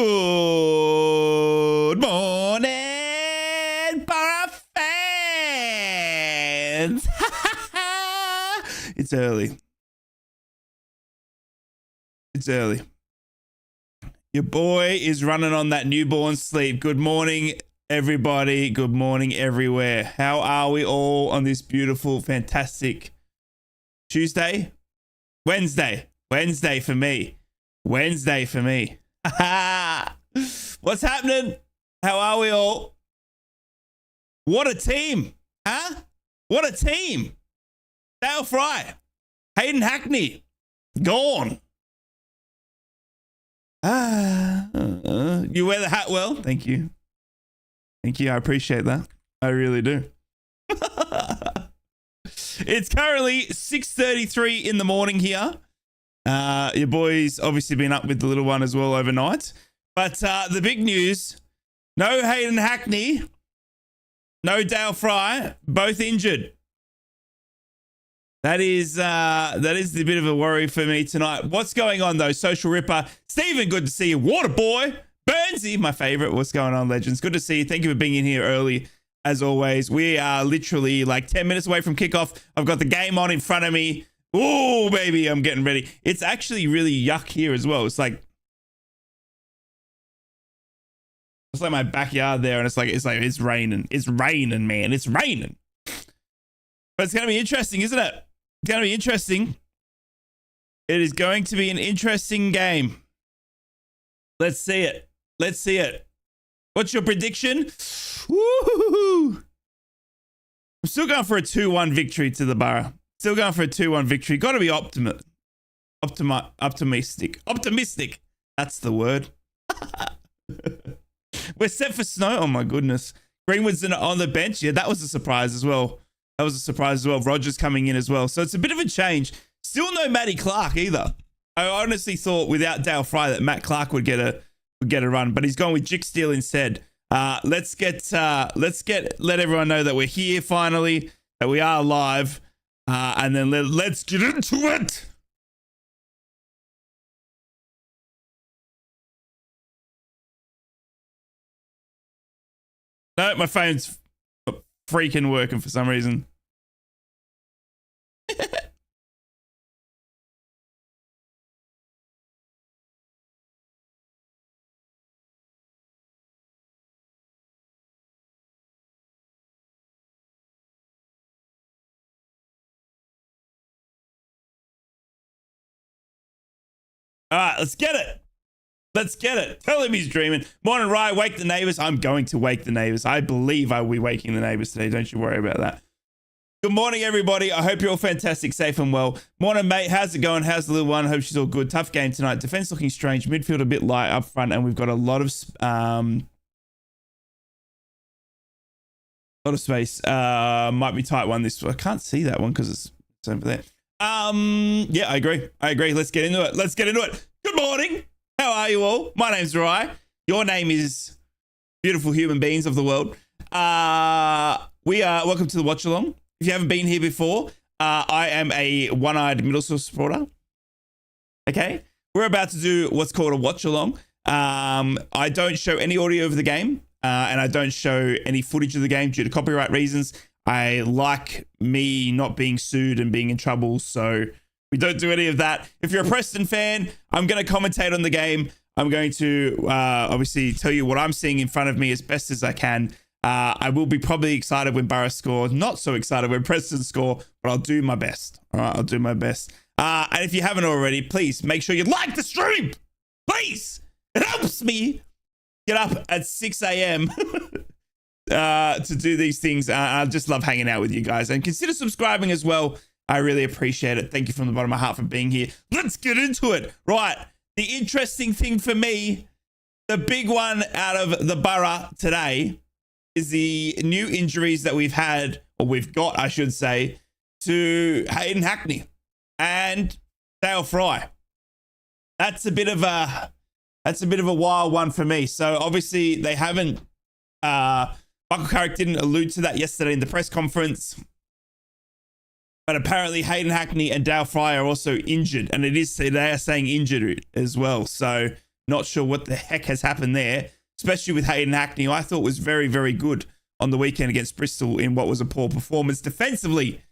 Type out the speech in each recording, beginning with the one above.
Good morning, Borough fans. It's early. It's early. Your boy is running on that newborn sleep. Good morning, everybody. Good morning, everywhere. How are we all on this beautiful, fantastic Tuesday? Wednesday for me. Wednesday for me. What's happening? How are we all? What a team, huh? What a team. Dale Fry, Hayden Hackney, gone. You wear the hat well. Thank you. Thank you. I appreciate that. I really do. It's currently 6:33 in the morning here. Your boy's obviously been up with the little one as well overnight. But the big news, no Hayden Hackney, no Dale Fry, both injured. That is the bit of a worry for me tonight. What's going on though? Social Ripper, Stephen, good to see you. Waterboy, Burnsy, my favorite. What's going on, legends? Good to see you. Thank you for being in here early. As always, we are literally like 10 minutes away from kickoff. I've got the game on in front of me. Oh, baby, I'm getting ready. It's actually really yuck here as well. It's like my backyard there, and it's raining. It's raining, man. It's raining. But it's going to be interesting, isn't it? It's going to be interesting. It is going to be an interesting game. Let's see it. Let's see it. What's your prediction? Woo-hoo-hoo. I'm still going for a 2-1 victory to the Borough. Still going for a 2-1 victory. Got to be optimistic. Optimistic. That's the word. We're set for snow. Oh, my goodness. Greenwood's on the bench. Yeah, that was a surprise as well. Roger's coming in as well. So it's a bit of a change. Still no Matty Clark either. I honestly thought without Dale Fry that Matt Clark would get a run, but he's gone with Jick Steele instead. Let's let everyone know that we're here finally, that we are live, and then let's get into it. No, my phone's freaking working for some reason. All right, let's get it. Let's get it. Tell him he's dreaming. Morning, Rye. Wake the neighbors. I'm going to wake the neighbors. I believe I will be waking the neighbors today. Don't you worry about that. Good morning, everybody. I hope you're all fantastic, safe and well. Morning, mate. How's it going? How's the little one? Hope she's all good. Tough game tonight. Defense looking strange. Midfield a bit light up front, and we've got a lot of space. Might be tight one this. I can't see that one because it's over there. Yeah, I agree. Let's get into it. Good morning. How are you all? My name's Rye. Your name is beautiful human beings of the world. We are welcome to the watch along. If you haven't been here before, I am a one-eyed Middlesbrough supporter. Okay, we're about to do what's called a watch along. I don't show any audio of the game, and I don't show any footage of the game due to copyright reasons. I like me not being sued and being in trouble, so we don't do any of that. If you're a Preston fan, I'm going to commentate on the game. I'm going to obviously tell you what I'm seeing in front of me as best as I can. I will be probably excited when Borough score, not so excited when Preston score, but I'll do my best. All right, I'll do my best. And if you haven't already, please make sure you like the stream. Please. It helps me get up at 6 a.m. To do these things. I just love hanging out with you guys, and consider subscribing as well. I really appreciate it. Thank you from the bottom of my heart for being here. Let's get into it. Right. The interesting thing for me, the big one out of the Borough today, is the new injuries that we've had, or we've got, I should say, to Hayden Hackney and Dale Fry. That's a bit of a wild one for me. So obviously they haven't Michael Carrick didn't allude to that yesterday in the press conference. But apparently Hayden Hackney and Dale Fry are also injured. And they are saying injured as well. So Not sure what the heck has happened there, especially with Hayden Hackney, who I thought was very, very good on the weekend against Bristol in what was a poor performance defensively.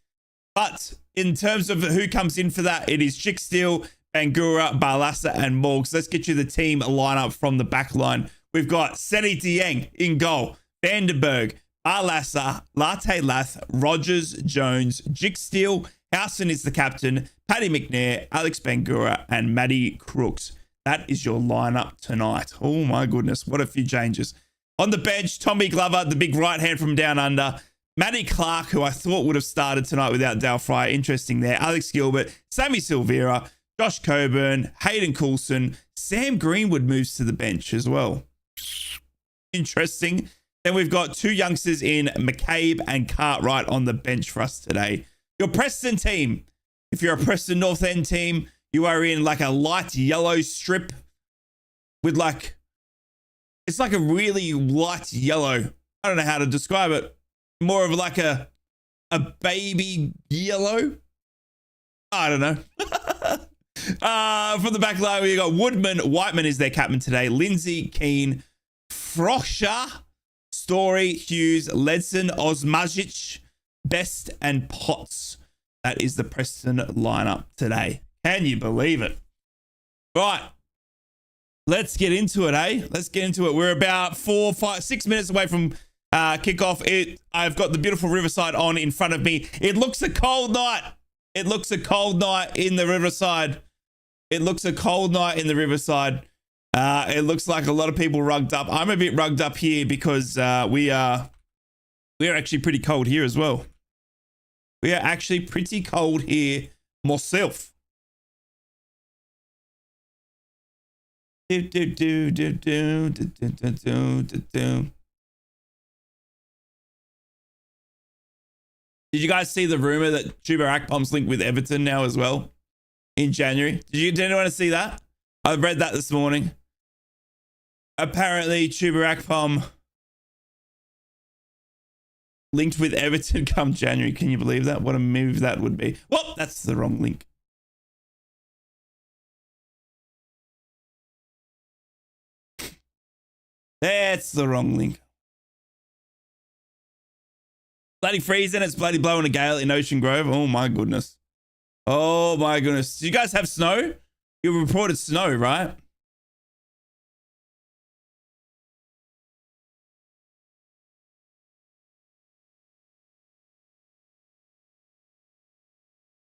But in terms of who comes in for that, it is Chicksteel, Bangura, Barlassa, and Morgs. Let's get you the team lineup from the back line. We've got Seti Dieng in goal, Vandenberg, Barlassa, Latte Lath, Rogers, Jones, Chicksteel, Howson is the captain, Paddy McNair, Alex Bangura, and Matty Crooks. That is your lineup tonight. Oh my goodness, what a few changes. On the bench, Tommy Glover, the big right hand from down under. Matty Clark, who I thought would have started tonight without Dale Fry. Interesting there. Alex Gilbert, Sammy Silvera, Josh Coburn, Hayden Coulson. Sam Greenwood moves to the bench as well. Interesting. Then we've got two youngsters in McCabe and Cartwright on the bench for us today. Your Preston team. If you're a Preston North End team, you are in like a light yellow strip with like, it's like a really light yellow. I don't know how to describe it. More of like a baby yellow. I don't know. From the back line, we got Woodman. Whiteman is their captain today. Lindsay, Keane, Froscher, Story, Hughes, Ledson, Osmajic, Best, and Potts. That is the Preston lineup today. Can you believe it? Right. Let's get into it, eh? Let's get into it. We're about 4, 5, 6 minutes away from kickoff. I've got the beautiful Riverside on in front of me. It looks a cold night. It looks a cold night in the Riverside. It looks a cold night in the Riverside. It looks like a lot of people rugged up. I'm a bit rugged up here because we're actually pretty cold here as well. We are actually pretty cold here myself. Did you guys see the rumor that Chuba Akpom's linked with Everton now as well in January? Did anyone see that? I read that this morning. Apparently, Chuba Akpom linked with Everton come January. Can you believe that? What a move that would be. Well, that's the wrong link. That's the wrong link. Bloody freezing. It's bloody blowing a gale in Ocean Grove. Oh my goodness. Oh my goodness. Do you guys have snow? You reported snow, right?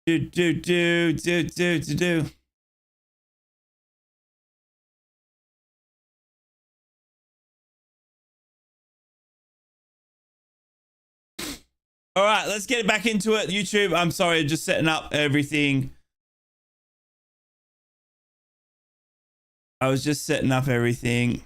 Do. All right, let's get back into it. YouTube, I'm sorry, just setting up everything. I was just setting up everything.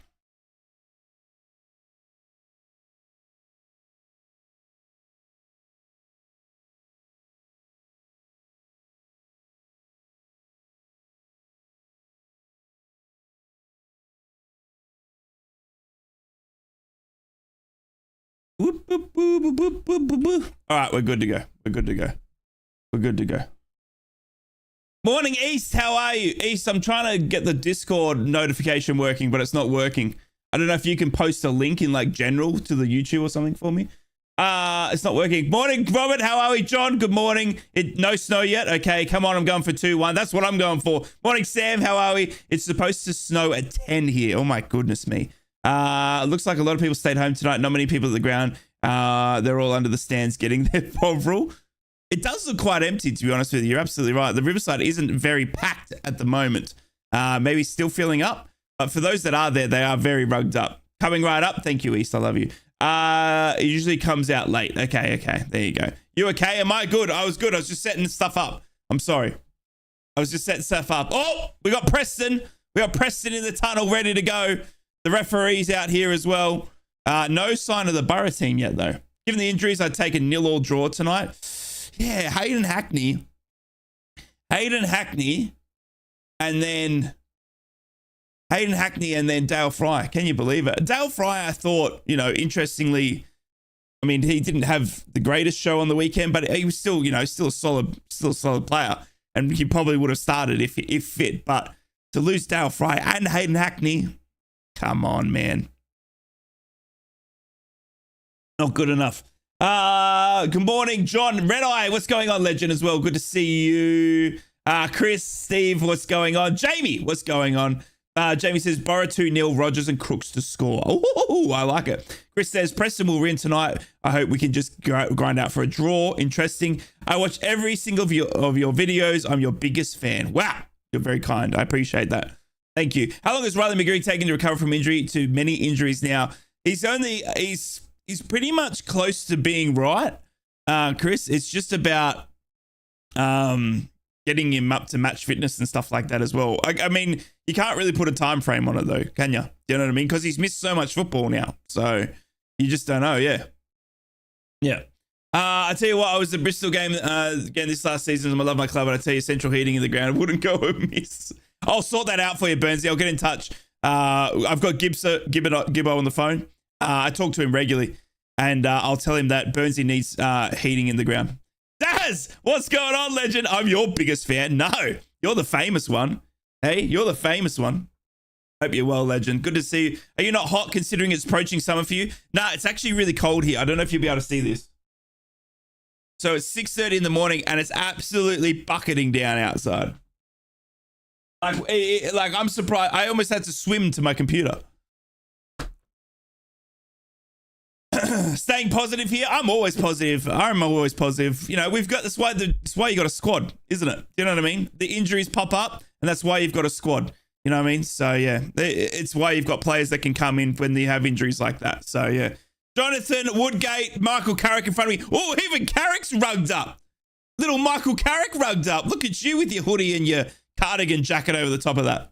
Whoop, boop, boop, boop, boop, boop, boop, boop. All right, we're good to go. We're good to go. We're good to go. Morning, East. How are you? East, I'm trying to get the Discord notification working, but it's not working. I don't know if you can post a link in like general to the YouTube or something for me. It's not working. Morning, Robert. How are we, John? Good morning. No snow yet. Okay, come on. I'm going for 2-1. That's what I'm going for. Morning, Sam. How are we? It's supposed to snow at 10 here. Oh my goodness me. Looks like a lot of people stayed home tonight. Not many people at the ground. They're all under the stands getting their Bovril. It does look quite empty, to be honest with you. You're absolutely right. The Riverside isn't very packed at the moment. Maybe still filling up. But for those that are there, they are very rugged up. Coming right up. Thank you, East. I love you. It usually comes out late. Okay. There you go. You okay? Am I good? I was good. I was just setting stuff up. I'm sorry. I was just setting stuff up. Oh, we got Preston. We got Preston in the tunnel ready to go. The referee's out here as well. No sign of the Borough team yet, though. Given the injuries, I'd take a 0-0 draw tonight. Yeah, Hayden Hackney, and then Dale Fry. Can you believe it? Dale Fry, I thought, interestingly, I mean, he didn't have the greatest show on the weekend, but he was still, still a solid player, and he probably would have started if fit. But to lose Dale Fry and Hayden Hackney. Come on, man. Not good enough. Good morning, John. Red Eye, what's going on, legend, as well? Good to see you. Chris, Steve, what's going on? Jamie, what's going on? Jamie says, Boro 2-0, Rogers and Crooks to score. Oh, I like it. Chris says, Preston will win tonight. I hope we can just grind out for a draw. Interesting. I watch every single of your videos. I'm your biggest fan. Wow. You're very kind. I appreciate that. Thank you. How long has Riley McGree taken to recover from injury to many injuries now? He's pretty much close to being right, Chris. It's just about getting him up to match fitness and stuff like that as well. I mean, you can't really put a time frame on it though, can you? Do you know what I mean? Because he's missed so much football now. So you just don't know. Yeah. I tell you what, I was at Bristol game again this last season. I love my club, but I tell you, central heating in the ground wouldn't go amiss. I'll sort that out for you, Burnsy. I'll get in touch. I've got Gibbo on the phone. I talk to him regularly, and I'll tell him that Burnsy needs heating in the ground. Daz, what's going on, legend? I'm your biggest fan. No, you're the famous one. Hey, you're the famous one. Hope you're well, legend. Good to see you. Are you not hot considering it's approaching summer for you? Nah, it's actually really cold here. I don't know if you'll be able to see this. So it's 6:30 in the morning, and it's absolutely bucketing down outside. Like I'm surprised. I almost had to swim to my computer. Staying positive here. I'm always positive. I'm always positive. You know, we've got that's why you got a squad, isn't it? Do you know what I mean? The injuries pop up, and that's why you've got a squad. You know what I mean? So yeah, it's why you've got players that can come in when they have injuries like that. So yeah, Jonathan Woodgate, Michael Carrick in front of me. Oh, even Carrick's rugged up. Little Michael Carrick rugged up. Look at you with your hoodie and your cardigan jacket over the top of that.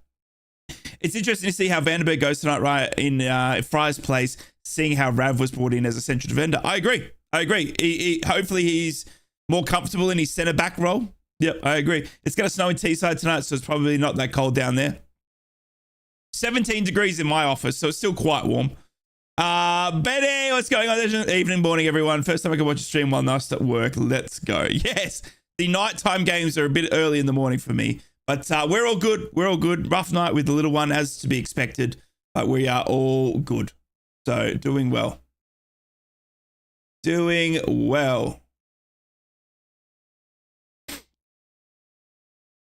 It's interesting to see how Vandenberg goes tonight, right, in Fry's place, seeing how Rav was brought in as a central defender. I agree. Hopefully he's more comfortable in his centre-back role. Yep, I agree. It's going to snow in Teesside tonight, so it's probably not that cold down there. 17 degrees in my office, so it's still quite warm. Betty, what's going on? Evening, morning, everyone. First time I can watch a stream while nice at work. Let's go. Yes, the nighttime games are a bit early in the morning for me. But we're all good. We're all good. Rough night with the little one, as to be expected. But we are all good. So, doing well. Doing well.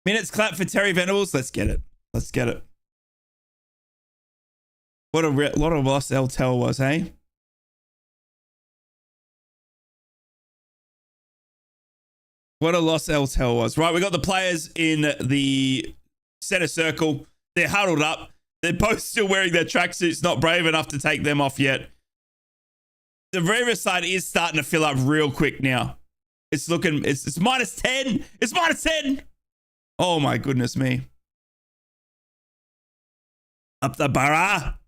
Minutes clap for Terry Venables. Let's get it. Let's get it. What a lot of loss LTEL was, hey? What a loss LTEL was. Right, we got the players in the center circle. They're huddled up. They're both still wearing their tracksuits, not brave enough to take them off yet. The River side is starting to fill up real quick now. It's looking, it's minus 10. It's minus 10. Oh my goodness me. Up the bara.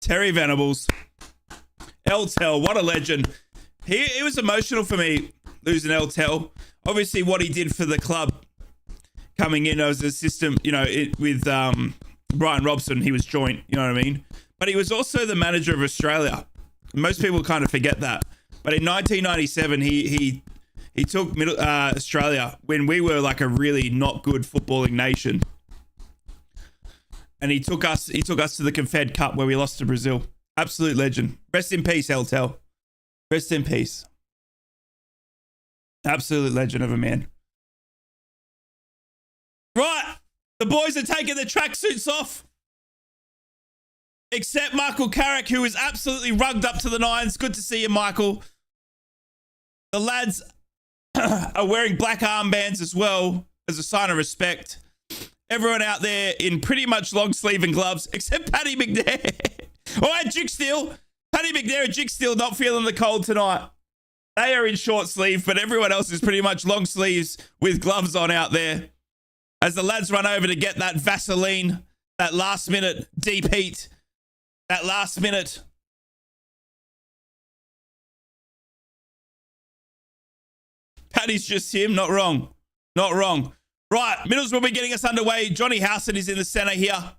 Terry Venables. LTEL, what a legend. It was emotional for me losing LTEL. Obviously, what he did for the club coming in as a system, you know, with Brian Robson, he was joint, you know what I mean? But he was also the manager of Australia. Most people kind of forget that. But in 1997, he took Australia when we were like a really not good footballing nation. And he took us to the Confed Cup where we lost to Brazil. Absolute legend. Rest in peace, LTEL. Rest in peace. Absolute legend of a man. Right. The boys are taking their tracksuits off. Except Michael Carrick, who is absolutely rugged up to the nines. Good to see you, Michael. The lads are wearing black armbands as well as a sign of respect. Everyone out there in pretty much long sleeve and gloves, except Paddy McNair. Oh, and Jig Steele. Paddy McNair and Jig Steele not feeling the cold tonight. They are in short sleeve, but everyone else is pretty much long sleeves with gloves on out there. As the lads run over to get that Vaseline, that last minute deep heat, that last minute. Paddy's just him, not wrong. Not wrong. Right, Middles will be getting us underway. Johnny Howson is in the center here.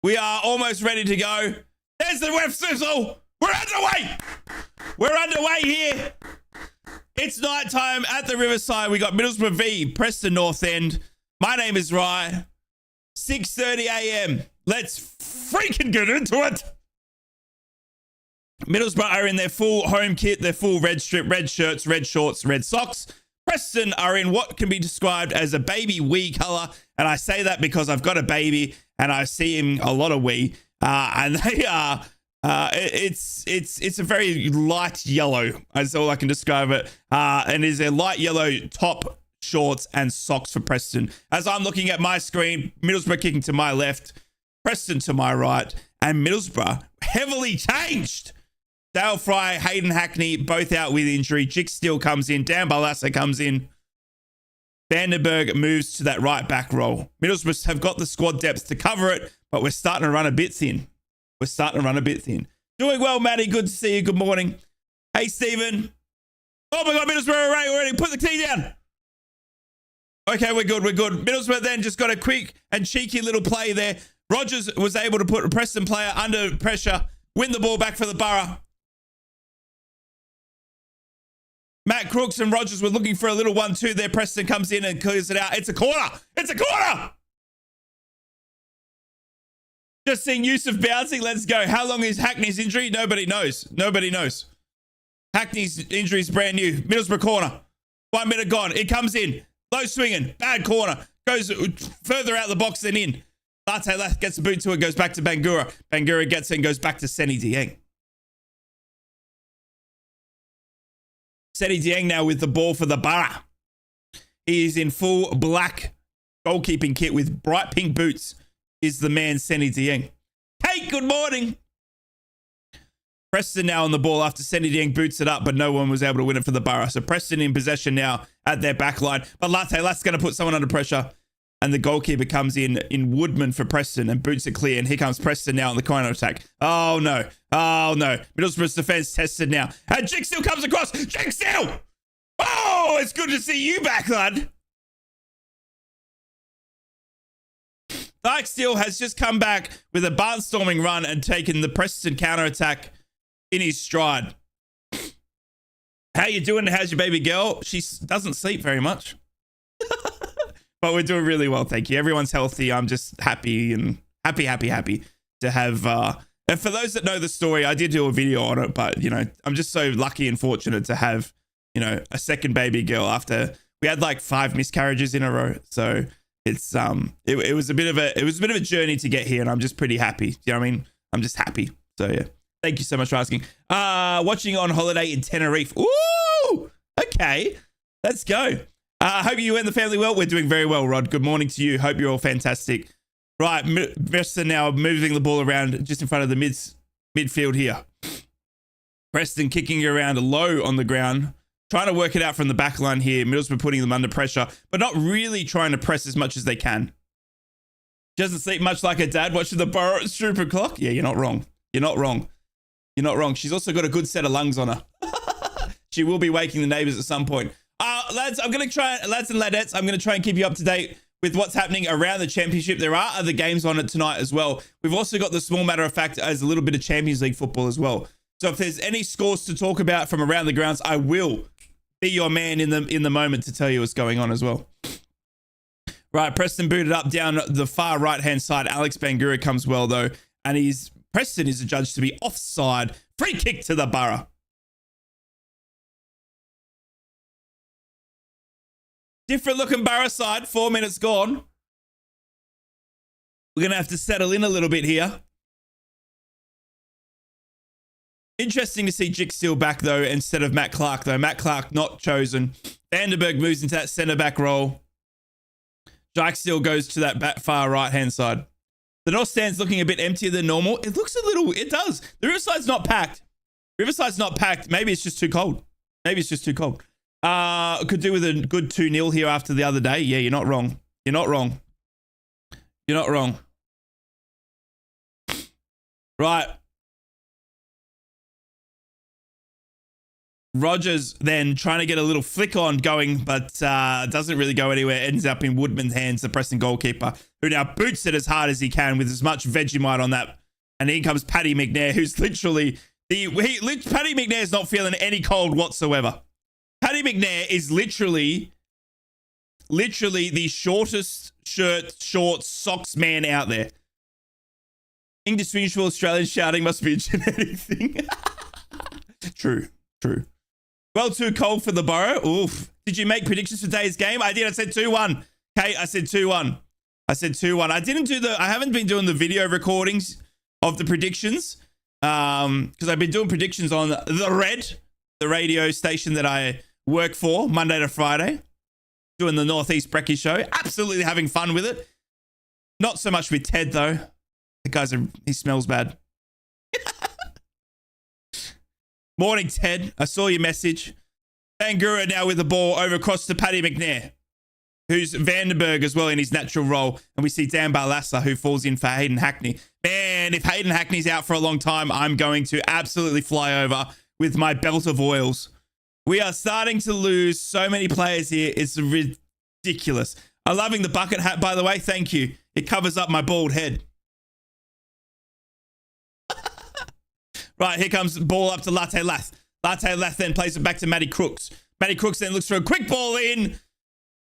We are almost ready to go. There's the ref sizzle. We're underway. We're underway here. It's nighttime at the Riverside. We got Middlesbrough v Preston North End. My name is Rye. 6:30 a.m. Let's freaking get into it. Middlesbrough are in their full home kit, their full red strip, red shirts, red shorts, red socks. Preston are in what can be described as a baby wee color. And I say that because I've got a baby and I see him a lot of wee. And they are... it's a very light yellow. That's all I can describe it. And is a light yellow top, shorts, and socks for Preston. As I'm looking at my screen, Middlesbrough kicking to my left, Preston to my right, and Middlesbrough heavily changed. Dale Fry, Hayden Hackney, both out with injury. Jick still comes in. Dan Balassa comes in. Vandenberg moves to that right back role. Middlesbrough have got the squad depth to cover it, but we're starting to run a bit thin. Doing well, Matty. Good to see you. Good morning. Hey, Stephen. Oh, my God. Middlesbrough are already. Put the key down. Okay, we're good. Middlesbrough then just got a quick and cheeky little play there. Rogers was able to put a Preston player under pressure, win the ball back for the Borough. Matt Crooks and Rogers were looking for a little 1-2 there. Preston comes in and clears it out. It's a corner. Just seeing Yusuf bouncing. Let's go. How long is Hackney's injury? Nobody knows. Hackney's injury is brand new. Middlesbrough corner. 1 minute gone. It comes in. Low swinging. Bad corner. Goes further out the box than in. Latte gets the boot to it. Goes back to Bangura. Bangura gets it and goes back to Seni Dieng. Seni Dieng now with the ball for the Borough. He is in full black goalkeeping kit with bright pink boots. Is the man Seni Dieng. Kate, good morning. Preston now on the ball after Seni Dieng boots it up, but no one was able to win it for the Borough. So Preston in possession now at their back line. But Latte's going to put someone under pressure. And the goalkeeper comes in Woodman for Preston and boots it clear. And here comes Preston now on the counter attack. Oh, no. Middlesbrough's defense tested now. And Jick still comes across. Jick still. Oh, it's good to see you back, lad. Dyke Steele has just come back with a barnstorming run and taken the Preston counter-attack in his stride. How you doing? How's your baby girl? She doesn't sleep very much. But we're doing really well, thank you. Everyone's healthy. I'm just happy to have... and for those that know the story, I did do a video on it, but, you know, I'm just so lucky and fortunate to have, you know, a second baby girl after... We had like 5 miscarriages in a row, so... It's it was a bit of a journey to get here, and I'm just pretty happy. You know what I mean? I'm just happy. So yeah, thank you so much for asking. Watching on holiday in Tenerife. Ooh, okay, let's go. Hope you and the family well. We're doing very well, Rod. Good morning to you. Hope you're all fantastic. Right, Preston now moving the ball around just in front of the midfield here. Preston kicking around low on the ground. Trying to work it out from the back line here. Middlesbrough putting them under pressure, but not really trying to press as much as they can. Doesn't sleep much like her dad watching the Boro at stupid clock. Yeah, you're not wrong. She's also got a good set of lungs on her. She will be waking the neighbors at some point. Lads and ladettes, I'm going to try and keep you up to date with what's happening around the championship. There are other games on it tonight as well. We've also got the small matter of fact as a little bit of Champions League football as well. So if there's any scores to talk about from around the grounds, I will be your man in the moment to tell you what's going on as well. Right, Preston booted up down the far right-hand side. Alex Bangura comes well, though. And Preston is adjudged to be offside. Free kick to the Borough. Different looking Borough side. 4 minutes gone. We're going to have to settle in a little bit here. Interesting to see Jick Steele back, though, instead of Matt Clark, though. Matt Clark not chosen. Vandenberg moves into that centre-back role. Jick Steele goes to that far right-hand side. The North Stand's looking a bit emptier than normal. It looks a little... It does. The Riverside's not packed. Maybe it's just too cold. Could do with a good 2-0 here after the other day. Yeah, you're not wrong. Right. Rogers then trying to get a little flick on going, but doesn't really go anywhere. Ends up in Woodman's hands, the Preston goalkeeper, who now boots it as hard as he can with as much Vegemite on that. And in comes Paddy McNair, who's literally... Paddy McNair's not feeling any cold whatsoever. Paddy McNair is literally the shortest shorts, socks man out there. Indistinguishable Australian shouting must be a genetic thing. True. Well, too cold for the borough. Oof. Did you make predictions for today's game? I did. I said 2-1. Kate, I said 2-1. I haven't been doing the video recordings of the predictions because I've been doing predictions on the radio station that I work for Monday to Friday, doing the Northeast Brekkie show. Absolutely having fun with it. Not so much with Ted though. The guy's he smells bad. Morning, Ted. I saw your message. Bangura now with the ball over across to Paddy McNair, who's Vandenberg as well in his natural role. And we see Dan Barlassa, who falls in for Hayden Hackney. Man, if Hayden Hackney's out for a long time, I'm going to absolutely fly over with my belt of oils. We are starting to lose so many players here. It's ridiculous. I'm loving the bucket hat, by the way. Thank you. It covers up my bald head. Right, here comes the ball up to Latte Lath. Latte Lath then plays it back to Matty Crooks. Matty Crooks then looks for a quick ball in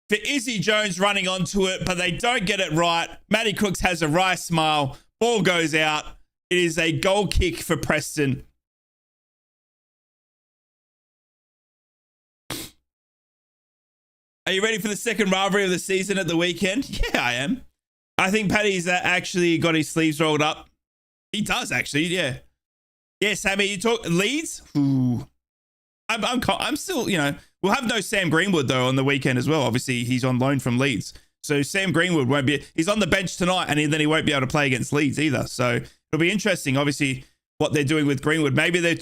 for Izzy Jones running onto it, but they don't get it right. Matty Crooks has a wry smile. Ball goes out. It is a goal kick for Preston. Are you ready for the second rivalry of the season at the weekend? Yeah, I am. I think Paddy's actually got his sleeves rolled up. He does, actually, yeah. Yeah, Sammy, you talk Leeds? Ooh. I'm still, we'll have no Sam Greenwood, though, on the weekend as well. Obviously, he's on loan from Leeds. So Sam Greenwood won't be... He's on the bench tonight, and then he won't be able to play against Leeds either. So it'll be interesting, obviously, what they're doing with Greenwood. Maybe the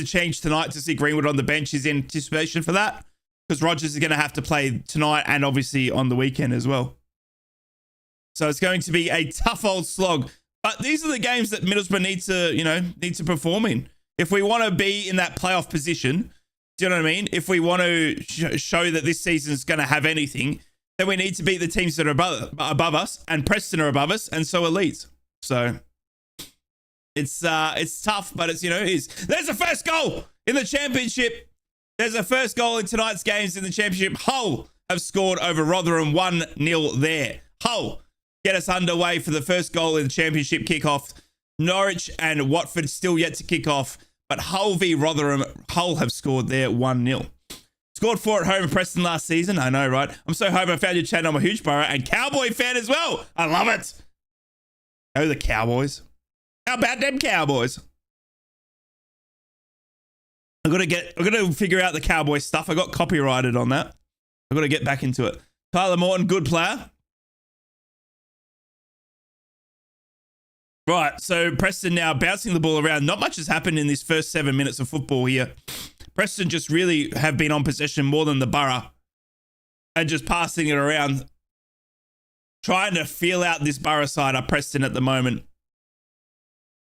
change tonight to see Greenwood on the bench is in anticipation for that, because Rodgers is going to have to play tonight and obviously on the weekend as well. So it's going to be a tough old slog. But these are the games that Middlesbrough need to perform in. If we want to be in that playoff position, do you know what I mean? If we want to show that this season's going to have anything, then we need to beat the teams that are above us, and Preston are above us, and so are Leeds. So it's tough, but it's, it is. There's the first goal in the championship. There's a first goal in tonight's games in the championship. Hull have scored over Rotherham 1-0 there. Hull get us underway for the first goal in the championship kickoff. Norwich and Watford still yet to kick off, but Hull v Rotherham, Hull have scored there 1-0. Scored 4 at home in Preston last season. I know, right? I'm so hyped I found your channel. I'm a huge Borough and Cowboy fan as well. I love it. Oh, the Cowboys. How about them Cowboys? I'm gonna figure out the Cowboy stuff. I got copyrighted on that. I've got to get back into it. Tyler Morton, good player. Right, so Preston now bouncing the ball around. Not much has happened in this first 7 minutes of football here. Preston just really have been on possession more than the Borough and just passing it around. Trying to feel out this Borough side up Preston at the moment.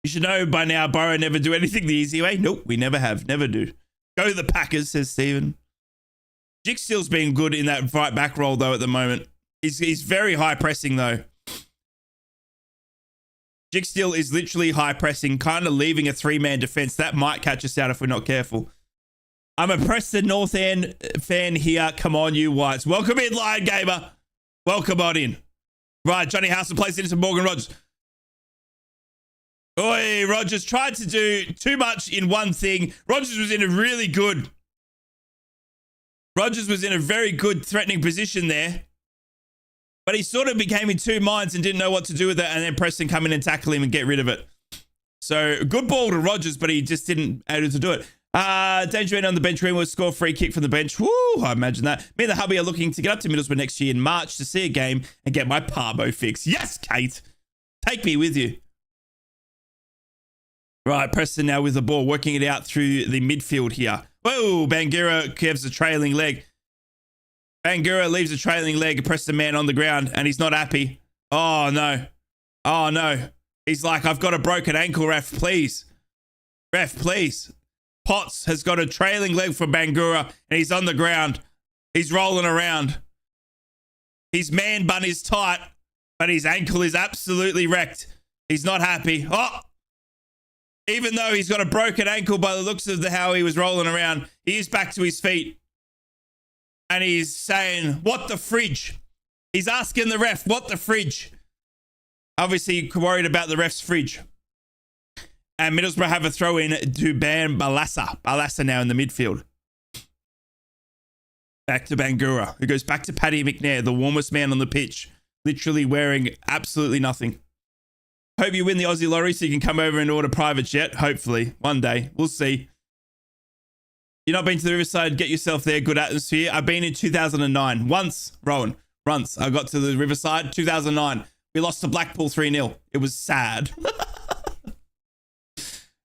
You should know by now, Borough never do anything the easy way. Nope, we never have. Never do. Go the Packers, says Stephen. Jigstill's been good in that right back role, though, at the moment. He's very high pressing, though. Jigstill is literally high pressing, kind of leaving a 3-man defense. That might catch us out if we're not careful. I'm a Preston North End fan here. Come on, you Whites. Welcome in, Lion Gamer. Welcome on in. Right, Johnny House plays it into Morgan Rogers. Oi, Rogers tried to do too much in one thing. Rogers was in a very good threatening position there. But he sort of became in two minds and didn't know what to do with it. And then Preston come in and tackle him and get rid of it. So good ball to Rogers, but he just didn't able to do it. Dangerine on the bench. Greenwood score free kick from the bench. Woo, I imagine that. Me and the hubby are looking to get up to Middlesbrough next year in March to see a game and get my Parbo fix. Yes, Kate. Take me with you. Right, Preston now with the ball, working it out through the midfield here. Whoa, Bangura gives a trailing leg. Bangura leaves a trailing leg, Preston man on the ground, and he's not happy. Oh, no. Oh, no. He's like, I've got a broken ankle, ref, please. Ref, please. Potts has got a trailing leg for Bangura, and he's on the ground. He's rolling around. His man bun is tight, but his ankle is absolutely wrecked. He's not happy. Oh! Even though he's got a broken ankle by the looks of how he was rolling around, he is back to his feet. And he's saying, what the fridge? He's asking the ref, what the fridge? Obviously worried about the ref's fridge. And Middlesbrough have a throw in to ban Balassa. Balassa now in the midfield. Back to Bangura, who goes back to Paddy McNair, the warmest man on the pitch, literally wearing absolutely nothing. Hope you win the Aussie lottery so you can come over and order private jet. Hopefully, one day. We'll see. You've not been to the Riverside, get yourself there. Good atmosphere. I've been in 2009. Once, Rowan. Once. I got to the Riverside, 2009. We lost to Blackpool 3-0. It was sad.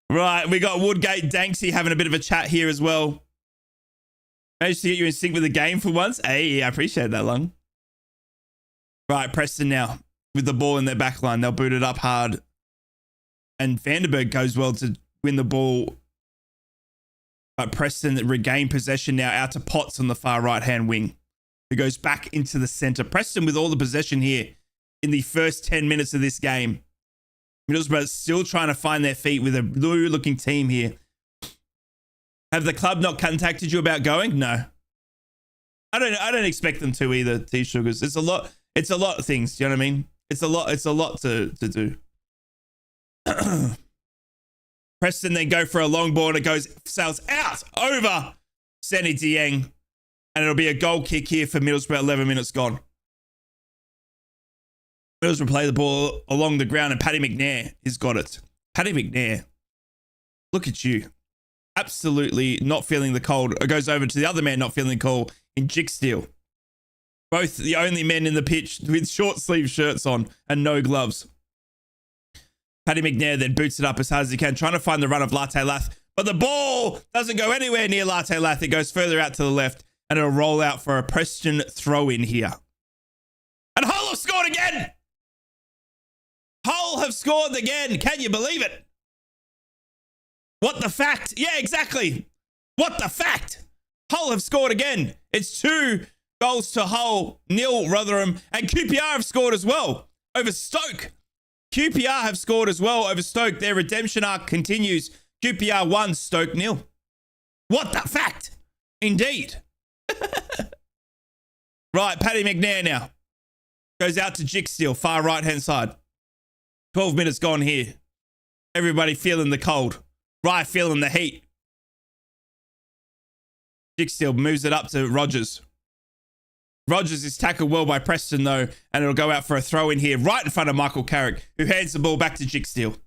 Right, we got Woodgate Danksy having a bit of a chat here as well. Managed to get you in sync with the game for once. Hey, I appreciate that, Long. Right, Preston now with the ball in their back line. They'll boot it up hard. And Vandenberg goes well to win the ball. But Preston regain possession now out to Potts on the far right-hand wing, who goes back into the centre. Preston with all the possession here in the first 10 minutes of this game. Middlesbrough still trying to find their feet with a blue-looking team here. Have the club not contacted you about going? No. I don't expect them to either, T-Sugars. It's a lot of things, do you know what I mean? It's a lot to do. Preston then go for a long ball and it sails out over Seni Dieng. And it'll be a goal kick here for Middlesbrough, 11 minutes gone. Middlesbrough play the ball along the ground and Paddy McNair has got it. Paddy McNair, look at you. Absolutely not feeling the cold. It goes over to the other man not feeling cold in Jicksteel. Both the only men in the pitch with short sleeve shirts on and no gloves. Paddy McNair then boots it up as hard as he can, trying to find the run of Latte Lath. But the ball doesn't go anywhere near Latte Lath. It goes further out to the left and it'll roll out for a Preston throw in here. And Hull have scored again! Hull have scored again. Can you believe it? What the fact? Yeah, exactly. What the fact? Hull have scored again. It's 2 goals to Hull, 0 Rotherham, and QPR have scored as well over Stoke. QPR have scored as well over Stoke. Their redemption arc continues. QPR 1, Stoke 0. What the fact? Indeed. Right, Paddy McNair now. Goes out to Jicksteel, far right-hand side. 12 minutes gone here. Everybody feeling the cold. Rye feeling the heat. Jicksteel moves it up to Rogers. Rogers is tackled well by Preston though, and it'll go out for a throw in here right in front of Michael Carrick, who hands the ball back to Jicksteel.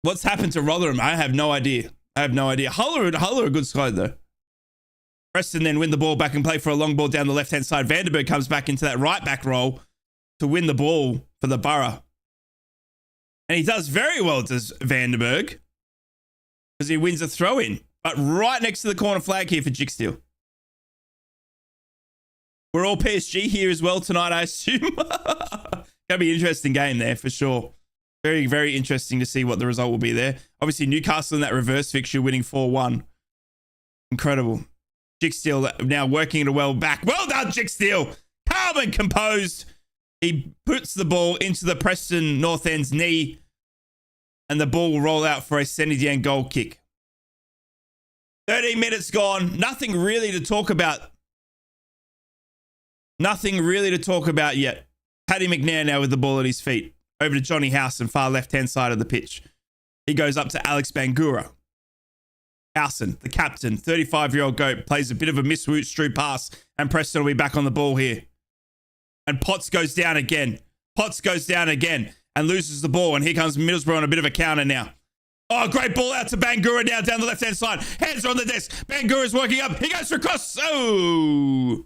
What's happened to Rotherham? I have no idea. Hull are a good side though. Preston then win the ball back and play for a long ball down the left-hand side. Vandenberg comes back into that right-back role to win the ball for the Borough. And he does very well, does Vandenberg, because he wins a throw-in. But right next to the corner flag here for Jicksteel. We're all PSG here as well tonight, I assume. Gonna be an interesting game there for sure. Very, very interesting to see what the result will be there. Obviously, Newcastle in that reverse fixture winning 4-1. Incredible. Jicksteel now working it well back. Well done, Jicksteel. Calm and composed. He puts the ball into the Preston North End's knee. And the ball will roll out for a Seni Dieng goal kick. 13 minutes gone. Nothing really to talk about. Nothing really to talk about yet. Paddy McNair now with the ball at his feet. Over to Johnny Howson, far left-hand side of the pitch. He goes up to Alex Bangura. Howson, the captain, 35-year-old goat, plays a bit of a misstrew pass, and Preston will be back on the ball here. And Potts goes down again. And loses the ball. And here comes Middlesbrough on a bit of a counter now. Oh, great ball out to Bangura now down the left-hand side. Hands are on the desk. Bangura's working up. He goes for a cross. Oh!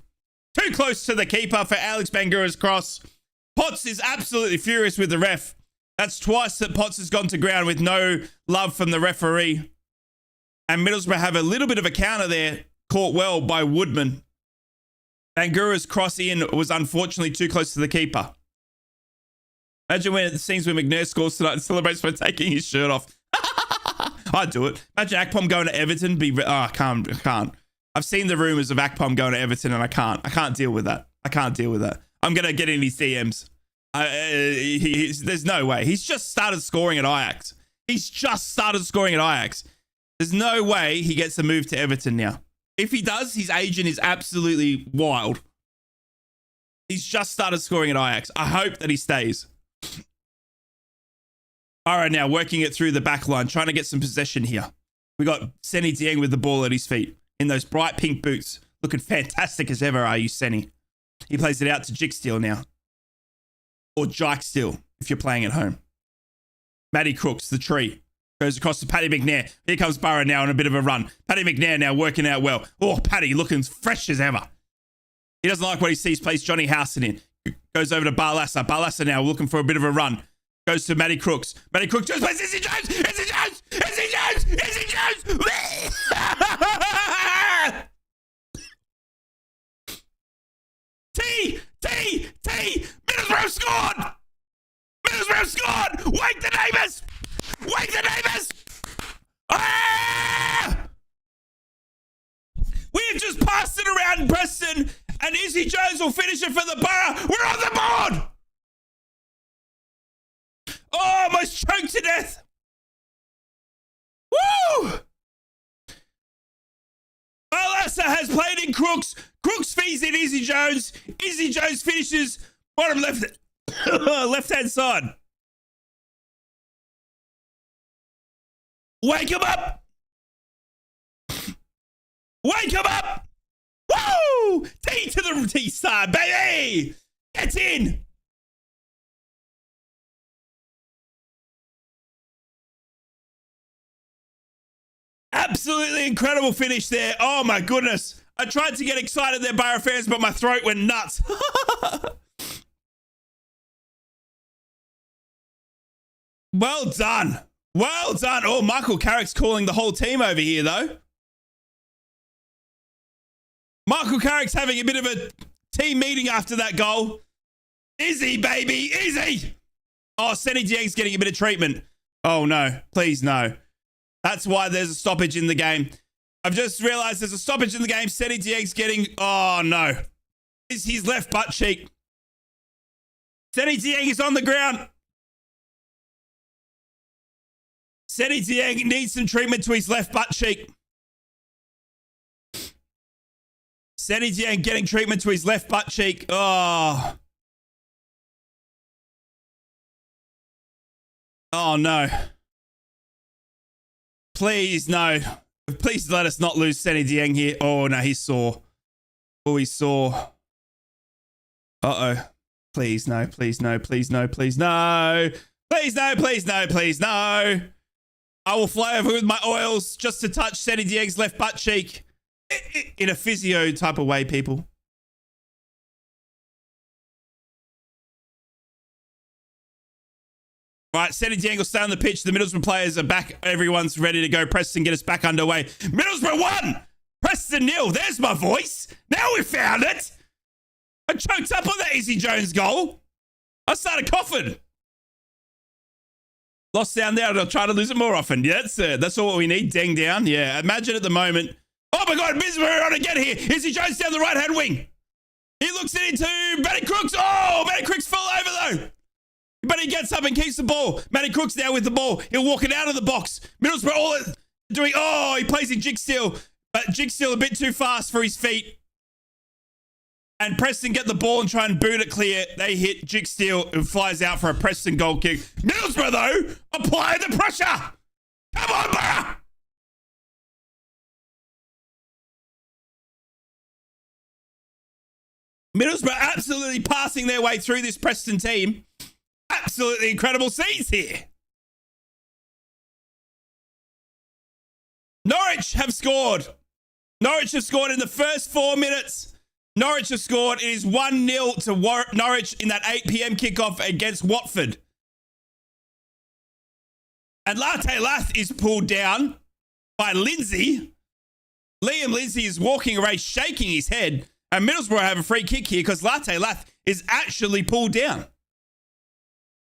Too close to the keeper for Alex Bangura's cross. Potts is absolutely furious with the ref. That's twice that Potts has gone to ground with no love from the referee. And Middlesbrough have a little bit of a counter there, caught well by Woodman. Bangura's cross in was unfortunately too close to the keeper. Imagine when it seems when McNair scores tonight and celebrates by taking his shirt off. I'd do it. Imagine Akpom going to Everton. I can't. I've seen the rumours of Akpom going to Everton and I can't deal with that. I'm going to get in his DMs. There's no way. He's just started scoring at Ajax. There's no way he gets a move to Everton now. If he does, his agent is absolutely wild. He's just started scoring at Ajax. I hope that he stays. All right, now working it through the back line, trying to get some possession here. We got Senny Dieng with the ball at his feet in those bright pink boots. Looking fantastic as ever, are you, Senny? He plays it out to Jigsteel now. Or Jikesteel, if you're playing at home. Matty Crooks, the tree. Goes across to Paddy McNair. Here comes Boro now on a bit of a run. Paddy McNair now working out well. Oh, Paddy looking fresh as ever. He doesn't like what he sees. Plays Johnny Howson in. Goes over to Barlassa. Barlassa now looking for a bit of a run. Goes to Matty Crooks. Matty Crooks just plays Izzy Jones. Izzy Jones. Izzy Jones. Izzy Jones. T. Middlesbrough scored. Middlesbrough scored. Wake the neighbours. Wake the neighbours. Ah! We have just passed it around Preston, and Izzy Jones will finish it for the Borough. We're on the board. Oh, almost choked to death. Woo! Barlassa has played in Crooks. Crooks feeds in Izzy Jones. Izzy Jones finishes bottom left-hand side. Wake him up. Wake him up. Woo! T to the T side, baby. Get in. Absolutely incredible finish there. Oh, my goodness. I tried to get excited there, Borough fans, but my throat went nuts. Well done. Well done. Oh, Michael Carrick's calling the whole team over here, though. Michael Carrick's having a bit of a team meeting after that goal. Izzy, baby. Izzy. Oh, Senny Dieng's getting a bit of treatment. Oh, no. Please, no. That's why there's a stoppage in the game. I've just realized there's a stoppage in the game. Senny Dieng's getting... Oh, no. It's his left butt cheek. Senny Dieng is on the ground. Senny Dieng needs some treatment to his left butt cheek. Senny Dieng getting treatment to his left butt cheek. Oh. Oh, no. Please, no. Please let us not lose Senny Dieng here. Oh, no, he's sore. Oh, he's sore. Uh-oh. Please, no. Please, no. Please, no. Please, no. Please, no. Please, no. Please, no. I will fly over with my oils just to touch Senny Dieng's left butt cheek. In a physio type of way, people. All right, Senny Dieng will stay on the pitch. The Middlesbrough players are back. Everyone's ready to go. Preston, get us back underway. Middlesbrough 1. Preston 0. There's my voice. Now we found it. I choked up on that Izzy Jones goal. I started coughing. Lost down there. I'll try to lose it more often. Yeah, that's all we need. Deng down. Yeah, imagine at the moment. Oh, my God. Middlesbrough are on again here. Izzy Jones down the right-hand wing. He looks it into Matty Crooks. Oh, Matty Crooks fell over, though. But he gets up and keeps the ball. Matty Crooks now with the ball. He'll walk it out of the box. Middlesbrough all doing... Oh, he plays in Jigsteel. But Jigsteel a bit too fast for his feet. And Preston get the ball and try and boot it clear. They hit Jigsteel and flies out for a Preston goal kick. Middlesbrough, though, apply the pressure. Come on, Borough. Middlesbrough absolutely passing their way through this Preston team. Absolutely incredible scenes here. Norwich have scored. Norwich have scored in the first 4 minutes. Norwich have scored. It is 1-0 to Norwich in that 8 p.m. kickoff against Watford. And Latte Lath is pulled down by Lindsay. Liam Lindsay is walking away shaking his head. And Middlesbrough have a free kick here because Latte Lath is actually pulled down.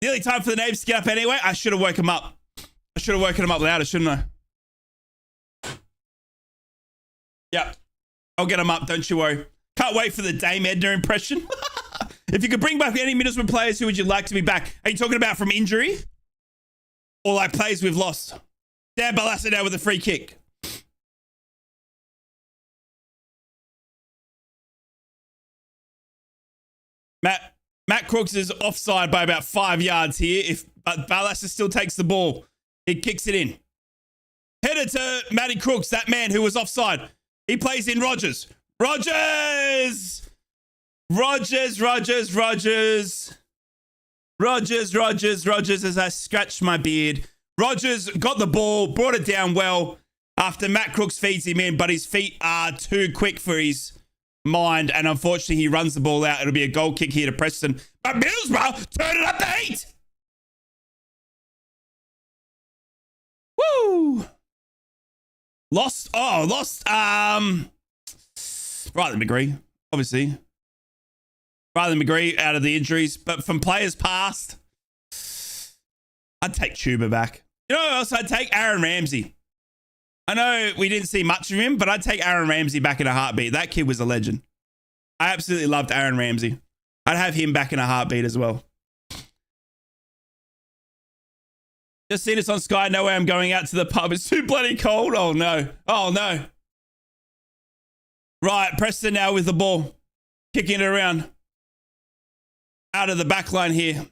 Nearly time for the names to get up anyway. I should have woken him up. I should have woken him up louder, shouldn't I? Yep. I'll get him up, don't you worry. Can't wait for the Dame Edna impression. If you could bring back any Middlesbrough players, who would you like to be back? Are you talking about from injury? Or like players we've lost? Dan Barlassa now with a free kick. Matt Crooks is offside by about 5 yards here. But Barlaser still takes the ball. He kicks it in. Headed to Matty Crooks, that man who was offside. He plays in Rogers. Rogers as I scratched my beard. Rogers got the ball, brought it down well after Matt Crooks feeds him in, but his feet are too quick for his mind, and unfortunately he runs the ball out. It'll be a goal kick here to Preston. But Middlesbrough turn it up to 8. Woo! Lost. Riley McGree, obviously. Riley McGree out of the injuries, but from players past, I'd take Tuba back. You know what else I'd take? Aaron Ramsey. I know we didn't see much of him, but I'd take Aaron Ramsey back in a heartbeat. That kid was a legend. I absolutely loved Aaron Ramsey. I'd have him back in a heartbeat as well. Just seen us on Sky. No way I'm going out to the pub. It's too bloody cold. Oh, no. Oh, no. Right, Preston now with the ball. Kicking it around. Out of the back line here.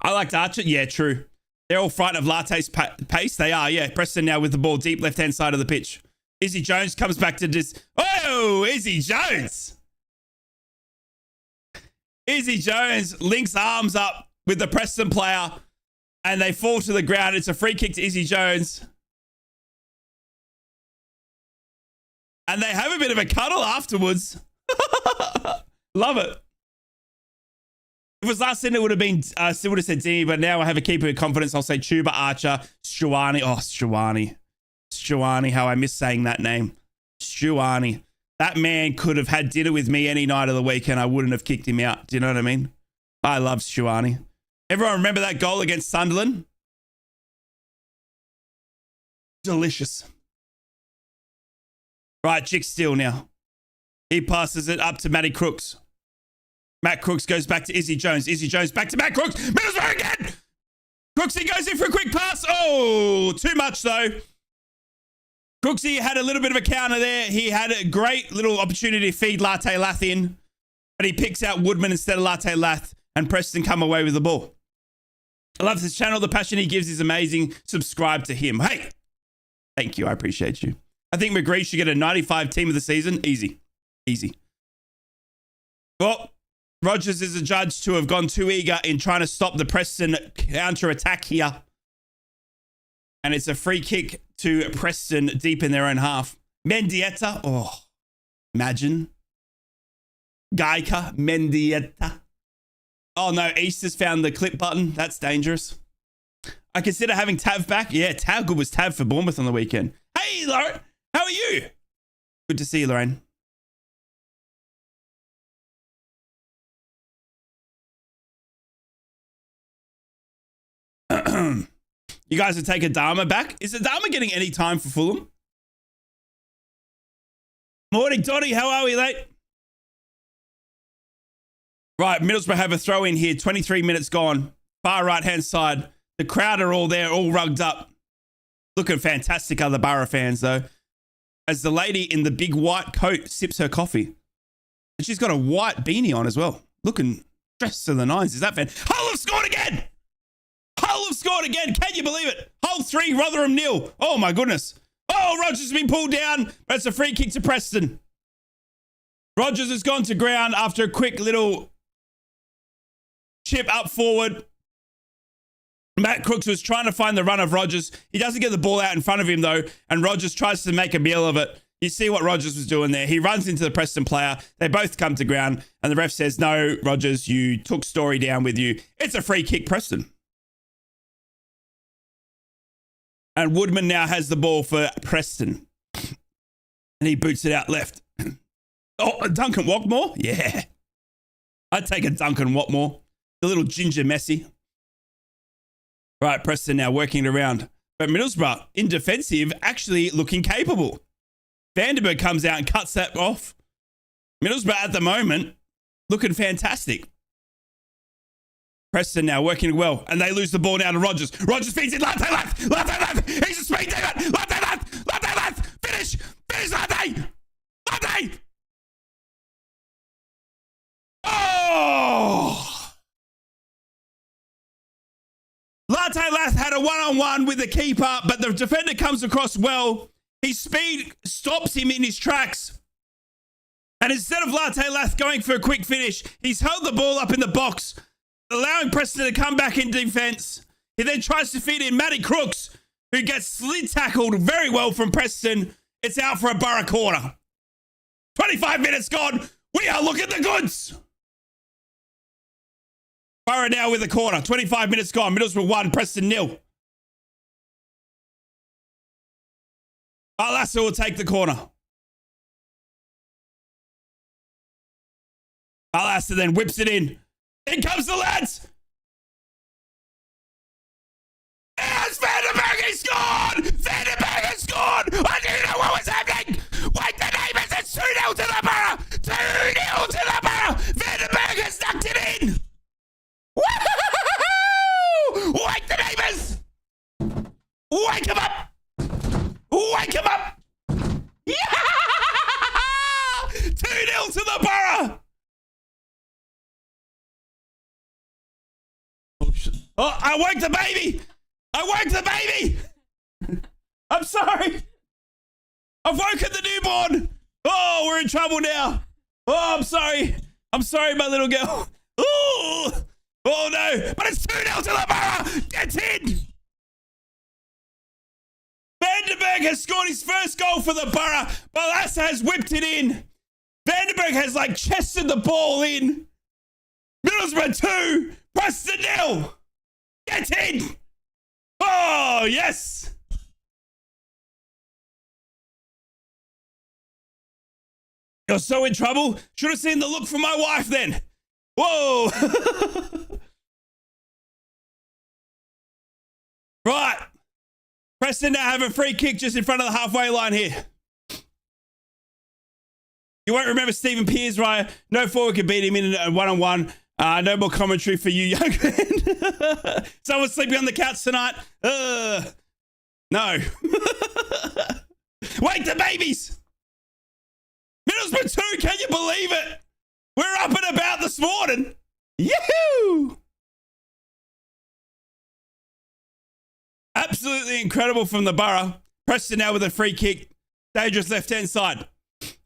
I liked Archer. Yeah, true. They're all frightened of Latte's pace. They are, yeah. Preston now with the ball. Deep left-hand side of the pitch. Izzy Jones comes back to this. Oh, Izzy Jones. Izzy Jones links arms up with the Preston player. And they fall to the ground. It's a free kick to Izzy Jones. And they have a bit of a cuddle afterwards. Love it. If it was last season, it would have been, still would have said Dini, but now I have a keeper of confidence. I'll say Chuba, Archer, Stuani. Oh, Stuani. Stuani, how I miss saying that name. Stuani. That man could have had dinner with me any night of the week and I wouldn't have kicked him out. Do you know what I mean? I love Stuani. Everyone remember that goal against Sunderland? Delicious. Right, Chick Steele now. He passes it up to Matty Crooks. Matt Crooks goes back to Izzy Jones. Izzy Jones back to Matt Crooks. Middlesbrough again! Crooksy goes in for a quick pass. Oh, too much though. Crooksy had a little bit of a counter there. He had a great little opportunity to feed Latte Lath in, but he picks out Woodman instead of Latte Lath, and Preston come away with the ball. I love this channel. The passion he gives is amazing. Subscribe to him. Hey, thank you. I appreciate you. I think McGree should get a 95 team of the season. Easy. Easy. Well, Rogers is adjudged to have gone too eager in trying to stop the Preston counter-attack here. And it's a free kick to Preston deep in their own half. Mendieta. Oh, imagine. Gaika. Mendieta. Oh, no. Easter's found the clip button. That's dangerous. I consider having Tav back. Yeah, Tav. Good was Tav for Bournemouth on the weekend. Hey, Lauren. How are you? Good to see you, Lorraine. You guys would take Adama back? Is Adama getting any time for Fulham? Morning, Dottie. How are we, mate? Right, Middlesbrough have a throw in here. 23 minutes gone. Far right-hand side. The crowd are all there, all rugged up. Looking fantastic, other Borough fans, though. As the lady in the big white coat sips her coffee. And she's got a white beanie on as well. Looking dressed to the nines. Is that fan? Hull have scored again! Hull have scored again. Can you believe it? Hull 3, Rotherham 0. Oh, my goodness. Oh, Rogers has been pulled down. But it's a free kick to Preston. Rogers has gone to ground after a quick little chip up forward. Matt Crooks was trying to find the run of Rogers. He doesn't get the ball out in front of him, though, and Rogers tries to make a meal of it. You see what Rogers was doing there. He runs into the Preston player. They both come to ground, and the ref says, no, Rogers, you took Story down with you. It's a free kick, Preston. And Woodman now has the ball for Preston. And he boots it out left. Oh, Duncan Watmore? Yeah. I'd take a Duncan Watmore. The little ginger Messi. Right, Preston now working it around. But Middlesbrough, in defensive, actually looking capable. Vandenberg comes out and cuts that off. Middlesbrough at the moment, looking fantastic. Preston now working well, and they lose the ball now to Rogers. Rogers feeds it, Latte Lath! Latte Lath! He's a speed demon! Latte Lath! Latte Lath! Finish! Latte! Latte! Latte Lath had a one-on-one with the keeper, but the defender comes across well. His speed stops him in his tracks. And instead of Latte Lath going for a quick finish, he's held the ball up in the box, allowing Preston to come back in defense. He then tries to feed in Matty Crooks, who gets slid tackled very well from Preston. It's out for a Boro corner. 25 minutes gone. We are looking the goods. Boro now with the corner. 25 minutes gone. Middlesbrough 1, Preston 0. Alassa will take the corner. Alassa then whips it in. In comes the lads. Yes, Vandenberg has scored! Vandenberg has scored! I didn't know what was happening! Wait, the neighbours, it's 2-0 to the Boro! 2-0 to the Boro! Vandenberg has knocked it in! Woo-hoo-hoo-hoo-hoo! Wake the neighbours! Wake them up! Wake them up! Yeah! 2-0 to the Boro! Oh, I woke the baby! I woke the baby! I'm sorry! I've woken the newborn! Oh, we're in trouble now! Oh, I'm sorry! I'm sorry, my little girl! Oh, oh no! But it's 2-0 to the Boro! Gets in! Vandenberg has scored his first goal for the Boro. Balassa has whipped it in. Vandenberg has like chested the ball in. Middlesbrough 2, Preston 0. Get in! Oh, yes! You're so in trouble. Should have seen the look from my wife then. Whoa! Right. Preston now have a free kick just in front of the halfway line here. You won't remember Stephen Pearce, right? No forward could beat him in a one-on-one. No more commentary for you, young man. Someone's sleeping on the couch tonight. No. Wake the babies. Middlesbrough 2, can you believe it? We're up and about this morning. Yahoo! Absolutely incredible from the Boro. Preston now with a free kick. Dangerous left-hand side.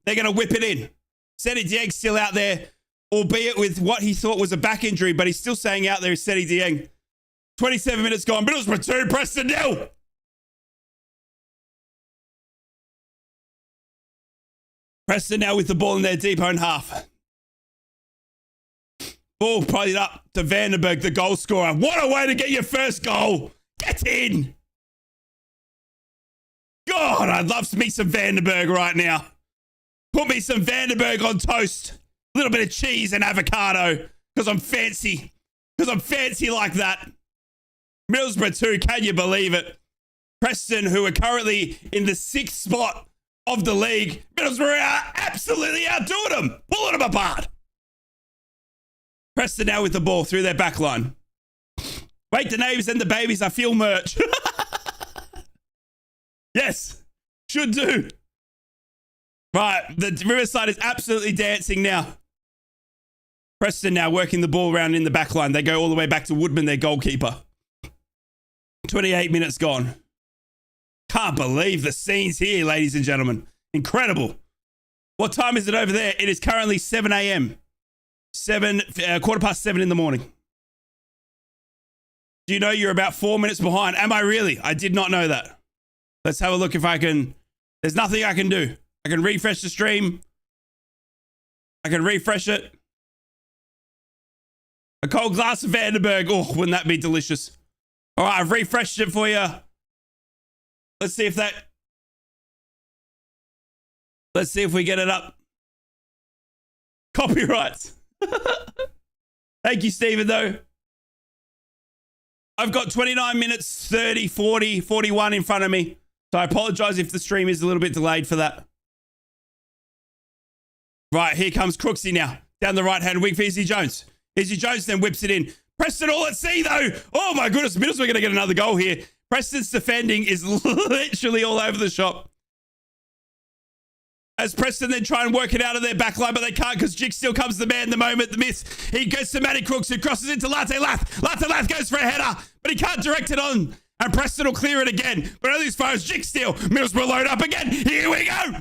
They're going to whip it in. Seti Dieng's still out there, albeit with what he thought was a back injury, but he's still staying out there is Seti Dieng. 27 minutes gone. Middlesbrough 2, Preston 0. Preston now with the ball in their deep own half. Ball played up to Vandenberg, the goal scorer. What a way to get your first goal. Get in. God, I'd love me some Vandenberg right now. Put me some Vandenberg on toast. A little bit of cheese and avocado because I'm fancy. Because I'm fancy like that. Middlesbrough 2, can you believe it? Preston, who are currently in the 6th spot of the league. Middlesbrough are absolutely outdoing them. Pulling them apart. Preston now with the ball through their back line. Wake the neighbours and the babies. I feel merch. Yes. Should do. Right. The Riverside is absolutely dancing now. Preston now working the ball around in the back line. They go all the way back to Woodman, their goalkeeper. 28 minutes gone. Can't believe the scenes here, ladies and gentlemen. Incredible. What time is it over there? It is currently 7 a.m. 7:15 in the morning. Do you know you're about 4 minutes behind? Am I really? I did not know that. Let's have a look if I can. There's nothing I can do. I can refresh the stream. I can refresh it. A cold glass of Vandenberg. Oh, wouldn't that be delicious? All right, I've refreshed it for you. Let's see if that... Let's see if we get it up. Copyrights. Thank you, Stephen, though. I've got 29 minutes, 30, 40, 41 in front of me. So I apologize if the stream is a little bit delayed for that. Right, here comes Crooksy now. Down the right-hand wing for Izzy Jones. Izzy Jones then whips it in. Preston all at sea, though. Oh, my goodness. Middlesbrough are going to get another goal here. Preston's defending is literally all over the shop. as Preston then try and work it out of their back line, but they can't because Jick still comes the man in the moment. The miss. He goes to Matty Crooks, who crosses into Latte Lath. Latte Lath goes for a header, but he can't direct it on. And Preston will clear it again, but only as far as Jick Steele. Middlesbrough load up again. Here we go.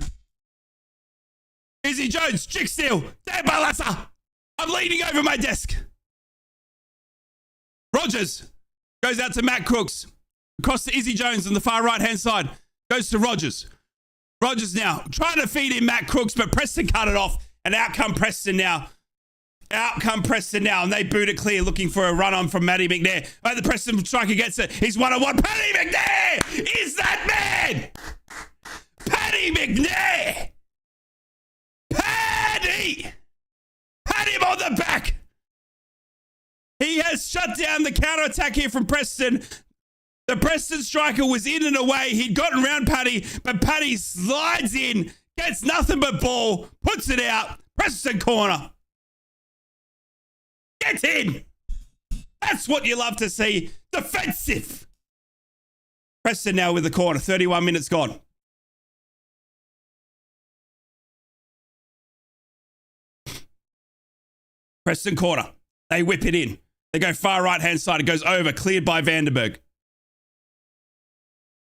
Izzy Jones, Jick Steele, Dan Barlaser. I'm leaning over my desk. Rogers goes out to Matt Crooks. Across to Izzy Jones on the far right-hand side. Goes to Rogers. Rogers now trying to feed in Matt Crooks, but Preston cut it off. And out come Preston now. Out come Preston now, and they boot it clear, looking for a run-on from Matty McNair. But the Preston striker gets it. He's one-on-one. Paddy McNair is that man! Paddy McNair! Paddy! Had him on the back! He has shut down the counter-attack here from Preston. The Preston striker was in and away. He'd gotten around Paddy, but Paddy slides in, gets nothing but ball, puts it out. Preston corner. Get in! That's what you love to see. Defensive! Preston now with the corner. 31 minutes gone. Preston corner. They whip it in. They go far right-hand side. It goes over. Cleared by Vandenberg.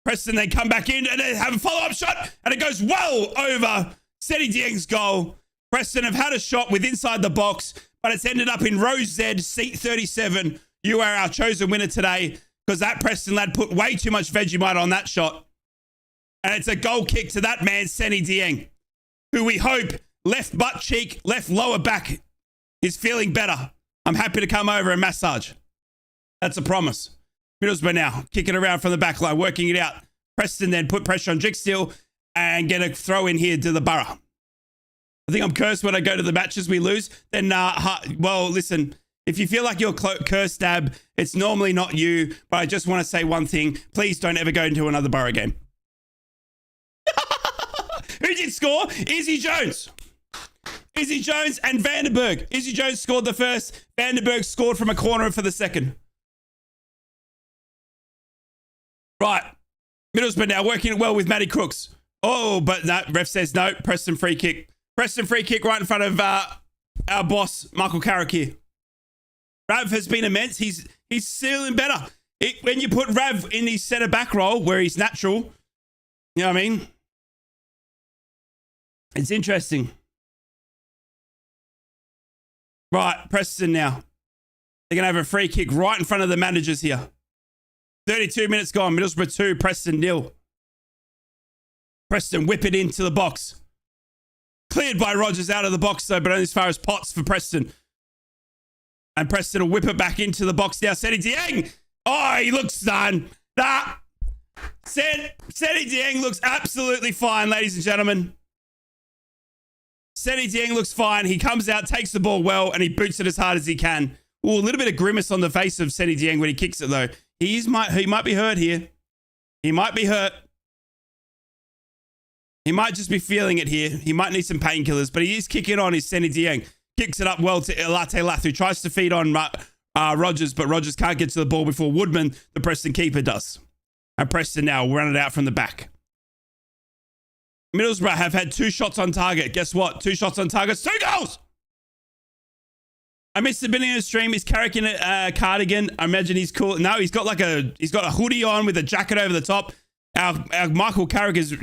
Preston, they come back in and they have a follow-up shot. And it goes well over Seti Dieng's goal. Preston have had a shot with inside the box, but it's ended up in row Z, seat 37. You are our chosen winner today because that Preston lad put way too much Vegemite on that shot. And it's a goal kick to that man, Seti Dieng, who we hope left butt cheek, left lower back is feeling better. I'm happy to come over and massage. That's a promise. Middlesbrough now, kicking around from the back line, working it out. Preston then put pressure on Jick Steele and get a throw in here to the Borough. I think I'm cursed when I go to the matches we lose. Then, well, listen, if you feel like you're cursed, Dab, it's normally not you, but I just want to say one thing. Please don't ever go into another Borough game. Who did score? Izzy Jones. Izzy Jones and Vandenberg. Izzy Jones scored the first. Vandenberg scored from a corner for the second. Right. Middlesbrough now working it well with Matty Crooks. Oh, but no, ref says no. Preston free kick. Preston free kick right in front of our boss, Michael Carrick here. Rav has been immense. He's feeling better. When you put Rav in his centre back role where he's natural, you know what I mean? It's interesting. Right, Preston now. They're going to have a free kick right in front of the managers here. 32 minutes gone. Middlesbrough 2, Preston 0. Preston whip it into the box. Cleared by Rogers out of the box though, but only as far as Potts for Preston. And Preston will whip it back into the box now. Seti Dieng. Oh, he looks done. Nah. Seti Dieng looks absolutely fine, ladies and gentlemen. Seti Dieng looks fine. He comes out, takes the ball well, and he boots it as hard as he can. Ooh, a little bit of grimace on the face of Seti Dieng when he kicks it though. He might be hurt here. He might be hurt. He might just be feeling it here. He might need some painkillers, but he is kicking on his Seti Dieng. Kicks it up well to Latte Lath, who tries to feed on Rogers, but Rogers can't get to the ball before Woodman, the Preston keeper, does. And Preston now will run it out from the back. Middlesbrough have had 2 shots on target. Guess what? 2 shots on target, 2 goals! I missed the beginning of the stream. Is Carrick in a cardigan? I imagine he's cool. No, he's got a hoodie on with a jacket over the top. Our Michael Carrick is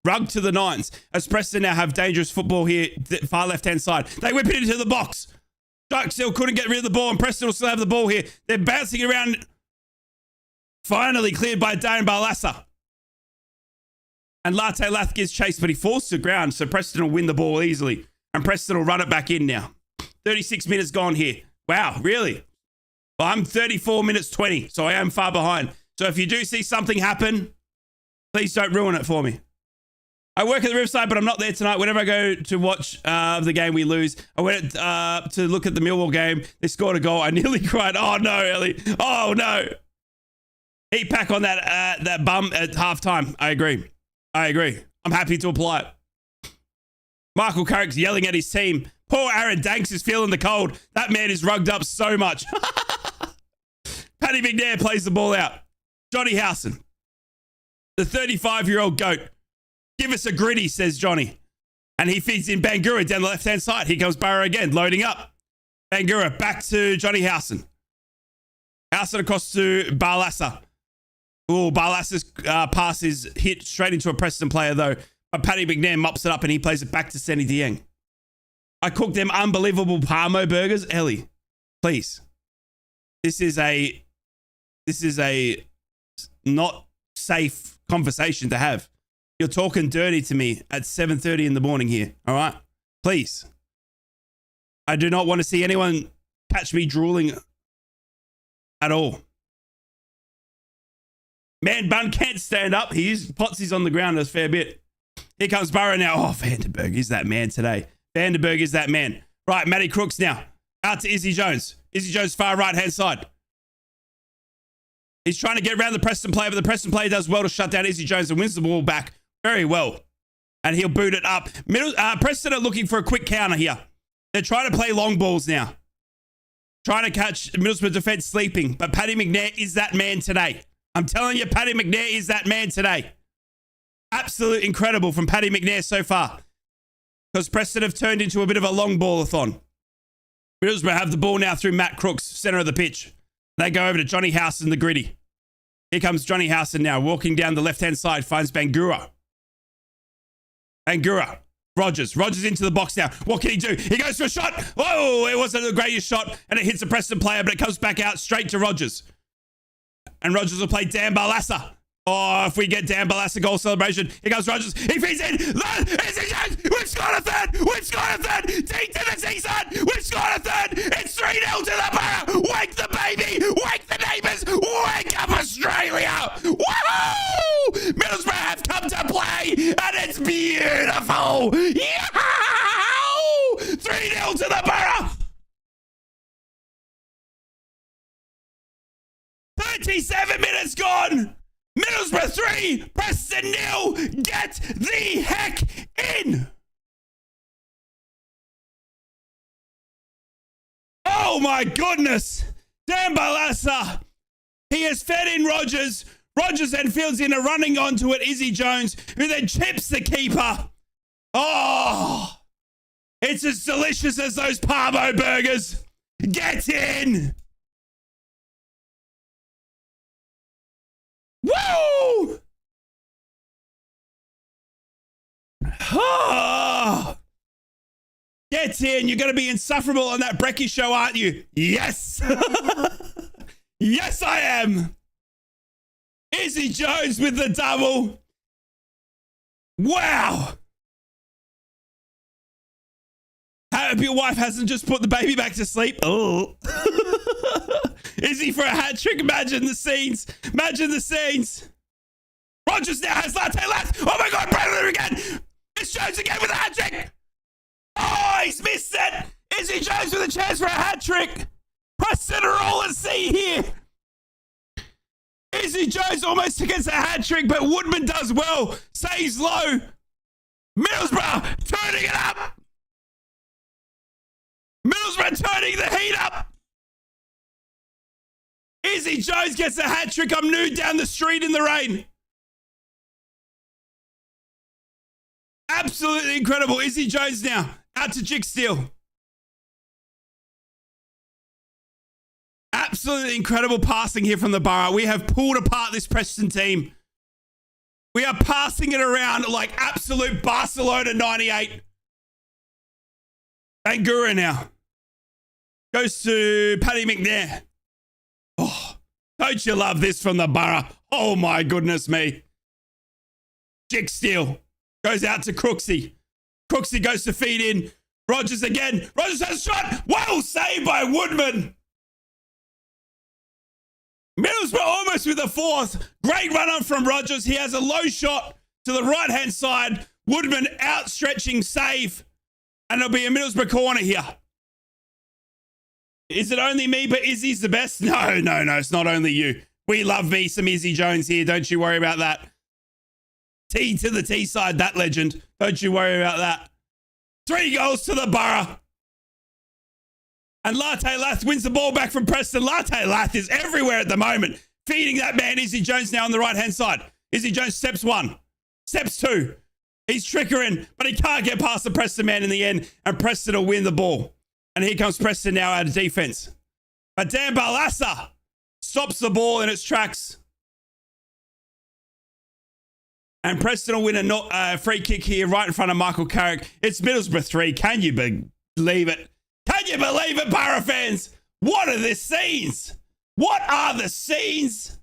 rugged to the nines. As Preston now have dangerous football here, far left-hand side. They whip it into the box. Stark still couldn't get rid of the ball, and Preston will still have the ball here. They're bouncing around. Finally cleared by Darren Barlaser. And Latte Lath gets chased, but he falls to the ground, so Preston will win the ball easily. And Preston will run it back in now. 36 minutes gone here. Wow, really? Well, I'm 34 minutes 20, so I am far behind. So if you do see something happen, please don't ruin it for me. I work at the Riverside, but I'm not there tonight. Whenever I go to watch the game we lose, I went to look at the Millwall game. They scored a goal. I nearly cried. Oh, no, Ellie. Oh, no. Heat pack on that bum at halftime. I agree. I'm happy to apply it. Michael Carrick's yelling at his team. Poor Aaron Danks is feeling the cold. That man is rugged up so much. Paddy McNair plays the ball out. Johnny Howson, the 35-year-old GOAT. Give us a gritty, says Johnny. And he feeds in Bangura down the left-hand side. Here comes Boro again, loading up. Bangura back to Johnny Howson. Howson across to Barlassa. Oh, Barlassa's pass is hit straight into a Preston player, though. But Paddy McNair mops it up and he plays it back to Senny Dieng. I cooked them unbelievable Parmo burgers. Ellie, please. This is a not safe conversation to have. You're talking dirty to me at 7:30 in the morning here. All right? Please. I do not want to see anyone catch me drooling at all. Man Bun can't stand up. Potsy's on the ground a fair bit. Here comes Boro now. Oh, Vandenberg is that man today. Vandenberg is that man. Right, Matty Crooks now. Out to Izzy Jones. Izzy Jones, far right-hand side. He's trying to get around the Preston player, but the Preston player does well to shut down Izzy Jones and wins the ball back very well. And he'll boot it up. Preston are looking for a quick counter here. They're trying to play long balls now. Trying to catch Middlesbrough defense sleeping. But Paddy McNair is that man today. I'm telling you, Paddy McNair is that man today. Absolute incredible from Paddy McNair so far. Because Preston have turned into a bit of a long ball-a-thon. Middlesbrough have the ball now through Matt Crooks, center of the pitch. They go over to Johnny Howson, the gritty. Here comes Johnny Howson now, walking down the left-hand side, finds Bangura. Bangura. Rogers into the box now. What can he do? He goes for a shot. Whoa, it wasn't the greatest shot, and it hits a Preston player, but it comes back out straight to Rogers. And Rogers will play Dan Barlassa. Oh, if we get Dan Barlassa goal celebration. Here comes Rogers. He feeds in. We've scored a third. We've scored a third. T to the seaside. We've scored a third. It's 3-0 to the Borough. Wake the baby. Wake the neighbours. Wake up Australia. Woohoo! Middlesbrough have come to play, and it's beautiful. Yahoo! 3-0 to the Borough. 37 minutes gone. Middlesbrough 3, Preston 0. Get the heck in. Oh my goodness. Dan Barlassa. He has fed in Rogers. Rogers then fields in a running onto it. Izzy Jones, who then chips the keeper. Oh, it's as delicious as those Parmo burgers. Get in. Woo! Oh! Get in. You're going to be insufferable on that brekkie show, aren't you? Yes. Yes, I am. Izzy Jones with the double. Wow. I hope your wife hasn't just put the baby back to sleep. Oh. Izzy for a hat trick. Imagine the scenes. Imagine the scenes. Rogers now has latte left. Oh my God, Bradley again. It's Jones again with a hat trick. Oh, he's missed it. Izzy Jones with a chance for a hat trick. Preston are all at sea here. Izzy Jones almost gets a hat trick, but Woodman does well. Saves low. Middlesbrough turning it up. Middlesbrough turning the heat up. Izzy Jones gets a hat trick. I'm nude down the street in the rain. Absolutely incredible. Izzy Jones now out to Jick Steele. Absolutely incredible passing here from the Borough. We have pulled apart this Preston team. We are passing it around like absolute Barcelona 98. Bangura now. Goes to Paddy McNair. Oh, don't you love this from the Borough? Oh my goodness me. Jick Steele goes out to Crooksy. Crooksy goes to feed in. Rogers again. Rogers has a shot. Well saved by Woodman. Middlesbrough almost with a fourth. Great run on from Rogers. He has a low shot to the right-hand side. Woodman outstretching save. And it'll be a Middlesbrough corner here. Is it only me, but Izzy's the best? No, it's not only you. We love me some Izzy Jones here. Don't you worry about that. T to the T side, that legend. Don't you worry about that. 3 goals to the Borough. And Latte Lath wins the ball back from Preston. Latte Lath is everywhere at the moment. Feeding that man, Izzy Jones, now on the right-hand side. Izzy Jones, steps 1. Steps 2. He's triggering, but he can't get past the Preston man in the end, and Preston will win the ball. And here comes Preston now out of defense. But Dan Barlassa stops the ball in its tracks. And Preston will win a free kick here right in front of Michael Carrick. It's Middlesbrough 3. Can you believe it? Can you believe it, Boro fans? What are the scenes? What are the scenes?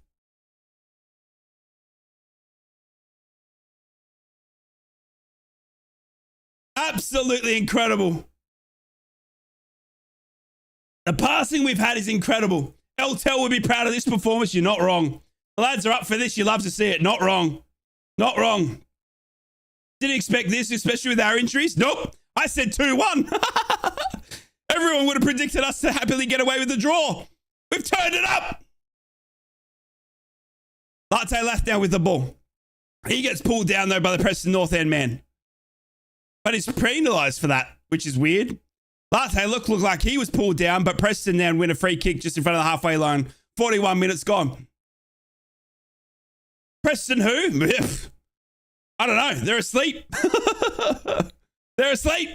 Absolutely incredible. The passing we've had is incredible. Eltel would be proud of this performance. You're not wrong. The lads are up for this. You love to see it. Not wrong. Not wrong. Didn't expect this, especially with our injuries. Nope. I said 2-1. Everyone would have predicted us to happily get away with the draw. We've turned it up. Latte left now with the ball. He gets pulled down, though, by the Preston North End man. But he's penalised for that, which is weird. Latte looked like he was pulled down, but Preston now win a free kick just in front of the halfway line. 41 minutes gone. Preston who? I don't know. They're asleep. They're asleep.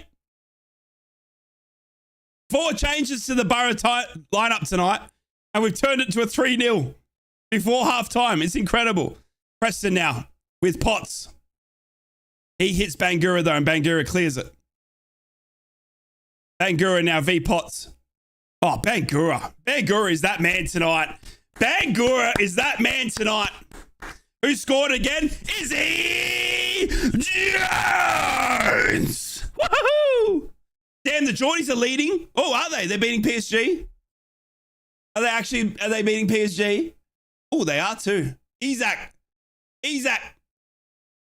4 changes to the Boro lineup tonight, and we've turned it to a 3-0 before half-time. It's incredible. Preston now with Potts. He hits Bangura, though, and Bangura clears it. Bangura now v Potts. Oh, Bangura. Bangura is that man tonight. Bangura is that man tonight. Who scored again? Izzy Jones! Woohoo! Damn, the Geordies are leading. Oh, are they? They're beating PSG? Are they beating PSG? Oh, they are too. Isaac.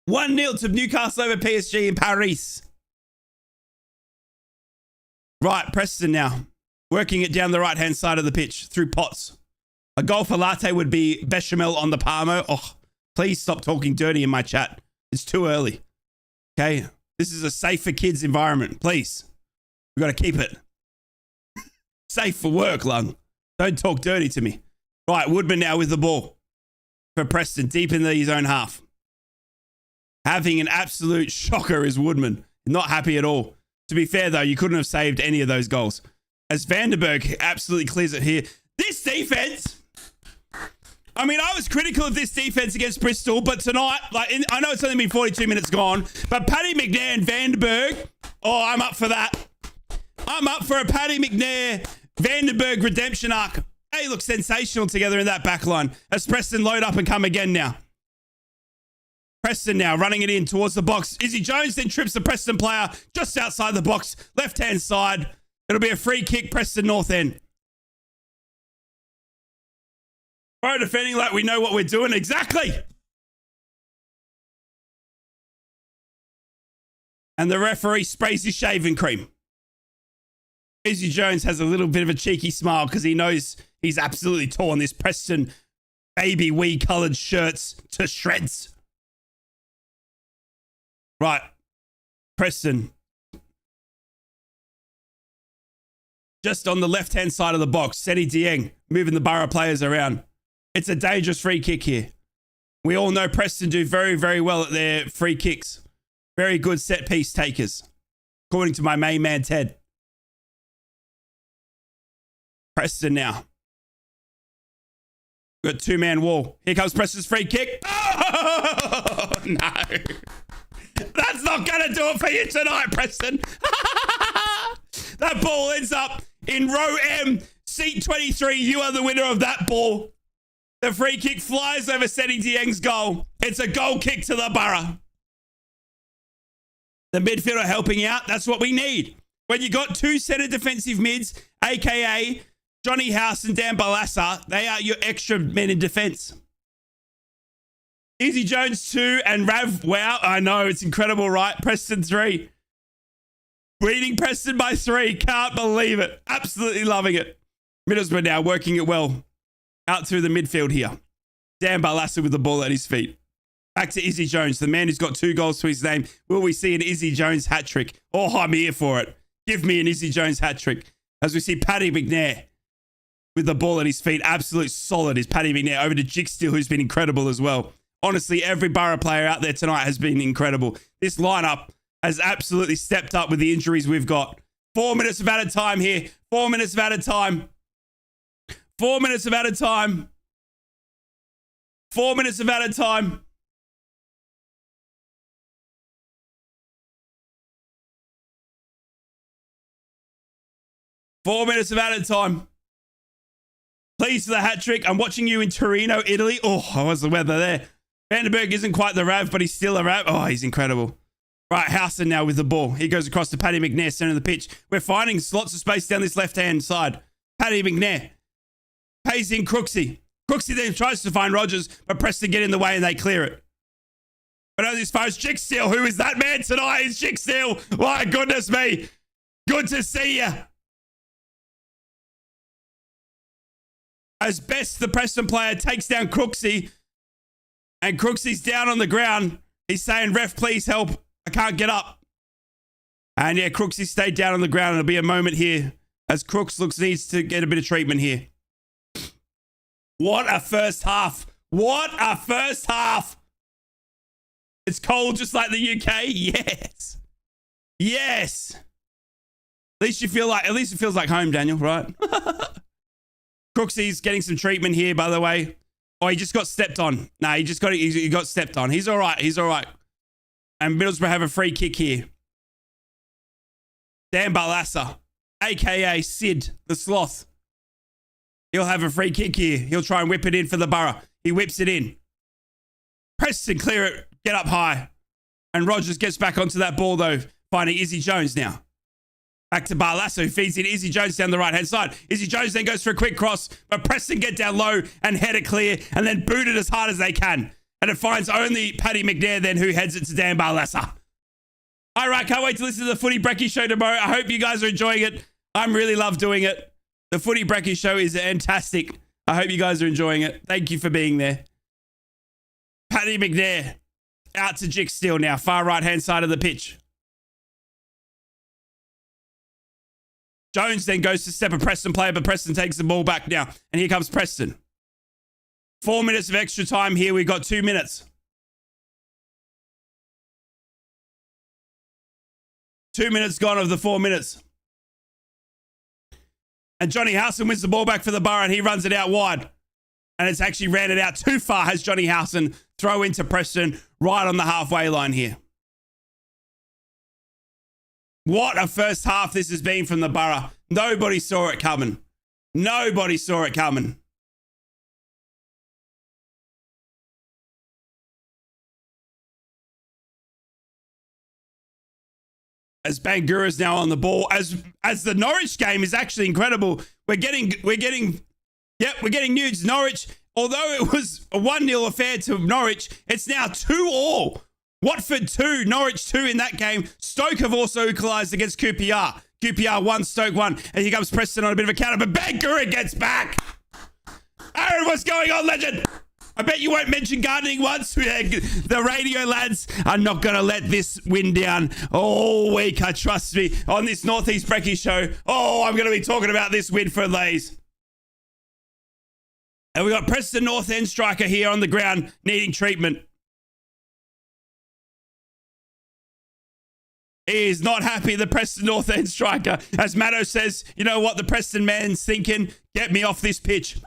1-0 to Newcastle over PSG in Paris. Right, Preston now. Working it down the right-hand side of the pitch through Potts. A goal for Latte would be bechamel on the Parmo. Oh, please stop talking dirty in my chat. It's too early. Okay? This is a safe for kids environment. Please. We've got to keep it safe for work, Lung. Don't talk dirty to me. Right, Woodman now with the ball for Preston, deep in his own half. Having an absolute shocker is Woodman. Not happy at all. To be fair, though, you couldn't have saved any of those goals. As Vandenberg absolutely clears it here. This defense... I mean, I was critical of this defense against Bristol, but tonight, I know it's only been 42 minutes gone, but Paddy McNair and Vandenberg, oh, I'm up for that. I'm up for a Paddy McNair, Vandenberg redemption arc. They look sensational together in that back line. As Preston load up and come again now. Preston now running it in towards the box. Izzy Jones then trips the Preston player just outside the box, left-hand side. It'll be a free kick, Preston North End. Bro defending like we know what we're doing. Exactly. And the referee sprays his shaving cream. Izzy Jones has a little bit of a cheeky smile because he knows he's absolutely torn this Preston baby wee coloured shirts to shreds. Right. Preston. Just on the left-hand side of the box. Seti Dieng moving the Boro players around. It's a dangerous free kick here. We all know Preston do very, very well at their free kicks. Very good set-piece takers, according to my main man, Ted. Preston now. We've got 2-man wall. Here comes Preston's free kick. Oh, no. That's not going to do it for you tonight, Preston. That ball ends up in row M, seat 23. You are the winner of that ball. The free kick flies over Seti Dieng's goal. It's a goal kick to the Boro. The midfielder helping out. That's what we need. When you got 2 centre defensive mids, a.k.a. Johnny House and Dan Balassa, they are your extra men in defence. Izzy Jones 2 and Rav, wow, I know, it's incredible, right? Preston 3. Beating Preston by 3. Can't believe it. Absolutely loving it. Middlesbrough now working it well. Out through the midfield here. Dan Balassa with the ball at his feet. Back to Izzy Jones, the man who's got 2 goals to his name. Will we see an Izzy Jones hat-trick? Oh, I'm here for it. Give me an Izzy Jones hat-trick. As we see Paddy McNair with the ball at his feet. Absolute solid is Paddy McNair. Over to Jigstill, who's been incredible as well. Honestly, every Boro player out there tonight has been incredible. This lineup has absolutely stepped up with the injuries we've got. 4 minutes of added time here. 4 minutes of added time. 4 minutes of added time. 4 minutes of added time. Four minutes of added time. Pleased for the hat trick. I'm watching you in Torino, Italy. Oh, how's the weather there? Vandenberg isn't quite the Rav, but he's still a Rav. Oh, he's incredible. Right, Housen now with the ball. He goes across to Paddy McNair, center of the pitch. We're finding lots of space down this left-hand side. Paddy McNair pays in Crooksy. Crooksy then tries to find Rogers, but Preston get in the way and they clear it. But as far as Chicksteel, who is that man tonight? It's Chicksteel. My goodness me. Good to see you. As best the Preston player takes down Crooksy, and Crooksy's down on the ground. He's saying, ref, please help. I can't get up. And yeah, Crooksy stayed down on the ground. It'll be a moment here as Crooks needs to get a bit of treatment here. What a first half. What a first half. It's cold just like the UK. Yes. Yes. At least it feels like home, Daniel, right? Crooksy's getting some treatment here, by the way. Oh, he just got stepped on. No, he got stepped on. He's all right. He's all right. And Middlesbrough have a free kick here. Dan Barlassa, a.k.a. Sid, the Sloth. He'll have a free kick here. He'll try and whip it in for the Boro. He whips it in. Preston clear it. Get up high. And Rogers gets back onto that ball, though, finding Izzy Jones now. Back to Barlassa, who feeds in Izzy Jones down the right-hand side. Izzy Jones then goes for a quick cross, but Preston get down low and head it clear and then boot it as hard as they can. And it finds only Paddy McNair then, who heads it to Dan Barlassa. All right, can't wait to listen to the Footy Brekkie Show tomorrow. I hope you guys are enjoying it. I really love doing it. The Footy Brekkie Show is fantastic. I hope you guys are enjoying it. Thank you for being there. Paddy McNair out to Chicksteel now, far right-hand side of the pitch. Jones then goes to step a Preston player, but Preston takes the ball back now. And here comes Preston. 4 minutes of extra time here. We've got 2 minutes. 2 minutes gone of the 4 minutes. And Johnny Housen wins the ball back for the Boro and he runs it out wide. And it's actually ran it out too far as Johnny Housen throw into Preston right on the halfway line here. What a first half this has been from the Boro. Nobody saw it coming. Nobody saw it coming. As Bangura's now on the ball, as the Norwich game is actually incredible. We're getting news. Norwich, although it was a 1-0 affair to Norwich, it's now 2-2. Watford 2, Norwich 2 in that game. Stoke have also equalised against QPR. QPR 1, Stoke 1. And here comes Preston on a bit of a counter, but Bangura gets back. Aaron, what's going on, legend? I bet you won't mention gardening once. The radio lads are not going to let this win down all week. I trust me on this Northeast Brekkie Show. Oh, I'm going to be talking about this win for days. And we got Preston North End striker here on the ground needing treatment. He is not happy, the Preston North End striker. As Matto says, you know what the Preston man's thinking? Get me off this pitch.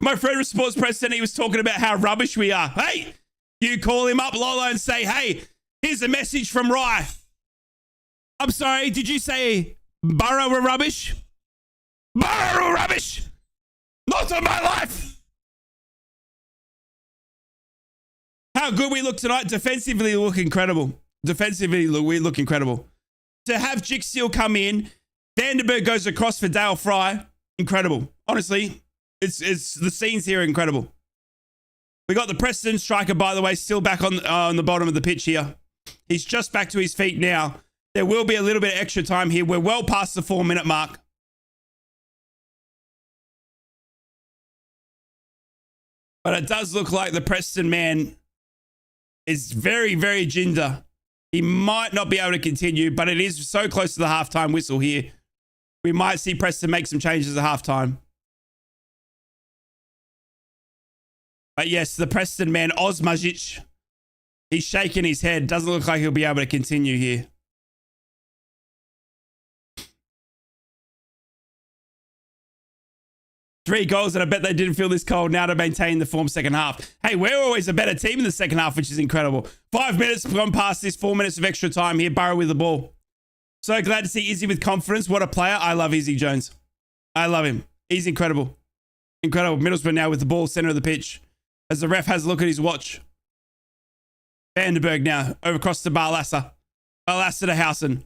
My friend from Sports Preston, he was talking about how rubbish we are. Hey, you call him up, Lolo, and say, hey, here's a message from Rye. I'm sorry, did you say Boro were rubbish? Boro were rubbish! Not on my life! How good we look tonight. Defensively, we look incredible. Defensively, we look incredible. To have Chicksteel come in, Vandenberg goes across for Dale Fry. Incredible. Honestly, it's the scenes here are incredible. We got the Preston striker, by the way, still back on the bottom of the pitch here. He's just back to his feet now. There will be a little bit of extra time here. We're well past the 4 minute mark. But it does look like the Preston man is very, very ginger. He might not be able to continue, but it is so close to the halftime whistle here. We might see Preston make some changes at halftime. Yes, the Preston man, Osmajic. He's shaking his head. Doesn't look like he'll be able to continue here. Three goals, and I bet they didn't feel this cold now to maintain the form second half. Hey, we're always a better team in the second half, which is incredible. 5 minutes gone past this, 4 minutes of extra time here. Boro with the ball. So glad to see Izzy with confidence. What a player. I love Izzy Jones. I love him. He's incredible. Incredible. Middlesbrough now with the ball, center of the pitch. As the ref has a look at his watch. Vandenberg now over across to Barlassa. Barlassa to Housen.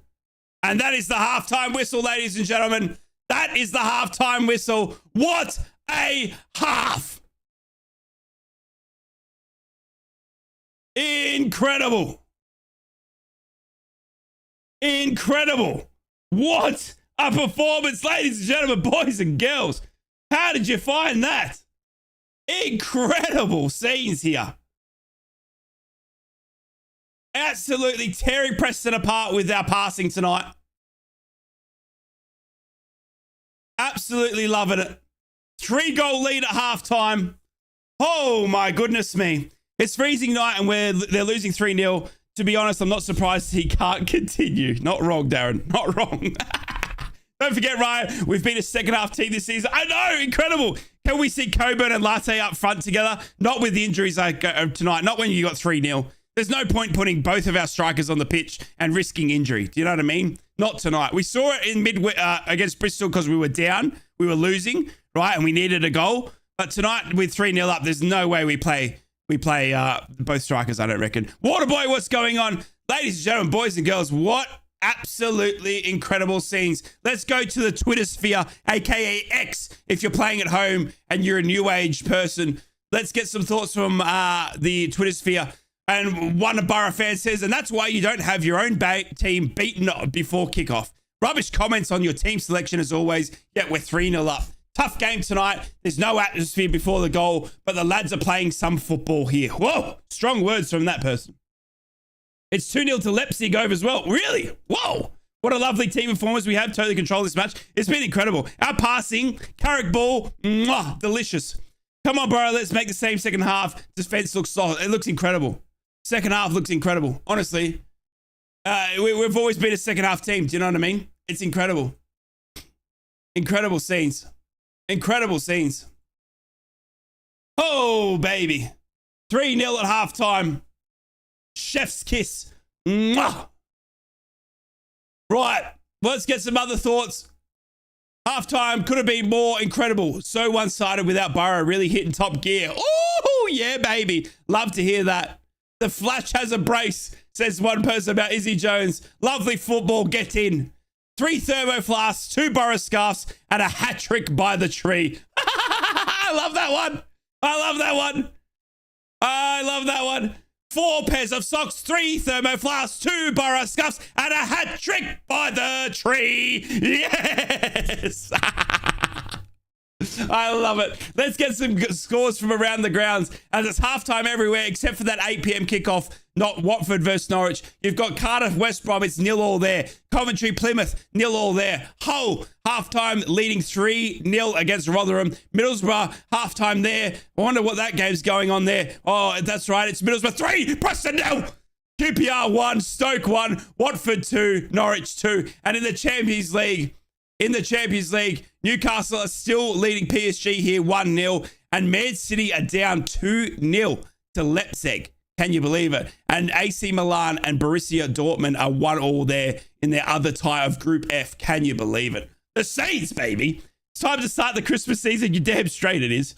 And that is the halftime whistle, ladies and gentlemen. That is the halftime whistle. What a half. Incredible. Incredible. What a performance, ladies and gentlemen, boys and girls. How did you find that? Incredible scenes here. Absolutely tearing Preston apart with our passing tonight. Absolutely loving it. 3-goal lead at halftime. Oh my goodness me. It's freezing night and they're losing 3-0. To be honest, I'm not surprised he can't continue. Not wrong, Darren. Not wrong. Don't forget, Ryan, we've been a second half team this season. I know, incredible. Can we see Coburn and Latte up front together? Not with the injuries tonight. Not when you got 3-0. There's no point putting both of our strikers on the pitch and risking injury. Do you know what I mean? Not tonight. We saw it in against Bristol because we were down. We were losing, right? And we needed a goal. But tonight with 3-0 up, there's no way we play both strikers, I don't reckon. Waterboy, what's going on? Ladies and gentlemen, boys and girls, what absolutely incredible scenes. Let's go to the Twitter sphere, aka X, if you're playing at home and you're a new age person. Let's get some thoughts from the Twitter sphere. And one Boro fan says, and that's why you don't have your own team beaten before kickoff. Rubbish comments on your team selection as always, yet we're 3-0 up. Tough game tonight. There's no atmosphere before the goal, but the lads are playing some football here. Whoa, strong words from that person. It's 2-0 to Leipzig over as well. Really? Whoa. What a lovely team performance we have. Totally controlled this match. It's been incredible. Our passing, Carrick ball, mwah, delicious. Come on, bro. Let's make the same second half. Defense looks solid. It looks incredible. Second half looks incredible. Honestly, we've always been a second half team. Do you know what I mean? It's incredible. Incredible scenes. Incredible scenes. Oh, baby. 3-0 at halftime. Chef's kiss. Mwah. Right. Let's get some other thoughts. Halftime could have been more incredible. So one-sided without Boro really hitting top gear. Oh, yeah, baby. Love to hear that. The Flash has a brace, says one person about Izzy Jones. Lovely football, get in. 3 thermo flasks, 2 Boro scarves, and a hat trick by the tree. I love that one. I love that one. I love that one. 4 pairs of socks, 3 thermo flasks, 2 Boro scarves, and a hat trick by the tree. Yes. I love it. Let's get some scores from around the grounds as it's halftime everywhere except for that 8 p.m. kickoff, not Watford versus Norwich. You've got Cardiff, West Brom, it's 0-0 there. Coventry, Plymouth, 0-0 there. Hull, halftime leading 3-0 against Rotherham. Middlesbrough, halftime there. I wonder what that game's going on there. Oh, that's right. It's Middlesbrough 3, Preston 0. QPR 1, Stoke 1, Watford 2, Norwich 2. And in the Champions League, Newcastle are still leading PSG here 1-0, and Man City are down 2-0 to Leipzig. Can you believe it? And AC Milan and Borussia Dortmund are 1-1 there in their other tie of Group F. Can you believe it? The Saints, baby. It's time to start the Christmas season. You're damn straight it is.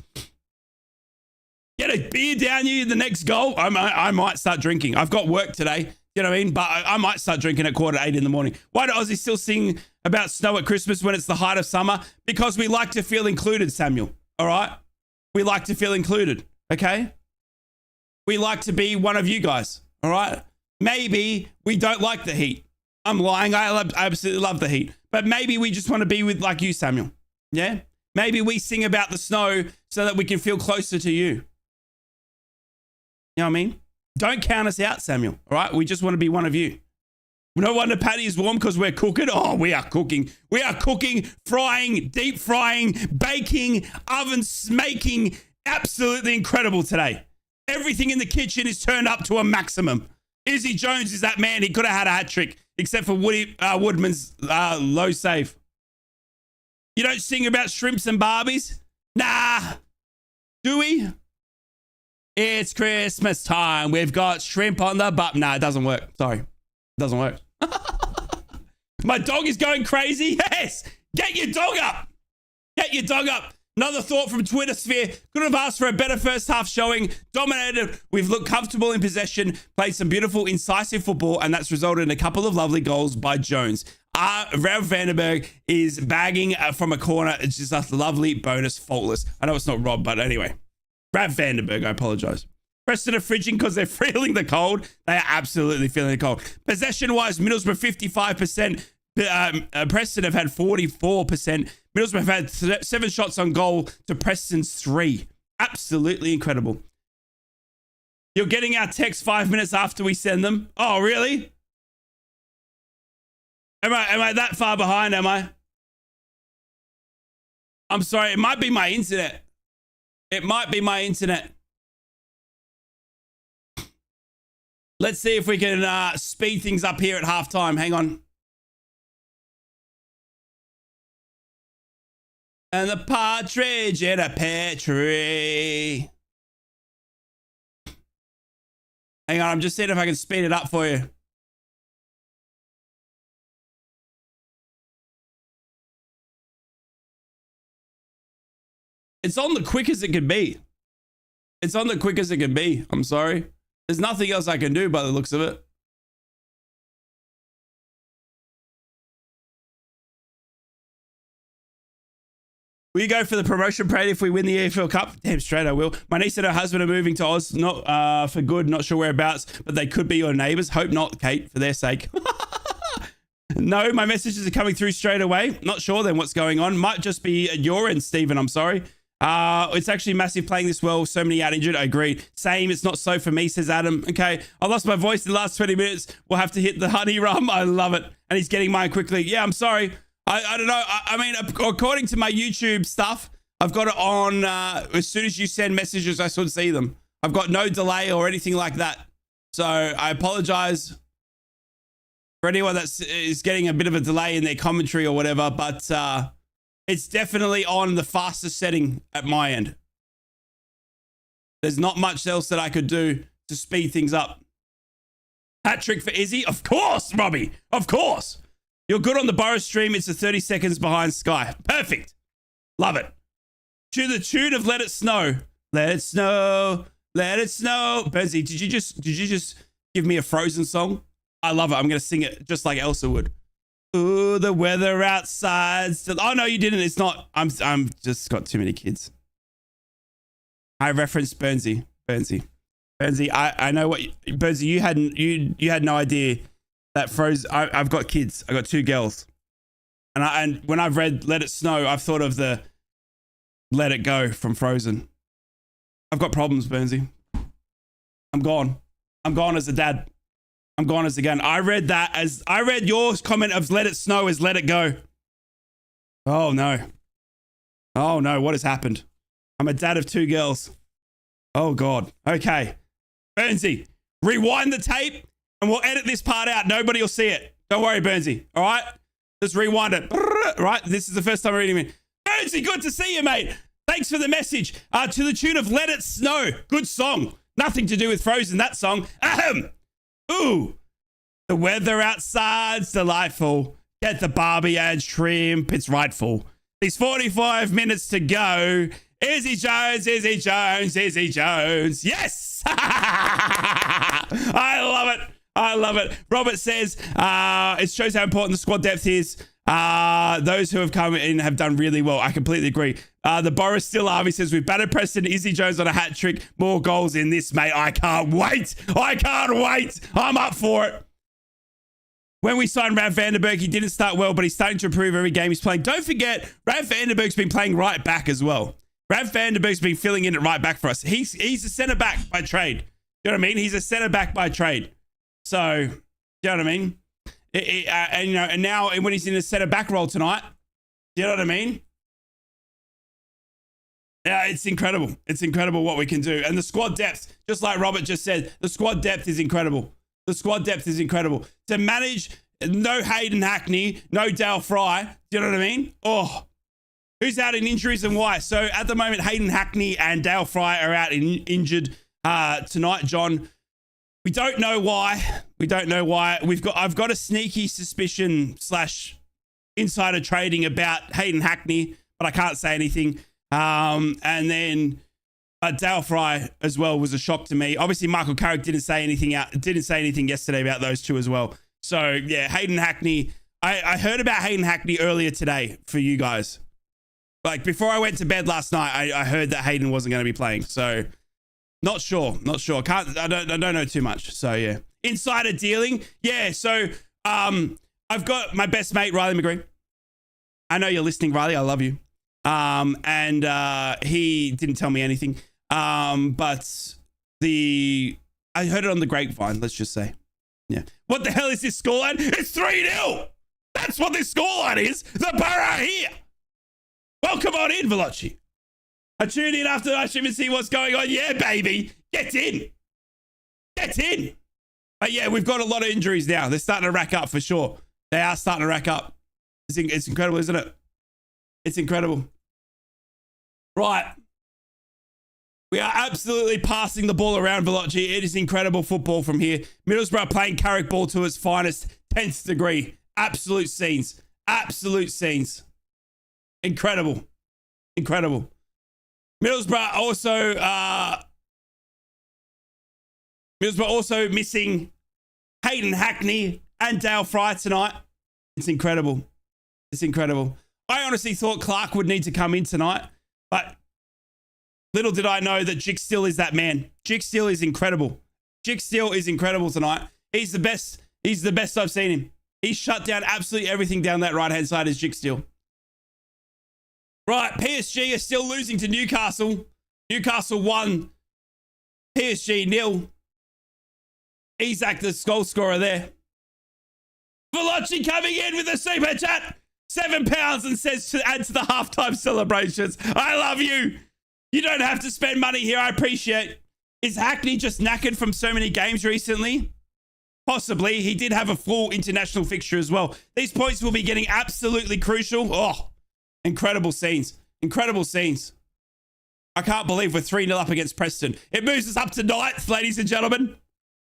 Get a beer down you the next goal. I might start drinking. I've got work today. You know what I mean? But I might start drinking at 7:45 in the morning. Why do Aussie still sing about snow at Christmas when it's the height of summer? Because we like to feel included, Samuel. All right? We like to feel included. Okay? We like to be one of you guys. All right? Maybe we don't like the heat. I'm lying. I absolutely love the heat. But maybe we just want to be with like you, Samuel. Yeah? Maybe we sing about the snow so that we can feel closer to you. You know what I mean? Don't count us out, Samuel. All right? We just want to be one of you. No wonder Patty is warm because we're cooking. Oh, we are cooking. We are cooking, frying, deep frying, baking, oven smaking, absolutely incredible today. Everything in the kitchen is turned up to a maximum. Izzy Jones is that man. He could have had a hat trick, except for Woodman's low save. You don't sing about shrimps and barbies? Nah. Do we? It's Christmas time. We've got shrimp on the butt. Nah, it doesn't work. Sorry. It doesn't work. My dog is going crazy. Yes. Get your dog up. Get your dog up. Another thought from Twitter sphere. Could have asked for a better first half showing. Dominated. We've looked comfortable in possession. Played some beautiful, incisive football. And that's resulted in a couple of lovely goals by Jones. Rav Vandenberg is bagging from a corner. It's just a lovely bonus, faultless. I know it's not Rob, but anyway. Rav Vandenberg, I apologize. Preston are fridging because they're feeling the cold. They are absolutely feeling the cold. Possession-wise, Middlesbrough 55%. Preston have had 44%. Middlesbrough have had 7 shots on goal to Preston's 3. Absolutely incredible. You're getting our text 5 minutes after we send them. Oh, really? Am I that far behind, am I? I'm sorry. It might be my internet. It might be my internet. Let's see if we can speed things up here at halftime. Hang on. And the partridge in a pear tree. Hang on, I'm just seeing if I can speed it up for you. It's on the quick as it can be. It's on the quick as it can be. I'm sorry. There's nothing else I can do by the looks of it. Will you go for the promotion parade if we win the EFL Cup? Damn straight I will. My niece and her husband are moving to Oz, not for good, not sure whereabouts, but they could be your neighbors. Hope not, Kate, for their sake. No, my messages are coming through straight away. Not sure then what's going on. Might just be at your end, Stephen. I'm sorry. It's actually massive playing this well. So many out injured. I agree. Same. It's not so for me, says Adam. Okay. I lost my voice in the last 20 minutes. We'll have to hit the honey rum. I love it. And he's getting mine quickly. Yeah, I'm sorry. I don't know. I mean, according to my YouTube stuff, I've got it on as soon as you send messages, I should see them. I've got no delay or anything like that. So I apologize for anyone that is getting a bit of a delay in their commentary or whatever, but it's definitely on the fastest setting at my end. There's not much else that I could do to speed things up. Hat trick for Izzy? Of course, Robbie. Of course. You're good on the Boro stream. It's a 30 seconds behind Sky. Perfect. Love it. To the tune of Let It Snow. Let it snow. Let it snow. Benzie, did you just give me a Frozen song? I love it. I'm going to sing it just like Elsa would. Ooh, the weather outside. Oh, no, you didn't. It's not. I'm just got too many kids. I referenced Bernsey. Bernsey, I know what Bernsey, you had no idea that Frozen. I've got kids. I got 2 girls. And when I've read Let It Snow, I've thought of the Let It Go from Frozen. I've got problems, Bernsey. I'm gone. I'm gone as a dad. I'm gone as a gun. I read your comment of Let It Snow as Let It Go. Oh no. Oh no, what has happened? I'm a dad of 2 girls. Oh God. Okay. Bernsey, rewind the tape and we'll edit this part out. Nobody will see it. Don't worry, Bernsey. All right? Just rewind it. Right? This is the first time I'm reading it. Bernsey, good to see you, mate. Thanks for the message. To the tune of Let It Snow. Good song. Nothing to do with Frozen, that song. Ahem. Ooh. The weather outside's delightful. Get the Barbie and shrimp. It's rightful. There's 45 minutes to go. Izzy Jones, Izzy Jones, Izzy Jones. Yes! I love it. I love it. Robert says, it shows how important the squad depth is. Those who have come in have done really well. I completely agree. The Boris Still Army says, we've battered Preston, Izzy Jones on a hat trick. More goals in this, mate. I can't wait. I can't wait. I'm up for it. When we signed Rav Vandenberg, he didn't start well, but he's starting to improve every game he's playing. Don't forget, Rav Vandenberg's been playing right back as well. Rav Vandenberg's been filling in at right back for us. He's a centre back by trade. You know what I mean? He's a centre back by trade. So, you know what I mean? And now when he's in a centre back role tonight, you know what I mean? Yeah, it's incredible. It's incredible what we can do. And the squad depth, just like Robert just said, the squad depth is incredible. The squad depth is incredible. To manage no Hayden Hackney, no Dale Fry, do you know what I mean? Oh, who's out in injuries and why? So at the moment, Hayden Hackney and Dale Fry are out injured tonight, John. We don't know why. We don't know why. I've got a sneaky suspicion / insider trading about Hayden Hackney, but I can't say anything. And then Dale Fry as well was a shock to me. Obviously, Michael Carrick didn't say anything yesterday about those two as well. So yeah, Hayden Hackney. I heard about Hayden Hackney earlier today for you guys. Like before I went to bed last night, I heard that Hayden wasn't going to be playing. So not sure. I don't know too much. So yeah, insider dealing. Yeah. So I've got my best mate Riley McGree. I know you're listening, Riley. I love you. And he didn't tell me anything. But I heard it on the grapevine, let's just say. Yeah. What the hell is this scoreline? It's 3-0. That's what this scoreline is. The Boro here. Welcome on in, Veloci. I tuned in after I should even see what's going on. Yeah, baby. Get in. Get in. But yeah, we've got a lot of injuries now. They're starting to rack up for sure. They are starting to rack up. It's incredible, isn't it? It's incredible. Right. We are absolutely passing the ball around, Veloci. It is incredible football from here. Middlesbrough playing Carrick ball to its finest, 10th degree. Absolute scenes. Absolute scenes. Incredible. Incredible. Middlesbrough also missing Hayden Hackney and Dale Fry tonight. It's incredible. It's incredible. I honestly thought Clark would need to come in tonight, but little did I know that Jick Steele is that man. Jick Steele is incredible. Jick Steele is incredible tonight. He's the best. He's the best I've seen him. He's shut down absolutely everything down that right-hand side is Jick Steele. Right, PSG are still losing to Newcastle. Newcastle 1, PSG 0. Isak, the goal scorer there. Veloci coming in with a super chat. £7 and says to add to the halftime celebrations. I love you. You don't have to spend money here. I appreciate. Is Hackney just knackered from so many games recently? Possibly. He did have a full international fixture as well. These points will be getting absolutely crucial. Oh, incredible scenes. Incredible scenes. I can't believe we're 3-0 up against Preston. It moves us up to 9th, ladies and gentlemen.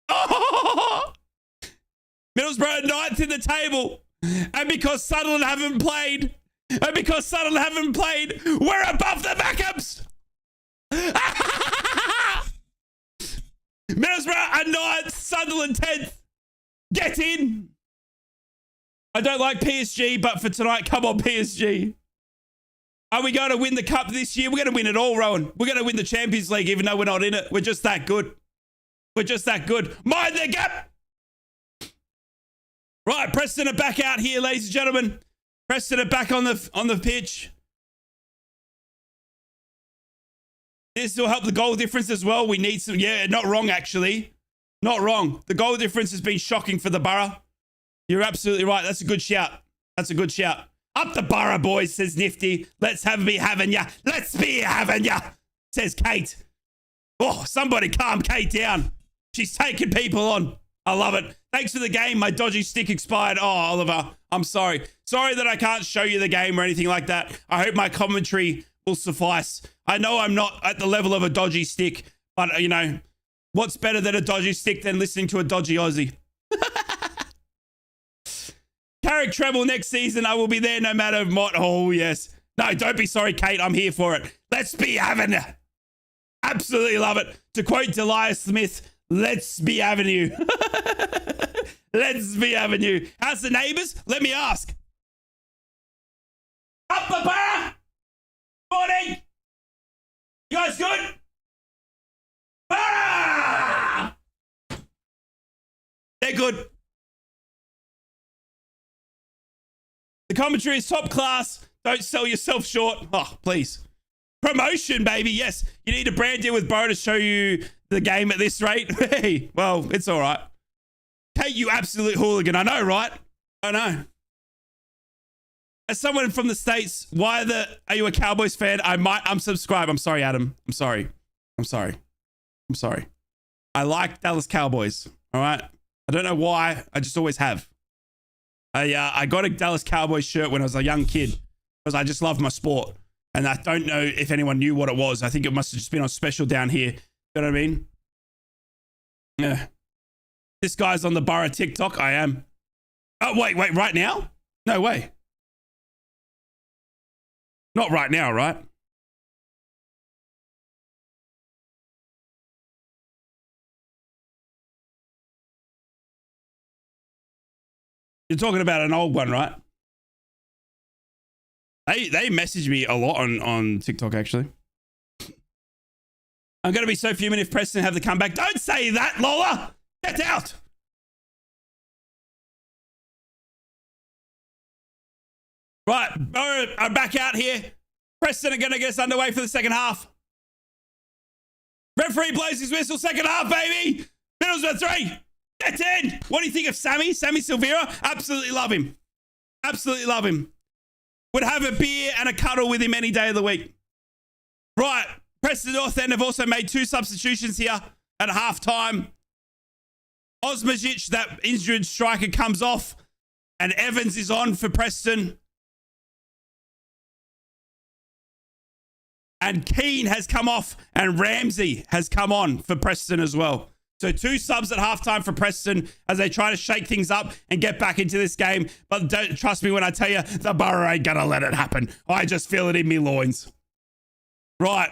Oh! Middlesbrough 9th in the table. And because Sunderland haven't played, we're above the Beckhams. Middlesbrough are 9th, Sunderland 10th. Get in. I don't like PSG, but for tonight, come on, PSG. Are we going to win the cup this year? We're going to win it all, Rowan. We're going to win the Champions League, even though we're not in it. We're just that good. We're just that good. Mind the gap. Right, Preston are back out here, ladies and gentlemen. Preston are back on the pitch. This will help the goal difference as well. We need some. Yeah, not wrong, actually. Not wrong. The goal difference has been shocking for the Borough. You're absolutely right. That's a good shout. That's a good shout. Up the Borough, boys, says Nifty. Let's be having ya. Let's be having ya, says Kate. Oh, somebody calm Kate down. She's taking people on. I love it. Thanks for the game. My dodgy stick expired. Oh, Oliver, I'm sorry. Sorry that I can't show you the game or anything like that. I hope my commentary will suffice. I know I'm not at the level of a dodgy stick, but, you know, what's better than a dodgy stick than listening to a dodgy Aussie? Carrick treble next season. I will be there no matter what. Oh, yes. No, don't be sorry, Kate. I'm here for it. Let's be having it. Absolutely love it. To quote Deliah Smith, let's be having you. Let's be having you. How's the neighbours? Let me ask. Up the bar. Morning. You guys good? Ah! They're good. The commentary is top class. Don't sell yourself short. Oh, please. Promotion, baby. Yes. You need a brand deal with Bro to show you the game at this rate. Hey, well, it's all right. Kate, you absolute hooligan. I know, right? I know. As someone from the States, are you a Cowboys fan? I'm subscribed. I'm sorry, Adam. I'm sorry. I like Dallas Cowboys. All right. I don't know why. I just always have. I got a Dallas Cowboys shirt when I was a young kid because I just love my sport. And I don't know if anyone knew what it was. I think it must have just been on special down here. You know what I mean? Yeah. This guy's on the Borough TikTok. I am. Oh, wait, right now? No way. Not right now, right? You're talking about an old one, right? They message me a lot on TikTok, actually. I'm going to be so fuming if Preston have the comeback. Don't say that, Lola! Get out! Right, I'm back out here. Preston are going to get us underway for the second half. Referee blows his whistle, second half, baby! Middlesbrough 3! Get in! What do you think of Sammy? Sammy Silvera? Absolutely love him. Absolutely love him. Would have a beer and a cuddle with him any day of the week. Right. Preston North End have also made 2 substitutions here at halftime. Osmajic, that injured striker, comes off. And Evans is on for Preston. And Keane has come off. And Ramsey has come on for Preston as well. So 2 subs at halftime for Preston as they try to shake things up and get back into this game. But don't trust me when I tell you, the Borough ain't going to let it happen. I just feel it in me loins. Right.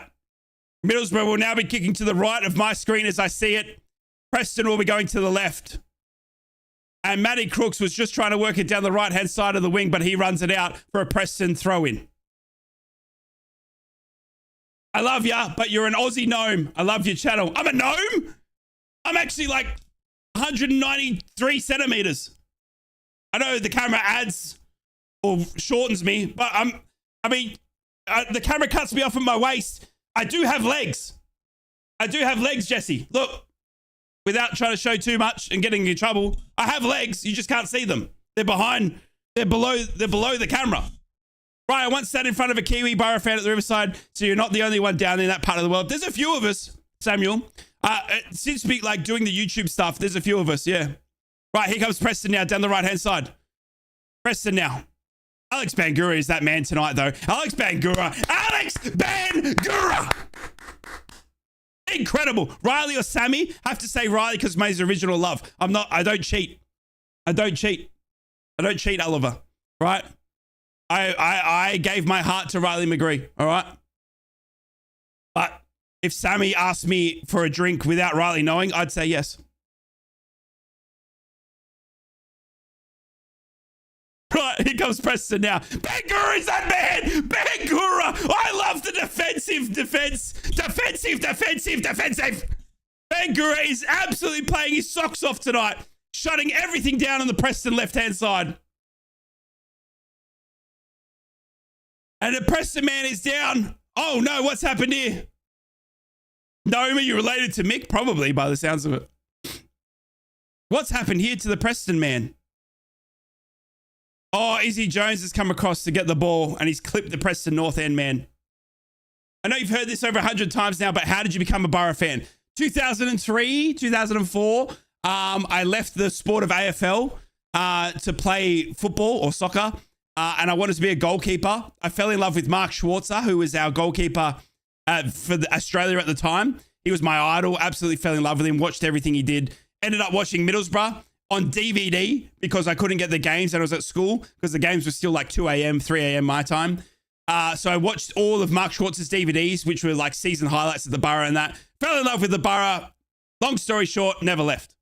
Middlesbrough will now be kicking to the right of my screen as I see it. Preston will be going to the left. And Matty Crooks was just trying to work it down the right-hand side of the wing, but he runs it out for a Preston throw-in. I love ya, but you're an Aussie gnome. I love your channel. I'm a gnome? I'm actually like 193 centimeters. I know the camera adds or shortens me, but the camera cuts me off at my waist. I do have legs. Jesse. Look, without trying to show too much and getting in trouble, I have legs. You just can't see them. They're below the camera. Right, I once sat in front of a Kiwi Borough fan at the Riverside, so you're not the only one down in that part of the world. There's a few of us, Samuel. Since we like doing the YouTube stuff, there's a few of us, yeah. Right, here comes Preston now, down the right-hand side. Preston now. Alex Bangura is that man tonight, though. Alex Bangura! Incredible. Riley or Sammy? I have to say Riley because my original love. I don't cheat, Oliver. Right? I gave my heart to Riley McGree, all right? But if Sammy asked me for a drink without Riley knowing, I'd say yes. Right, here comes Preston now. Bangura is that man! Bangura! I love the defensive. Bangura is absolutely playing his socks off tonight, shutting everything down on the Preston left-hand side. And the Preston man is down. Oh no, what's happened here? Naomi, you related to Mick? Probably, by the sounds of it. What's happened here to the Preston man? Oh, Izzy Jones has come across to get the ball and he's clipped the Preston North End man. I know you've heard this over 100 times now, but how did you become a Borough fan? 2003, 2004, I left the sport of AFL to play football or soccer, and I wanted to be a goalkeeper. I fell in love with Mark Schwarzer, who was our goalkeeper for Australia at the time. He was my idol, absolutely fell in love with him, watched everything he did. Ended up watching Middlesbrough on DVD because I couldn't get the games and I was at school because the games were still like 2 a.m., 3 a.m. my time. So I watched all of Mark Schwartz's DVDs, which were like season highlights of the Borough and that. Fell in love with the Borough. Long story short, never left.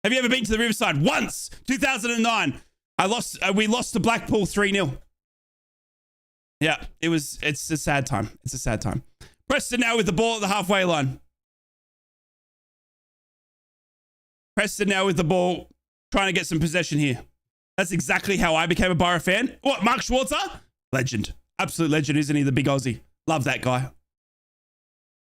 Have you ever been to the Riverside? Once, 2009. We lost to Blackpool 3-0. Yeah, it's a sad time. It's a sad time. Preston now with the ball at the halfway line. Preston now with the ball, trying to get some possession here. That's exactly how I became a Borough fan. What, Mark Schwarzer? Legend. Absolute legend, isn't he? The big Aussie. Love that guy.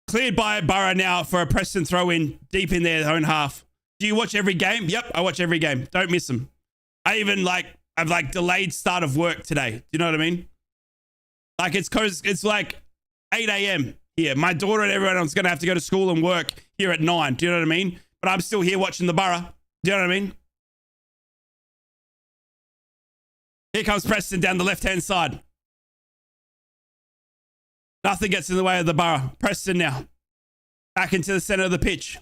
Cleared by Borough now for a Preston throw-in deep in their own half. Do you watch every game? Yep, I watch every game. Don't miss them. I even, like, I've like delayed start of work today. Do you know what I mean? Like it's because it's like 8 a.m. here. My daughter and everyone else is going to have to go to school and work here at 9. Do you know what I mean? But I'm still here watching the borough. Do you know what I mean? Here comes Preston down the left-hand side. Nothing gets in the way of the borough. Preston now. Back into the center of the pitch.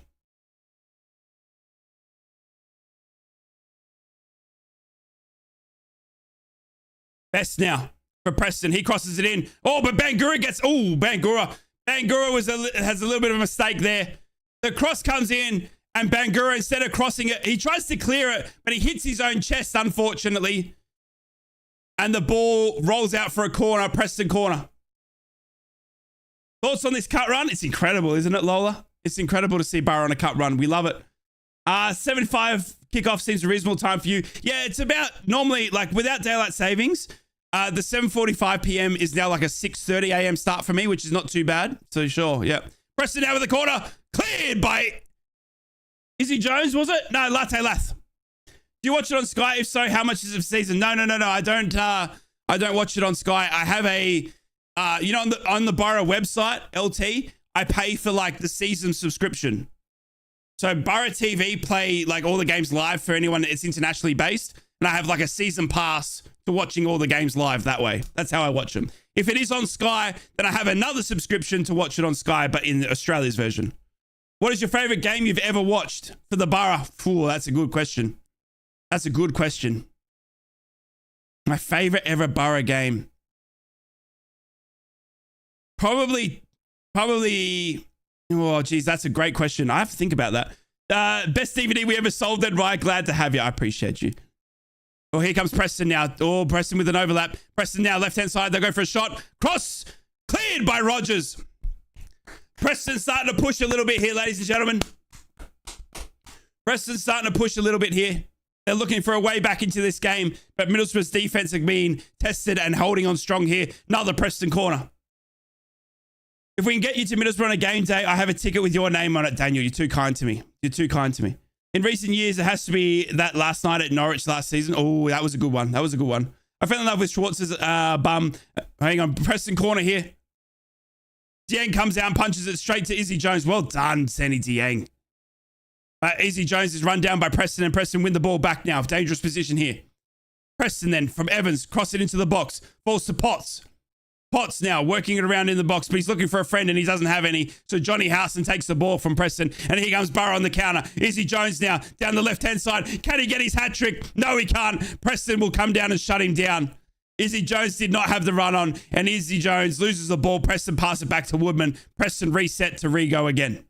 Best now for Preston. He crosses it in. Oh, but Bangura gets... Oh, Bangura. Bangura has a little bit of a mistake there. The cross comes in, and Bangura, instead of crossing it, he tries to clear it, but he hits his own chest, unfortunately. And the ball rolls out for a corner, Preston corner. Thoughts on this cut run? It's incredible, isn't it, Lola? It's incredible to see Borough on a cut run. We love it. 7:05 kickoff seems a reasonable time for you. Yeah, it's about normally, like, without daylight savings, the 7:45 p.m. is now like a 6:30 a.m. start for me, which is not too bad. So, sure, yeah. Preston out with the corner. Cleared by... Izzy Jones, was it? No, Latte Lath. Do you watch it on Sky? If so, how much is it a season? No. I don't watch it on Sky. I have a... you know, on the Borough website, LT, I pay for like the season subscription. So Borough TV play like all the games live for anyone that's internationally based. And I have like a season pass to watching all the games live that way. That's how I watch them. If it is on Sky, then I have another subscription to watch it on Sky, but in Australia's version. What is your favorite game you've ever watched for the Borough? Ooh, that's a good question. That's a good question. My favorite ever Borough game. Probably, oh, geez, that's a great question. I have to think about that. Best DVD we ever sold, then, right? Glad to have you. I appreciate you. Oh, here comes Preston now. Oh, Preston with an overlap. Preston now, left-hand side. They go for a shot. Cross, cleared by Rogers. Preston's starting to push a little bit here, ladies and gentlemen. Preston's starting to push a little bit here. They're looking for a way back into this game, but Middlesbrough's defense are being tested and holding on strong here. Another Preston corner. If we can get you to Middlesbrough on a game day, I have a ticket with your name on it, Daniel. You're too kind to me. You're too kind to me. In recent years, it has to be that last night at Norwich last season. Oh, that was a good one. That was a good one. I fell in love with Schwartz's bum. Hang on, Preston corner here. Dieng comes out and punches it straight to Izzy Jones. Well done, Senny Dieng. Izzy Jones is run down by Preston, and Preston win the ball back now. Dangerous position here. Preston then from Evans, cross it into the box. Falls to Potts. Potts now working it around in the box, but he's looking for a friend and he doesn't have any. So Johnny Howson takes the ball from Preston, and here comes Borough on the counter. Izzy Jones now down the left-hand side. Can he get his hat trick? No, he can't. Preston will come down and shut him down. Izzy Jones did not have the run on, and Izzy Jones loses the ball. Preston pass it back to Woodman. Preston reset to re-go again.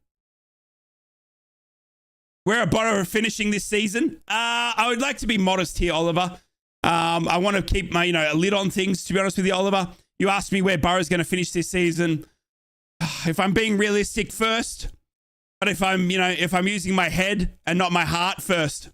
Where are Borough finishing this season? I would like to be modest here, Oliver. I want to keep my, a lid on things, to be honest with you, Oliver. You asked me where Borough's going to finish this season. If I'm being realistic, first. But if I'm using my head and not my heart, first.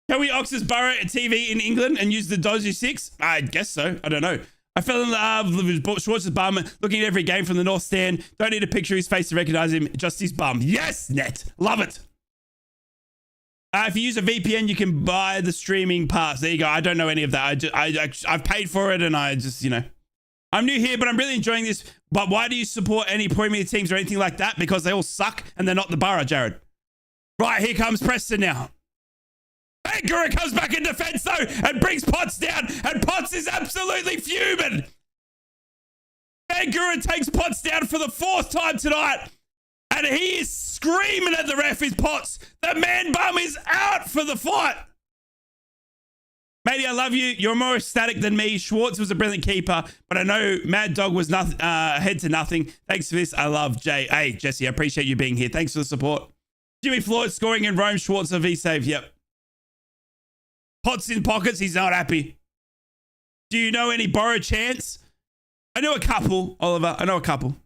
Can we access Borough TV in England and use the Dozy 6? I guess so. I don't know. I fell in love with Schwartz's bum, looking at every game from the North Stand. Don't need a picture of his face to recognize him, just his bum. Yes, Net. Love it. If you use a VPN, you can buy the streaming pass. There you go. I don't know any of that. I've paid for it, and I just, I'm new here, but I'm really enjoying this. But why do you support any Premier teams or anything like that? Because they all suck, and they're not the Borough, Jared. Right, here comes Preston now. Bangura comes back in defense, though, and brings Potts down, and Potts is absolutely fuming. Bangura takes Potts down for the 4th time tonight. And he is screaming at the ref, is Potts. The man bum is out for the fight. Matey, I love you. You're more ecstatic than me. Schwartz was a brilliant keeper, but I know Mad Dog was nothing, head to nothing. Thanks for this. I love Jay. Hey, Jesse, I appreciate you being here. Thanks for the support. Jimmy Floyd scoring in Rome. Schwartz a V-save. Yep. Potts in pockets. He's not happy. Do you know any Borough chants? I know a couple, Oliver. I know a couple.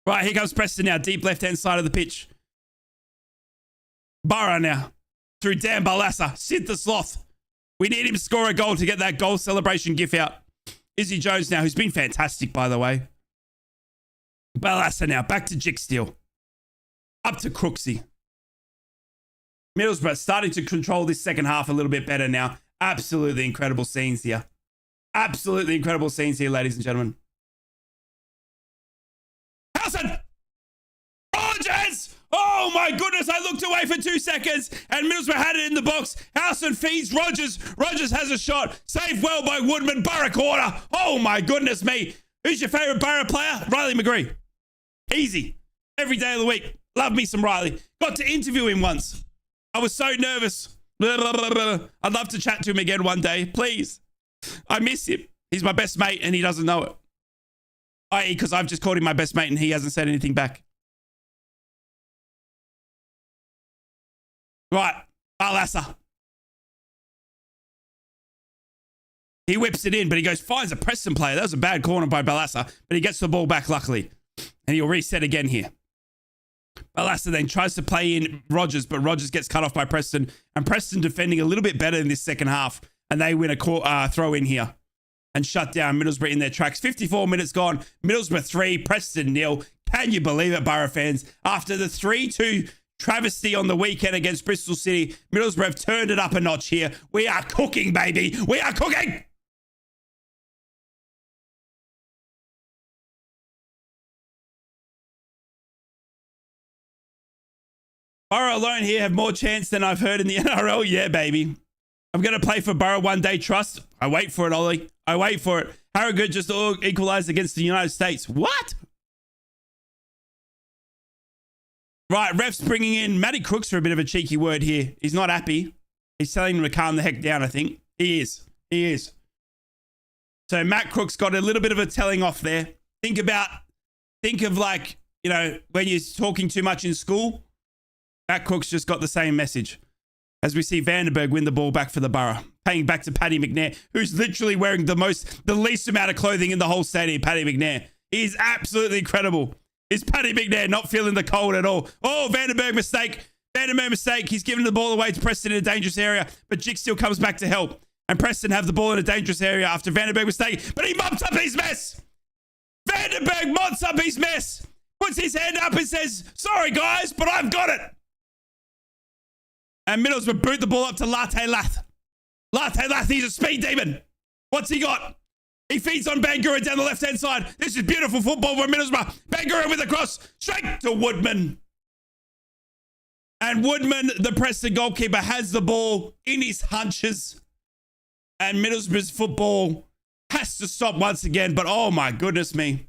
Right, here comes Preston now. Deep left-hand side of the pitch. Borough now. Through Dan Balassa. Sid the Sloth. We need him to score a goal to get that goal celebration gif out. Izzy Jones now, who's been fantastic, by the way. Balassa now. Back to Jick Steele. Up to Crooksy. Middlesbrough starting to control this second half a little bit better now. Absolutely incredible scenes here. Absolutely incredible scenes here, ladies and gentlemen. Howson! Rogers! Oh my goodness, I looked away for 2 seconds and Middlesbrough had it in the box. Howson feeds Rogers. Rogers has a shot. Saved well by Woodman. Borough corner. Oh my goodness me. Who's your favourite Borough player? Riley McGree. Easy. Every day of the week. Love me some Riley. Got to interview him once. I was so nervous. I'd love to chat to him again one day. Please. I miss him. He's my best mate and he doesn't know it. I.e. because I've just called him my best mate and he hasn't said anything back. Right. Balassa. He whips it in, but he goes, finds a Preston player. That was a bad corner by Balassa, but he gets the ball back luckily. And he'll reset again here. Balassa then tries to play in Rogers, but Rogers gets cut off by Preston. And Preston defending a little bit better in this second half. And they win a throw in here. And shut down Middlesbrough in their tracks. 54 minutes gone. Middlesbrough 3, Preston 0. Can you believe it, Borough fans? After the 3-2 travesty on the weekend against Bristol City, Middlesbrough have turned it up a notch here. We are cooking, baby. We are cooking. Borough alone here have more chance than I've heard in the NRL. Yeah, baby. I'm going to play for Borough one day, trust. I wait for it, Ollie. I wait for it. Harrogate just equalized against the United States. What? Right, ref's bringing in Matty Crooks for a bit of a cheeky word here. He's not happy. He's telling him to calm the heck down, I think. He is. He is. So Matt Crooks got a little bit of a telling off there. Think of like, you know, when you're talking too much in school. Matt Crooks just got the same message. As we see Vandenberg win the ball back for the Borough. Paying back to Paddy McNair, who's literally wearing the least amount of clothing in the whole stadium, Paddy McNair. He's absolutely incredible. Is Paddy McNair not feeling the cold at all? Oh, Vandenberg mistake. Vandenberg mistake. He's giving the ball away to Preston in a dangerous area, but Jick still comes back to help. And Preston have the ball in a dangerous area after Vandenberg mistake, but he mops up his mess. Vandenberg mops up his mess. Puts his hand up and says, sorry guys, but I've got it. And Middlesbrough boot the ball up to Latte Lath. Latte Lath, he's a speed demon. What's he got? He feeds on Bangura down the left-hand side. This is beautiful football for Middlesbrough. Bangura with a cross straight to Woodman. And Woodman, the Preston goalkeeper, has the ball in his hunches. And Middlesbrough's football has to stop once again. But oh my goodness me.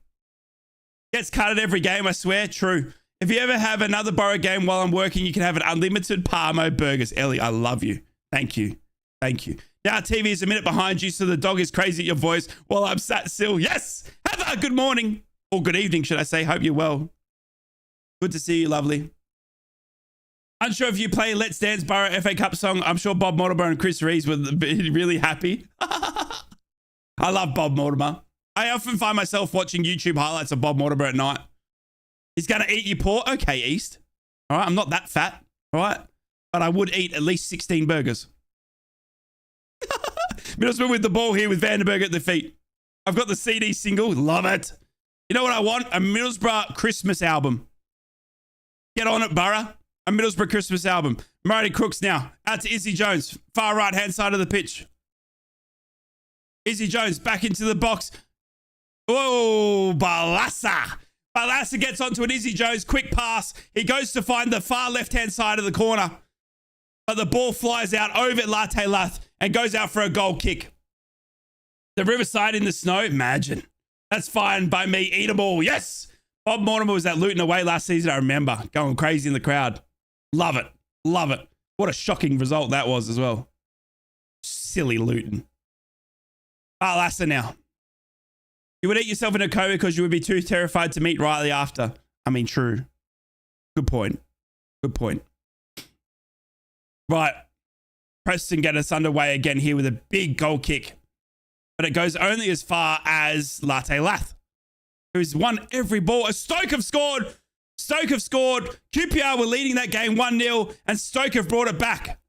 Gets cut at every game, I swear. True. If you ever have another Borough game while I'm working, you can have an unlimited Parmo burgers. Ellie, I love you. Thank you. Thank you. Now TV is a minute behind you, so the dog is crazy at your voice while I'm sat still. Yes! Have a good morning. Or good evening, should I say. Hope you're well. Good to see you, lovely. Unsure if you play Let's Dance Borough FA Cup song. I'm sure Bob Mortimer and Chris Reeves would be really happy. I love Bob Mortimer. I often find myself watching YouTube highlights of Bob Mortimer at night. He's going to eat your paw. Okay, East. All right, I'm not that fat. All right. But I would eat at least 16 burgers. Middlesbrough with the ball here with Vandenberg at the feet. I've got the CD single. Love it. You know what I want? A Middlesbrough Christmas album. Get on it, Borough. A Middlesbrough Christmas album. Marty Crooks now. Out to Izzy Jones. Far right-hand side of the pitch. Izzy Jones back into the box. Oh, Balassa. Balassa gets onto an Izzy Jones. Quick pass. He goes to find the far left-hand side of the corner. But the ball flies out over Latte Lath and goes out for a goal kick. The Riverside in the snow. Imagine. That's fine by me. Eat them all. Yes. Bob Mortimer was at Luton away last season. I remember going crazy in the crowd. Love it. Love it. What a shocking result that was as well. Silly Luton. Balassa now. You would eat yourself in a coma because you would be too terrified to meet Riley after. I mean, true. Good point. Good point. Right. Preston get us underway again here with a big goal kick. But it goes only as far as Latte Lath, who's won every ball. Stoke have scored. Stoke have scored. QPR were leading that game 1-0, and Stoke have brought it back.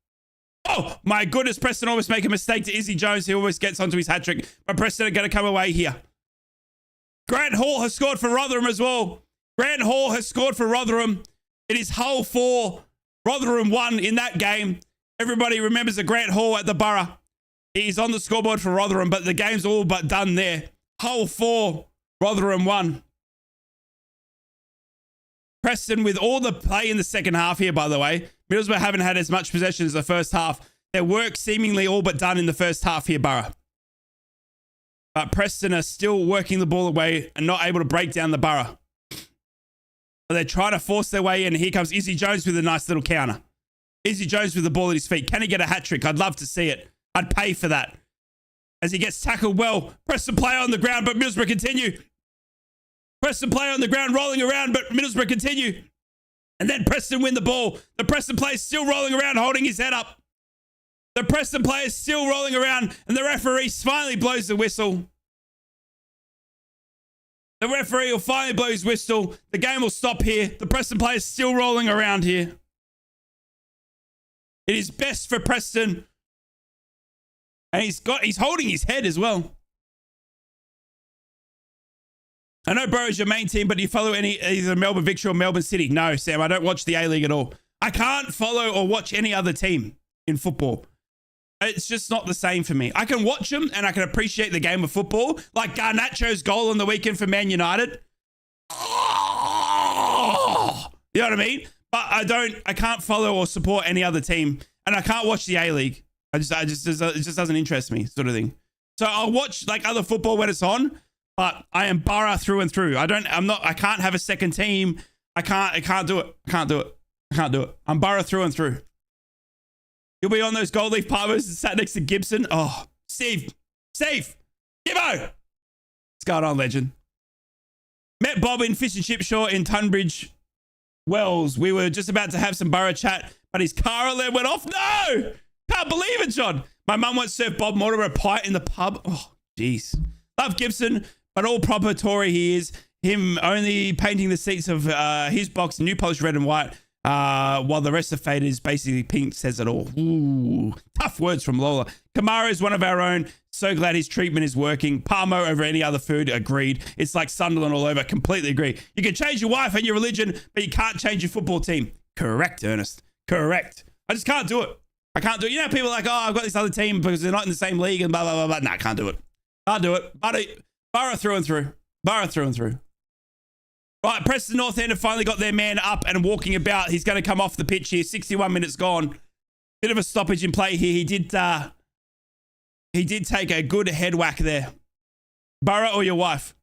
Oh, my goodness. Preston almost make a mistake to Izzy Jones. He almost gets onto his hat-trick. But Preston are going to come away here. Grant Hall has scored for Rotherham as well. Grant Hall has scored for Rotherham. It is Hull 4, Rotherham 1 in that game. Everybody remembers the Grant Hall at the Borough. He's on the scoreboard for Rotherham, but the game's all but done there. Hull 4, Rotherham 1. Preston with all the play in the second half here, by the way. Middlesbrough haven't had as much possession as the first half. Their work seemingly all but done in the first half here, Borough. But Preston are still working the ball away and not able to break down the Borough. But they're trying to force their way in. Here comes Izzy Jones with a nice little counter. Izzy Jones with the ball at his feet. Can he get a hat-trick? I'd love to see it. I'd pay for that. As he gets tackled well. Preston play on the ground, but Middlesbrough continue. Preston play on the ground, rolling around, but Middlesbrough continue. And then Preston win the ball. The Preston player is still rolling around, holding his head up. The Preston player is still rolling around, and the referee finally blows the whistle. The referee will finally blow his whistle. The game will stop here. The Preston player is still rolling around here. It is best for Preston. And he's holding his head as well. I know Boro's your main team, but do you follow either Melbourne Victory or Melbourne City? No, Sam, I don't watch the A-League at all. I can't follow or watch any other team in football. It's just not the same for me. I can watch them and I can appreciate the game of football. Like Garnacho's goal on the weekend for Man United. Oh, you know what I mean? But I can't follow or support any other team. And I can't watch the A-League. It just doesn't interest me, sort of thing. So I'll watch like other football when it's on, but I am Borough through and through. I can't have a second team. I can't do it. I'm Borough through and through. You'll be on those gold leaf palmers and sat next to Gibson. Oh, Steve, Gibbo. What's going on, legend? Met Bob in Fish and Chip Shore in Tunbridge Wells. We were just about to have some Borough chat, but his car alarm went off. No! Can't believe it, John. My mum once served Bob Mortimer a pint in the pub. Oh, jeez. Love Gibson, but all proper Tory he is. Him only painting the seats of his box new polished red and white, while the rest of Fade is basically pink, says it all. Ooh, tough words from Lola. Kamara is one of our own. So glad his treatment is working. Parmo over any other food, agreed. It's like Sunderland all over, completely agree. You can change your wife and your religion, but you can't change your football team. Correct, Ernest. Correct. I just can't do it. I can't do it. You know, people are like, oh, I've got this other team because they're not in the same league and blah, blah, blah, blah. Nah, can't do it. Can't do it. Borough through and through. Borough through and through. Right, Preston North End have finally got their man up and walking about. He's going to come off the pitch here. 61 minutes gone. Bit of a stoppage in play here. He did take a good head whack there. Borough or your wife?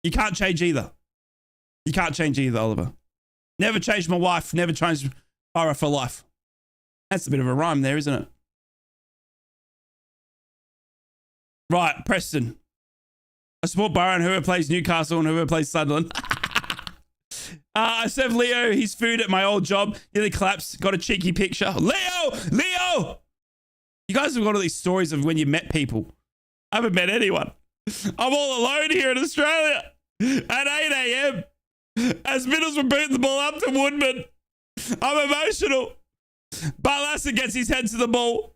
You can't change either. You can't change either, Oliver. Never change my wife. Never change Borough for life. That's a bit of a rhyme there, isn't it? Right, Preston. I support Borough and whoever plays Newcastle and whoever plays Sunderland. I served Leo his food at my old job. Nearly collapsed. Got a cheeky picture. Leo! You guys have got all these stories of when you met people. I haven't met anyone. I'm all alone here in Australia at 8 a.m. as Middlesbrough boot the ball up to Woodman. I'm emotional. Barlasser gets his head to the ball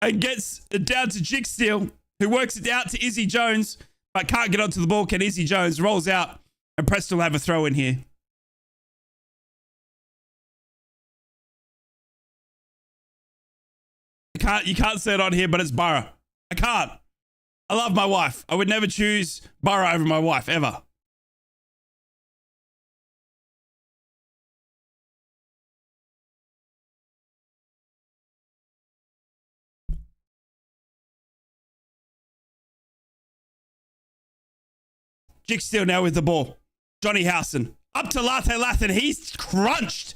and gets it down to Jicksteel, who works it out to Izzy Jones, but can't get onto the ball. Can Izzy Jones rolls out, and Preston will have a throw in here. You can't say it on here, but it's Borough. I can't. I love my wife. I would never choose Borough over my wife, ever. Jick still now with the ball. Johnny Howson. Up to Latte Lath, and he's crunched.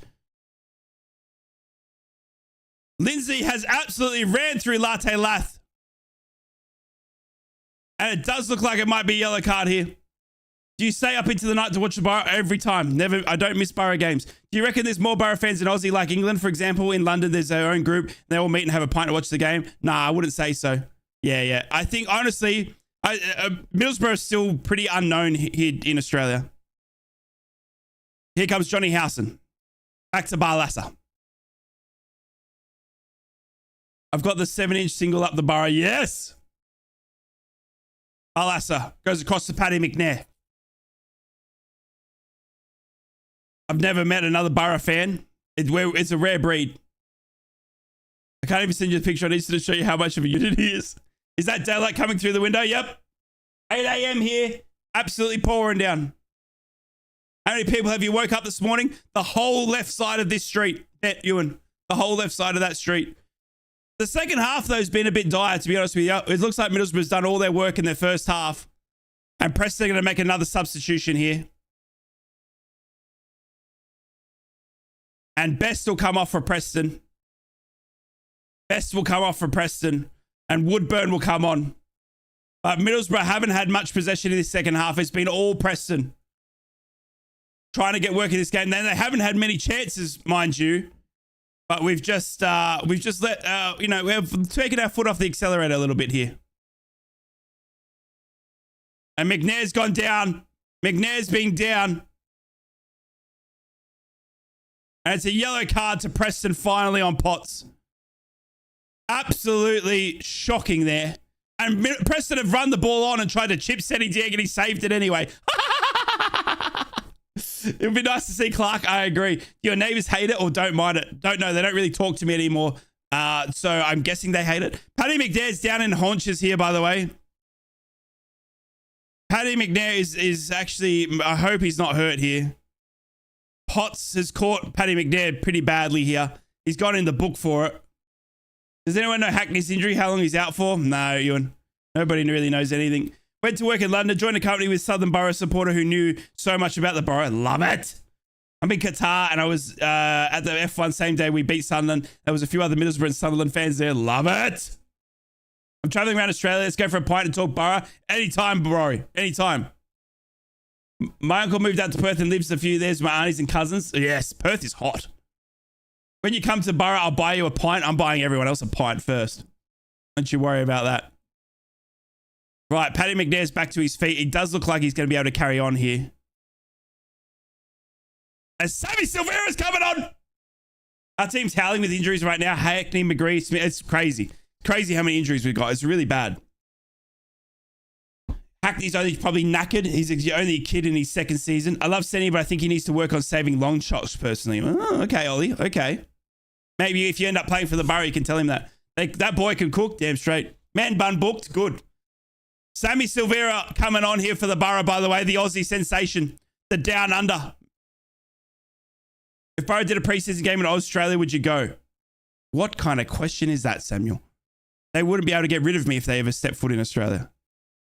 Lindsay has absolutely ran through Latte Lath. And it does look like it might be a yellow card here. Do you stay up into the night to watch the Borough? Every time. Never. I don't miss Borough games. Do you reckon there's more Borough fans in Aussie like England? For example, in London, there's their own group. They all meet and have a pint to watch the game. Nah, I wouldn't say so. Yeah. I think, honestly, Middlesbrough is still pretty unknown here in Australia. Here comes Johnny Howson. Back to Barlasser. I've got the 7-inch single up the Borough. Yes. Barlasser goes across to Paddy McNair. I've never met another Boro fan. It's a rare breed. I can't even send you the picture. I need to show you how much of a unit he is. Is that daylight coming through the window? Yep. 8 a.m. here. Absolutely pouring down. How many people have you woke up this morning? The whole left side of this street. Bet, Ewan. The whole left side of that street. The second half, though, has been a bit dire, to be honest with you. It looks like Middlesbrough's done all their work in their first half. And Preston are going to make another substitution here. And Best will come off for Preston. Best will come off for Preston. And Woodburn will come on. But Middlesbrough haven't had much possession in this second half. It's been all Preston trying to get work in this game. Then they haven't had many chances, mind you. But we've just let, we've taken our foot off the accelerator a little bit here. And McNair's gone down. McNair's being down. And it's a yellow card to Preston finally on Potts. Absolutely shocking there. And Preston have run the ball on and tried to chip Senny Dieg and he saved it anyway. It would be nice to see Clark. I agree. Do your neighbors hate it or don't mind it? Don't know. They don't really talk to me anymore. So I'm guessing they hate it. Paddy McNair's down in haunches here, by the way. Paddy McNair is actually, I hope he's not hurt here. Potts has caught Paddy McNair pretty badly here. He's gone in the book for it. Does anyone know Hackney's injury? How long he's out for? No, Ewan. Nobody really knows anything. Went to work in London, joined a company with Southern Borough supporter who knew so much about the Borough. Love it. I'm in Qatar and I was at the F1 same day we beat Sunderland. There was a few other Middlesbrough and Sunderland fans there. Love it. I'm traveling around Australia. Let's go for a pint and talk Borough. Anytime, bro. Anytime. My uncle moved out to Perth and lives a few there with my aunties and cousins. Yes, Perth is hot. When you come to Borough, I'll buy you a pint. I'm buying everyone else a pint first. Don't you worry about that. Right, Paddy McNair's back to his feet. He does look like he's going to be able to carry on here. As Sammy Silvera's coming on. Our team's howling with injuries right now. Hackney, McGree, Smith. It's crazy. Crazy how many injuries we've got. It's really bad. Hackney's only probably knackered. He's only a kid in his second season. I love Senny, but I think he needs to work on saving long shots personally. Oh, okay, Ollie. Okay. Maybe if you end up playing for the Borough, you can tell him that. That boy can cook. Damn straight. Man bun booked. Good. Sammy Silvera coming on here for the Borough, by the way. The Aussie sensation. The down under. If Borough did a preseason game in Australia, would you go? What kind of question is that, Samuel? They wouldn't be able to get rid of me if they ever stepped foot in Australia.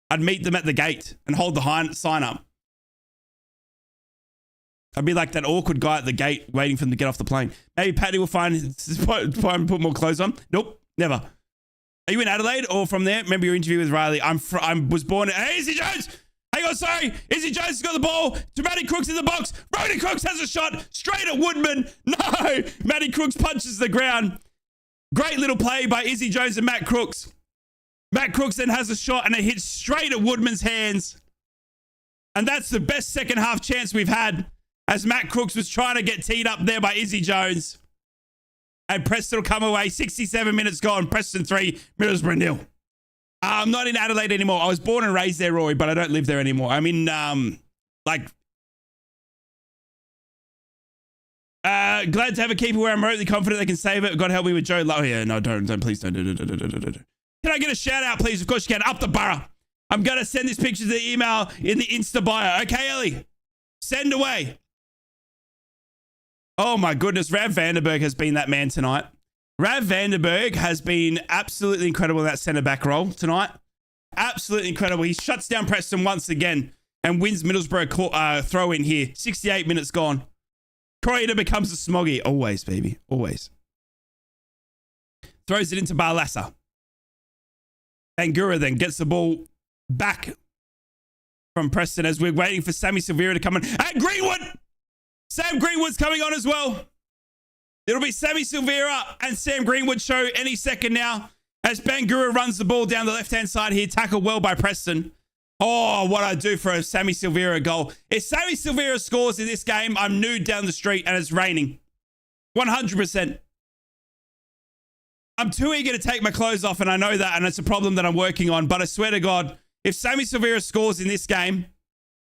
I'd meet them at the gate and hold the sign up. I'd be like that awkward guy at the gate waiting for them to get off the plane. Maybe Paddy will put more clothes on. Nope, never. Are you in Adelaide or from there? Remember your interview with Riley? I was born in... Hey, Izzy Jones! Hang on, sorry. Izzy Jones has got the ball. To Matty Crooks in the box. Roddy Crooks has a shot. Straight at Woodman. No! Matty Crooks punches the ground. Great little play by Izzy Jones and Matt Crooks. Matt Crooks then has a shot and it hits straight at Woodman's hands. And that's the best second half chance we've had as Matt Crooks was trying to get teed up there by Izzy Jones. And Preston will come away. 67 minutes gone. Preston 3, Middlesbrough 0. I'm not in Adelaide anymore. I was born and raised there, Roy, but I don't live there anymore. I'm in, glad to have a keeper where I'm remotely confident they can save it. God help me with Joe. Oh, yeah, no, don't, please don't. Can I get a shout out, please? Of course you can. Up the Borough. I'm going to send this picture to the email in the Insta bio. Okay, Ellie? Send away. Oh, my goodness. Rav Vandenberg has been that man tonight. Rav Vandenberg has been absolutely incredible in that centre-back role tonight. Absolutely incredible. He shuts down Preston once again and wins Middlesbrough throw-in here. 68 minutes gone. Croydon becomes a smoggy. Always, baby. Always. Throws it into Barlassa. Bangura then gets the ball back from Preston as we're waiting for Sammy Silvera to come in. And Greenwood! Sam Greenwood's coming on as well. It'll be Sammy Silvera and Sam Greenwood show any second now as Bangura runs the ball down the left-hand side here. Tackled well by Preston. Oh, what I do for a Sammy Silvera goal. If Sammy Silvera scores in this game, I'm nude down the street and it's raining. 100%. I'm too eager to take my clothes off and I know that and it's a problem that I'm working on. But I swear to God, if Sammy Silvera scores in this game,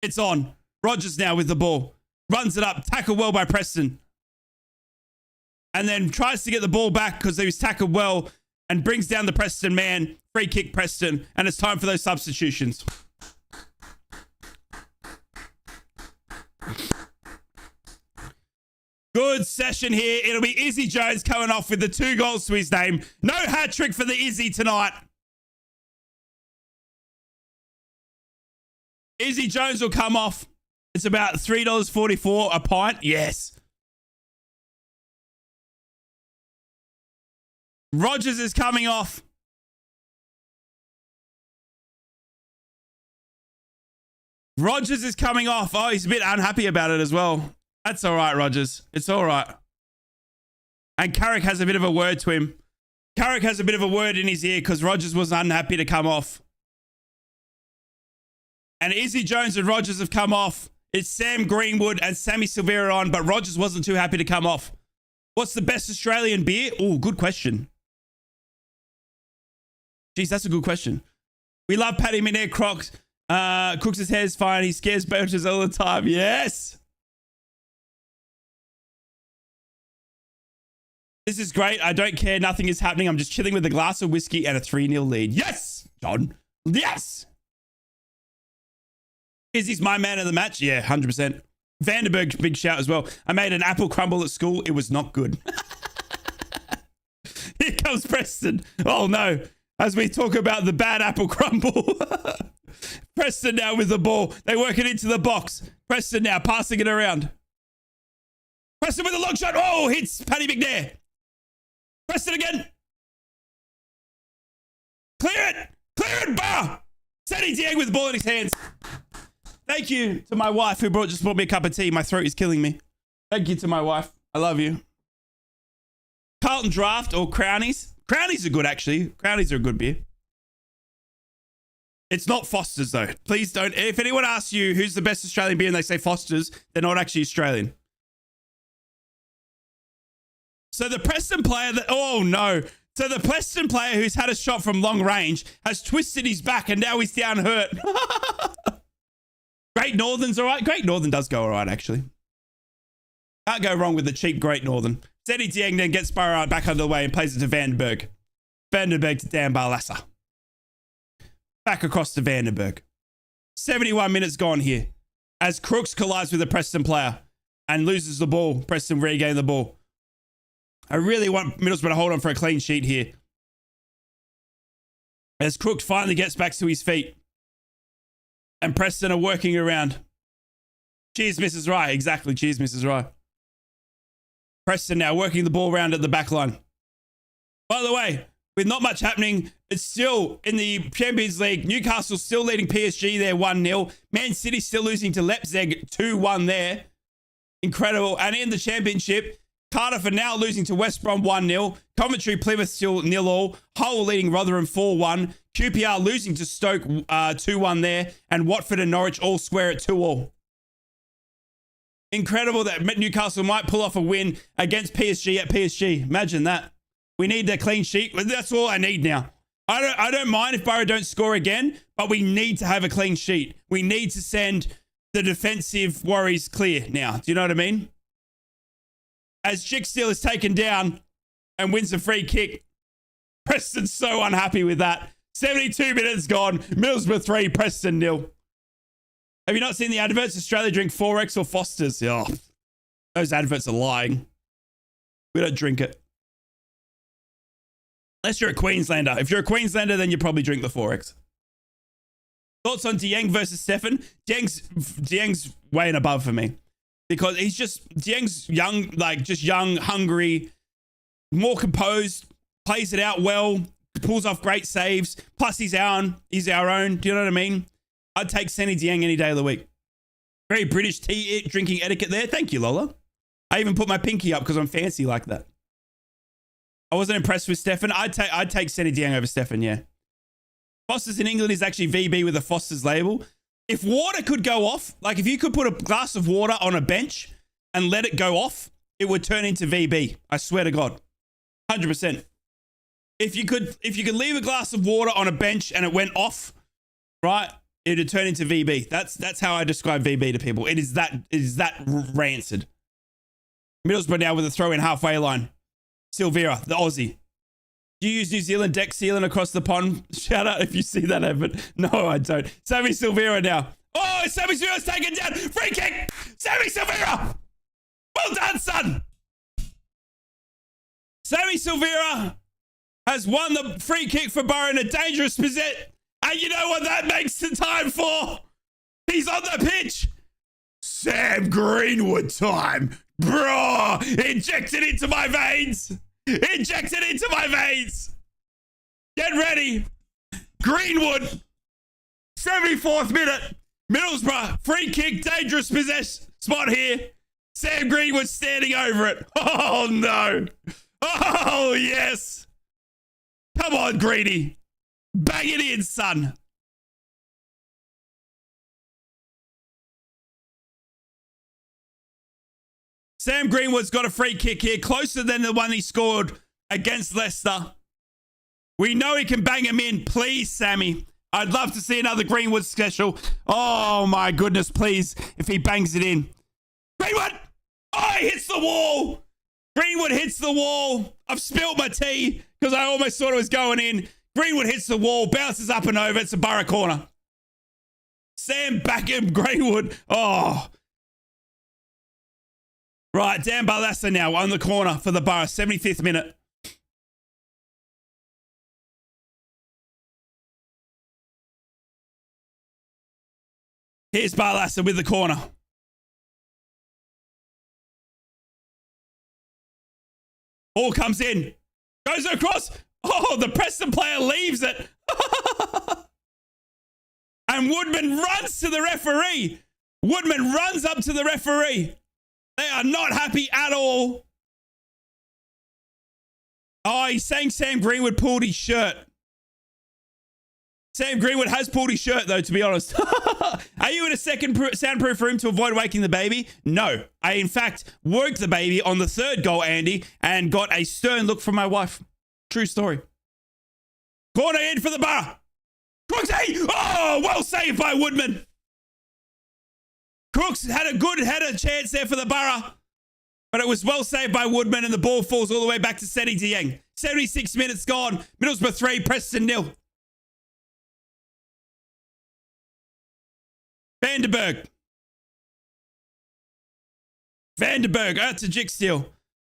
it's on. Rogers now with the ball. runs it up, tackled well by Preston. And then tries to get the ball back because he was tackled well and brings down the Preston man. Free kick Preston. And it's time for those substitutions. Good session here. It'll be Izzy Jones coming off with the 2 goals to his name. No hat trick for the Izzy tonight. Izzy Jones will come off. It's about $3.44 a pint. Yes. Rogers is coming off. Rogers is coming off. Oh, he's a bit unhappy about it as well. That's all right, Rogers. It's all right. And Carrick has a bit of a word to him. Carrick has a bit of a word in his ear because Rogers was unhappy to come off. And Izzy Jones and Rogers have come off. It's Sam Greenwood and Sammy Silvera on, but Rogers wasn't too happy to come off. What's the best Australian beer? Oh, good question. Jeez, that's a good question. We love Paddy McNair Crocs. Crooks' hair's fine. He scares boaters all the time. Yes. This is great. I don't care. Nothing is happening. I'm just chilling with a glass of whiskey and a 3-0 lead. Yes, John. Yes. Izzy's my man of the match. Yeah, 100%. Vandenberg, big shout as well. I made an apple crumble at school. It was not good. Here comes Preston. Oh, no. As we talk about the bad apple crumble. Preston now with the ball. They work it into the box. Preston now passing it around. Preston with a long shot. Oh, hits Paddy McNair. Preston again. Clear it. Clear it. Bah. Sandy Dieng with the ball in his hands. Thank you to my wife who just brought me a cup of tea. My throat is killing me. Thank you to my wife. I love you. Carlton Draft or Crownies. Crownies are good, actually. Crownies are a good beer. It's not Foster's, though. Please don't. If anyone asks you who's the best Australian beer and they say Foster's, they're not actually Australian. So the Preston player that... Oh, no. So the Preston player who's had a shot from long range has twisted his back and now he's down hurt. Great Northern's all right. Great Northern does go all right, actually. Can't go wrong with the cheap Great Northern. Sandy Dieng then gets Burrow back under the way and plays it to Vandenberg. Vandenberg to Dan Barlassa. Back across to Vandenberg. 71 minutes gone here. As Crooks collides with a Preston player and loses the ball. Preston regain the ball. I really want Middlesbrough to hold on for a clean sheet here. As Crooks finally gets back to his feet. And Preston are working around. Cheers, Mrs. Rye. Exactly. Cheers, Mrs. Rye. Preston now working the ball around at the back line. By the way, with not much happening, it's still in the Champions League. Newcastle still leading PSG there 1-0. Man City still losing to Leipzig 2-1 there. Incredible. And in the Championship, Cardiff are now losing to West Brom 1-0. Coventry Plymouth still 0-0. Hull leading Rotherham 4-1. QPR losing to Stoke 2-1 there. And Watford and Norwich all square at 2-2. Incredible that Newcastle might pull off a win against PSG at PSG. Imagine that. We need a clean sheet. That's all I need now. I don't mind if Boro don't score again, but we need to have a clean sheet. We need to send the defensive worries clear now. Do you know what I mean? As Chicksteel is taken down and wins a free kick. Preston's so unhappy with that. 72 minutes gone. Middlesbrough 3, Preston 0. Have you not seen the adverts? Australia drink 4X or Foster's. Oh, those adverts are lying. We don't drink it. Unless you're a Queenslander. If you're a Queenslander, then you probably drink the 4X. Thoughts on Dieng versus Stefan? Dieng's way and above for me. Because Dieng's young, just young, hungry, more composed, plays it out well, pulls off great saves. Plus he's our own. Do you know what I mean? I'd take Sandy Dieng any day of the week. Very British tea drinking etiquette there. Thank you, Lola. I even put my pinky up because I'm fancy like that. I wasn't impressed with Stefan. I'd take Sandy Dieng over Stefan, yeah. Foster's in England is actually VB with a Foster's label. If water could go off, like if you could put a glass of water on a bench and let it go off, it would turn into VB. I swear to God. 100%. If you could leave a glass of water on a bench and it went off, right? it'd turn into VB. That's how I describe VB to people. It is that rancid. Middlesbrough now with a throw in halfway line. Silvera, the Aussie. Do you use New Zealand deck sealing across the pond? Shout out if you see that, Evan. No, I don't. Sammy Silvera now. Oh, Sammy Silvera's taken down. Free kick. Sammy Silvera. Well done, son. Sammy Silvera has won the free kick for Boro in a dangerous possession. And you know what that makes the time for? He's on the pitch. Sam Greenwood time. Bro, injected into my veins. Injected into my veins. Get ready. Greenwood. 74th minute. Middlesbrough. Free kick. Dangerous possession spot here. Sam Greenwood standing over it. Oh, no. Oh, yes. Come on, Greedy. Bang it in, son. Sam Greenwood's got a free kick here, closer than the one he scored against Leicester. We know he can bang him in. Please, Sammy. I'd love to see another Greenwood special. Oh, my goodness, please, if he bangs it in. Greenwood! Oh, he hits the wall. Greenwood hits the wall. I've spilt my tea because I almost thought it was going in. Greenwood hits the wall, bounces up and over. It's a Boro corner. Sam back him, Greenwood. Oh. Right, Dan Barlaser now on the corner for the Boro, 75th minute. Here's Barlaser with the corner. Ball comes in. Goes across. Oh, the Preston player leaves it. And Woodman runs to the referee. Woodman runs up to the referee. They are not happy at all. Oh, he's saying Sam Greenwood pulled his shirt. Sam Greenwood has pulled his shirt, though, to be honest. Are you in a second soundproof room to avoid waking the baby? No. I, in fact, woke the baby on the third goal, Andy, and got a stern look from my wife. True story. Corner in for the Boro. Crooksy! Oh, well saved by Woodman. Crooks had a chance there for the Boro, but it was well saved by Woodman, and the ball falls all the way back to Seti Dieng. 76 minutes gone. Middlesbrough 3, Preston 0. Vandenberg out to Jicksteel.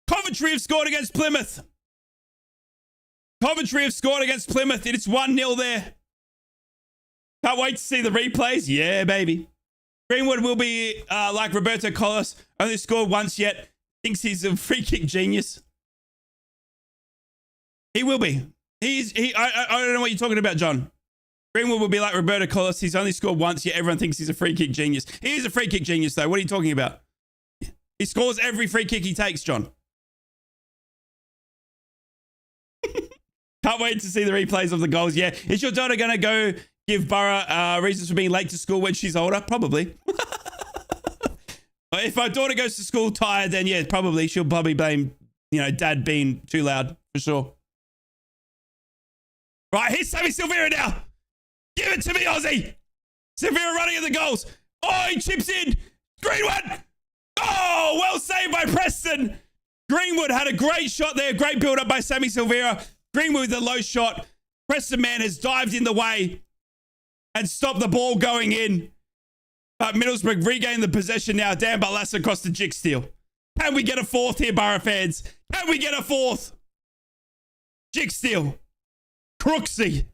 Coventry have scored against Plymouth. It is 1-0 there. Can't wait to see the replays. Yeah, baby. Greenwood will be like Roberto Carlos. Only scored once yet. Thinks he's a free kick genius. He will be. I don't know what you're talking about, John. Greenwood will be like Roberto Carlos. He's only scored once, yet everyone thinks he's a free kick genius. He is a free kick genius, though. What are you talking about? He scores every free kick he takes, John. Can't wait to see the replays of the goals. Yeah. Is your daughter going to go give Boro reasons for being late to school when she's older? Probably. If my daughter goes to school tired, then yeah, probably. She'll probably blame, dad being too loud, for sure. Right, here's Sammy Silvera now. Give it to me, Aussie. Silvera running at the goals. Oh, he chips in. Greenwood. Oh, well saved by Preston. Greenwood had a great shot there. Great build up by Sammy Silvera. Greenwood with a low shot. Preston man has dived in the way and stopped the ball going in. But Middlesbrough regain the possession now. Dan Barlaser across to Jicksteel. Can we get a fourth here, Boro fans? Can we get a fourth? Jicksteel. Crooksy.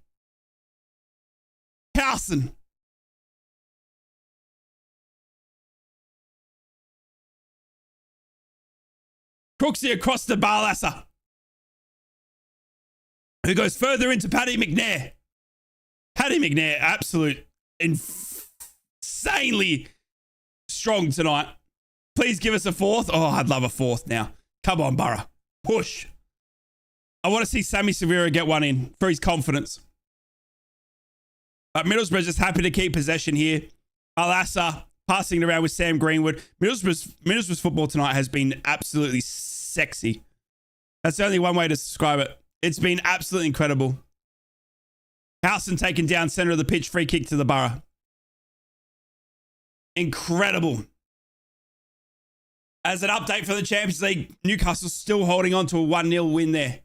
Carson. Crooksy across to Barlaser, who goes further into Paddy McNair. Paddy McNair, absolute insanely strong tonight. Please give us a fourth. Oh, I'd love a fourth now. Come on, Boro. Push. I want to see Sammy Silvera get one in for his confidence. But Middlesbrough just happy to keep possession here. Barlaser passing it around with Sam Greenwood. Middlesbrough's football tonight has been absolutely sexy. That's the only one way to describe it. It's been absolutely incredible. Howson taken down center of the pitch. Free kick to the Boro. Incredible. As an update for the Champions League, Newcastle's still holding on to a 1-0 win there.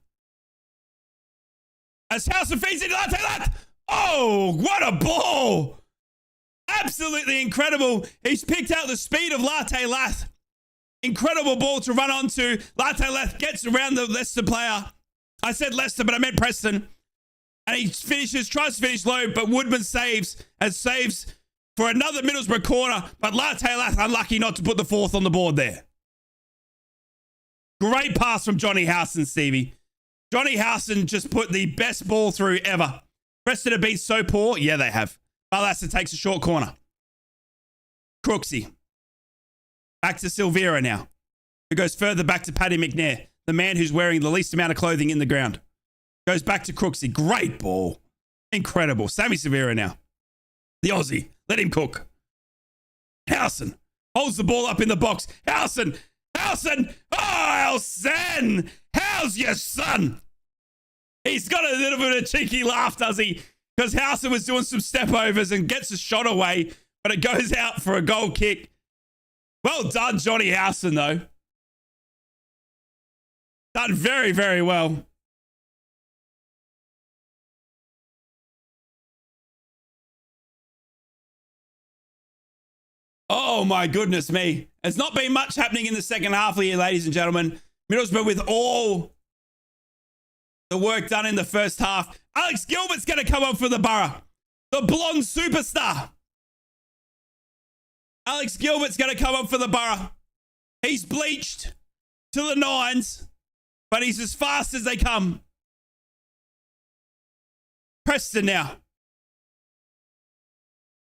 As Howson feeds into that. Oh, what a ball. Absolutely incredible. He's picked out the speed of Latte Lath. Incredible ball to run onto. Latte Lath gets around the Leicester player. I said Leicester, but I meant Preston. And he tries to finish low, but Woodman saves for another Middlesbrough corner. But Latte Lath unlucky not to put the fourth on the board there. Great pass from Johnny Howson, Stevie. Johnny Howson just put the best ball through ever. Preston have been so poor. Yeah, they have. Balassa takes a short corner. Crooksy. Back to Silvera now. Who goes further back to Paddy McNair, the man who's wearing the least amount of clothing in the ground. Goes back to Crooksy. Great ball. Incredible. Sammy Silvera now. The Aussie. Let him cook. Howson holds the ball up in the box. Howson. Oh, Elsen. How's your son? He's got a little bit of cheeky laugh, does he? Because Howson was doing some step overs and gets a shot away, but it goes out for a goal kick. Well done, Johnny Howson, though. Done very, very well. Oh, my goodness me. There's not been much happening in the second half here, ladies and gentlemen. Middlesbrough with all the work done in the first half. Alex Gilbert's going to come on for the Borough. The blonde superstar. Alex Gilbert's going to come on for the Borough. He's bleached to the nines, but he's as fast as they come. Preston now.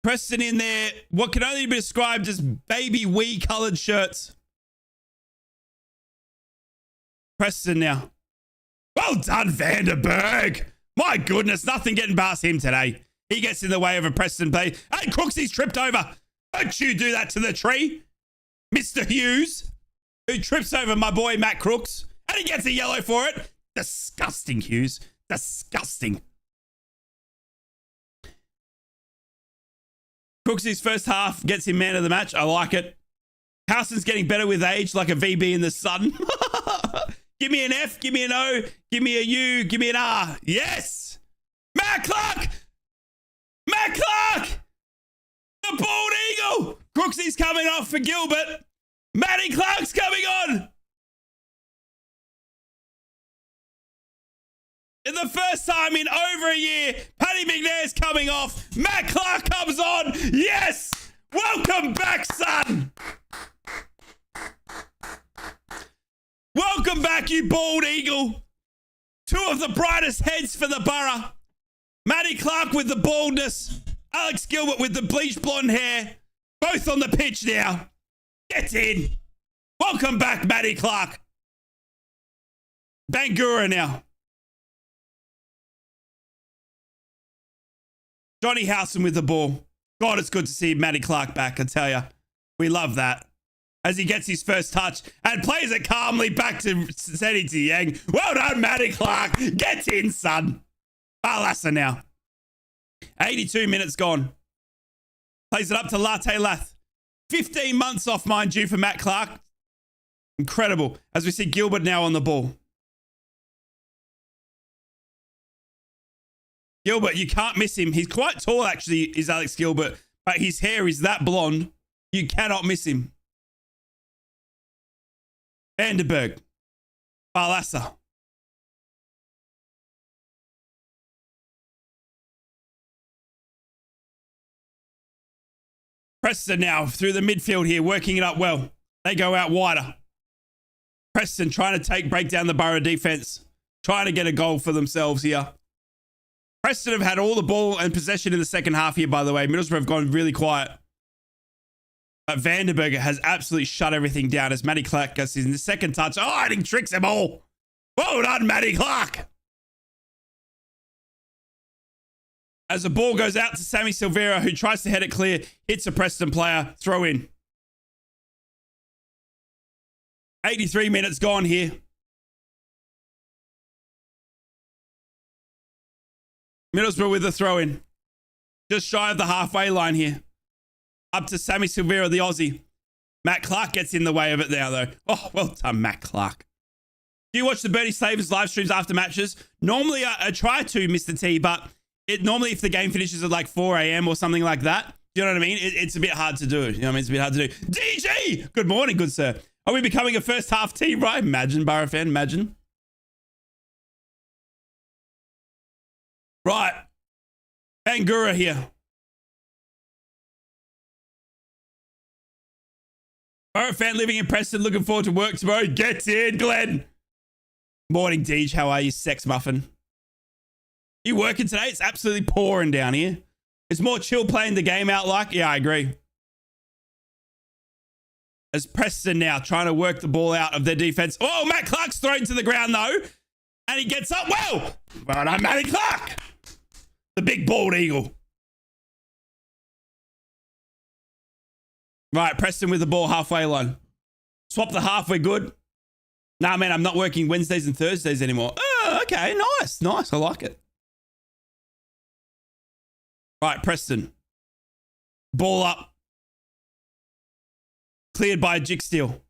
Preston in there, what can only be described as baby wee coloured shirts. Preston now. Well done, Vanderberg. My goodness, nothing getting past him today. He gets in the way of a Preston play. Hey, Crooksy's tripped over. Don't you do that to the tree, Mr. Hughes, who trips over my boy Matt Crooks, and he gets a yellow for it. Disgusting, Hughes. Disgusting. Crooksy's first half gets him man of the match. I like it. Howson's getting better with age, like a VB in the sun. Give me an F, give me an O, give me a U, give me an R. Yes! Matt Clark! Matt Clark! The bald eagle! Crooksy's coming off for Gilbert. Matty Clark's coming on! In the first time in over a year, Paddy McNair's coming off. Matt Clark comes on. Yes! Welcome back, son! Welcome back, you bald eagle. Two of the brightest heads for the Borough. Matty Clark with the baldness. Alex Gilbert with the bleached blonde hair. Both on the pitch now. Get in. Welcome back, Matty Clark. Bangura now. Johnny Howson with the ball. God, it's good to see Matty Clark back, I tell you. We love that. As he gets his first touch and plays it calmly back to Seti Yang. Well done, Matty Clark. Get in, son. Balassa now. 82 minutes gone. Plays it up to Latte Lath. 15 months off, mind you, for Matt Clark. Incredible. As we see Gilbert now on the ball. Gilbert, you can't miss him. He's quite tall, actually, is Alex Gilbert. But his hair is that blonde. You cannot miss him. Vanderberg. Balassa. Preston now through the midfield here, working it up well. They go out wider. Preston trying to break down the Borough defense. Trying to get a goal for themselves here. Preston have had all the ball and possession in the second half here, by the way. Middlesbrough have gone really quiet. But Vanderberg has absolutely shut everything down as Matty Clark gets in the second touch. Oh, and he tricks them all. Well done, Matty Clark. As the ball goes out to Sammy Silvera, who tries to head it clear, hits a Preston player, throw in. 83 minutes gone here. Middlesbrough with the throw in. Just shy of the halfway line here. Up to Sammy Silvera, the Aussie. Matt Clark gets in the way of it now, though. Oh, well done, Matt Clark. Do you watch the Bernie Slavers live streams after matches? Normally, I try to, Mr. T, but normally if the game finishes at like 4 a.m. or something like that, do you know what I mean? It's a bit hard to do. You know what I mean? It's a bit hard to do. DG! Good morning, good sir. Are we becoming a first half team, right? Imagine, Borough fan, imagine. Right. Bangura here. Borough fan living in Preston, looking forward to work tomorrow. Get in, Glenn. Morning, Deej. How are you, sex muffin? You working today? It's absolutely pouring down here. It's more chill playing the game out like. Yeah, I agree. As Preston now trying to work the ball out of their defense. Oh, Matt Clark's thrown to the ground, though. And he gets up. Well done, Matty Clark. The big bald eagle. Right, Preston with the ball halfway line. Swap the half, we're good. Nah, man, I'm not working Wednesdays and Thursdays anymore. Oh, okay, nice, nice. I like it. Right, Preston. Ball up. Cleared by Jick Steele.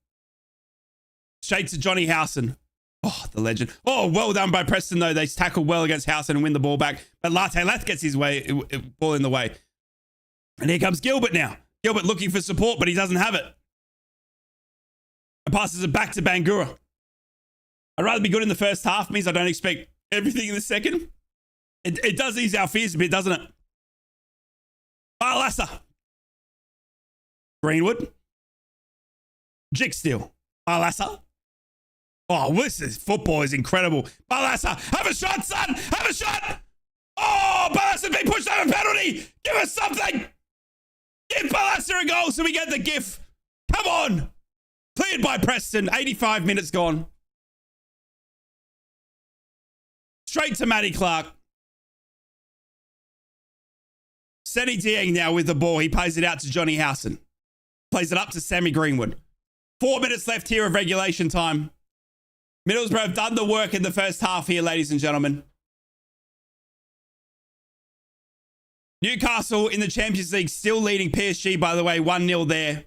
Straight to Johnny Howson. Oh, the legend. Oh, well done by Preston, though. They tackle well against Howson and win the ball back. But Latte Lath gets his ball in the way. And here comes Gilbert now. Gilbert looking for support, but he doesn't have it. And passes it back to Bangura. I'd rather be good in the first half. Means I don't expect everything in the second. It does ease our fears a bit, doesn't it? Barlassa. Greenwood. Jick Steele. Barlassa. Oh, this football is incredible. Barlassa, have a shot, son. Have a shot. Oh, Barlassa's been pushed over penalty. Give us something. Give Barlassa a goal so we get the gif. Come on. Cleared by Preston. 85 minutes gone. Straight to Matty Clark. Senny Dieng now with the ball. He plays it out to Johnny Howson. Plays it up to Sammy Greenwood. 4 minutes left here of regulation time. Middlesbrough have done the work in the first half here, ladies and gentlemen. Newcastle in the Champions League still leading PSG, by the way, 1-0 there.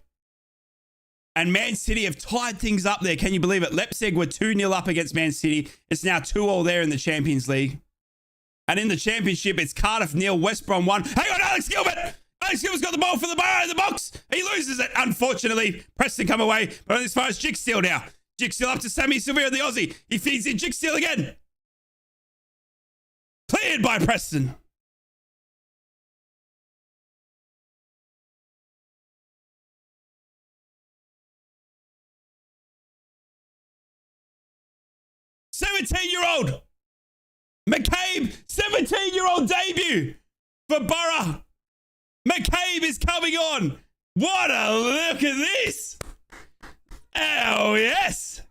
And Man City have tied things up there. Can you believe it? Leipzig were 2-0 up against Man City. It's now 2-2 there in the Champions League. And in the Championship, it's Cardiff 0, West Brom 1. Hang on, Alex Gilbert! Alex Gilbert's got the ball for the Borough in the box. He loses it, unfortunately. Preston come away, but only as far as Jick Steele now. Jick Steele up to Sammy Silvera, the Aussie. He feeds in Jick Steele again. Cleared by Preston. "17-year-old McCabe, 17-year-old debut for Borough. McCabe is coming on. What a look at this. Oh, yes.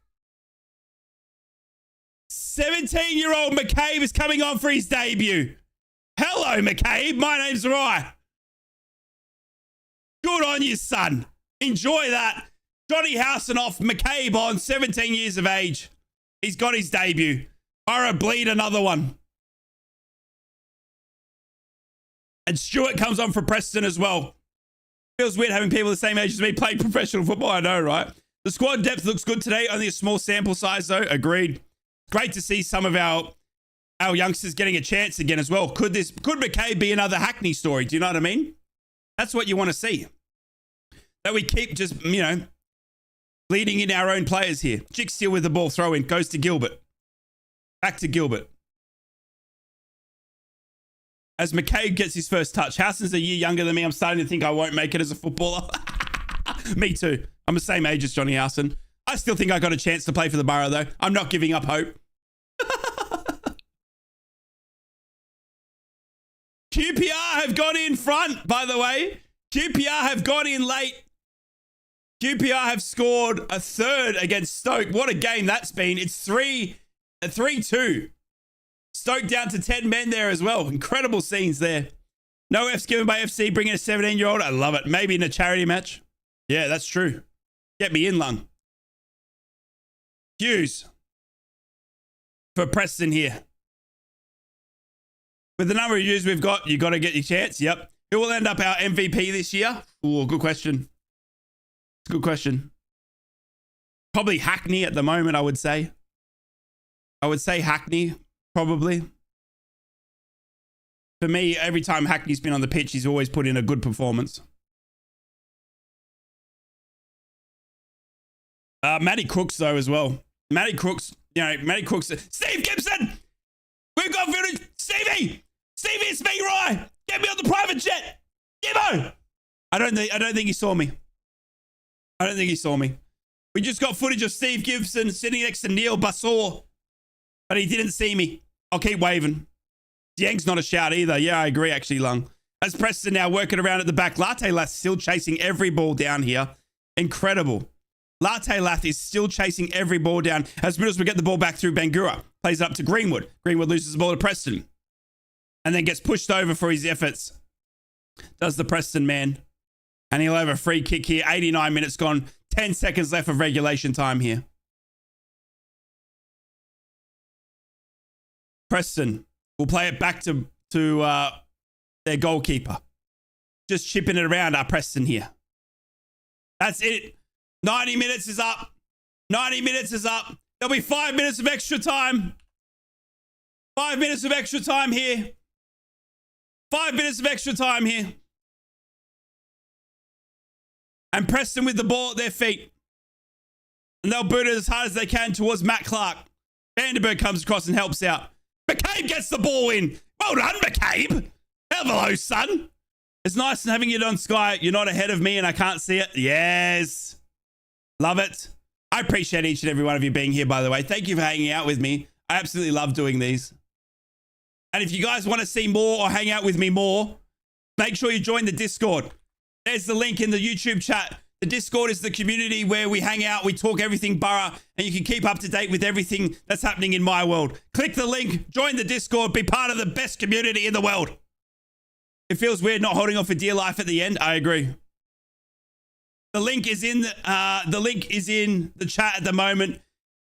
17-year-old McCabe is coming on for his debut. Hello, McCabe. My name's Rye. Good on you, son. Enjoy that. Johnny Howson off, McCabe on, 17 years of age. He's got his debut. Borough bleed another one. And Stewart comes on for Preston as well. Feels weird having people the same age as me playing professional football. I know, right? The squad depth looks good today. Only a small sample size, though. Agreed. Great to see some of our youngsters getting a chance again as well. Could McCabe be another Hackney story? Do you know what I mean? That's what you want to see. That we keep just, leading in our own players here. Jick Steele with the ball, throw in, goes to Gilbert. Back to Gilbert. As McCabe gets his first touch. Howson's a year younger than me. I'm starting to think I won't make it as a footballer. Me too. I'm the same age as Johnny Howson. I still think I got a chance to play for the Borough, though. I'm not giving up hope. QPR have gone in front, by the way. QPR have gone in late. QPR have scored a third against Stoke. What a game that's been. It's 3-2. Stoke down to 10 men there as well. Incredible scenes there. No F's given by FC, bringing a 17-year-old. I love it. Maybe in a charity match. Yeah, that's true. Get me in, Lung. Hughes for Preston here. With the number of views we've got, you got to get your chance. Yep. Who will end up our MVP this year? Ooh, good question. It's a good question. Probably Hackney at the moment, I would say. I would say Hackney, probably. For me, every time Hackney's been on the pitch, he's always put in a good performance. Matty Crooks, though, as well. Matty Crooks, Steve Gibson! We've got footage. Stevie, it's me, Rye. Get me on the private jet. Gibbo. I don't think he saw me. We just got footage of Steve Gibson sitting next to Neil Bassor, but he didn't see me. I'll keep waving. Yang's not a shout either. Yeah, I agree, actually, Lung. As Preston now working around at the back, Latte Lath still chasing every ball down here. Incredible. Latte Lath is still chasing every ball down as Middlesbrough get the ball back through Bangura. Plays it up to Greenwood. Greenwood loses the ball to Preston. And then gets pushed over for his efforts. Does the Preston man. And he'll have a free kick here. 89 minutes gone. 10 seconds left of regulation time here. Preston will play it back to their goalkeeper. Just chipping it around our Preston here. That's it. 90 minutes is up. 90 minutes is up. There'll be 5 minutes of extra time. 5 minutes of extra time here. 5 minutes of extra time here. And Preston with the ball at their feet. And they'll boot it as hard as they can towards Matt Clark. Vandenberg comes across and helps out. McCabe gets the ball in. Well done, McCabe. Hello, son. It's nice having it on Sky. You're not ahead of me and I can't see it. Yes. Love it. I appreciate each and every one of you being here, by the way. Thank you for hanging out with me. I absolutely love doing these. And if you guys want to see more or hang out with me more, make sure you join the Discord. There's the link in the YouTube chat. The Discord is the community where we hang out, we talk everything Borough, and you can keep up to date with everything that's happening in my world. Click the link, join the Discord, be part of the best community in the world. It feels weird not holding on for dear life at the end. I agree. The link is in the chat at the moment.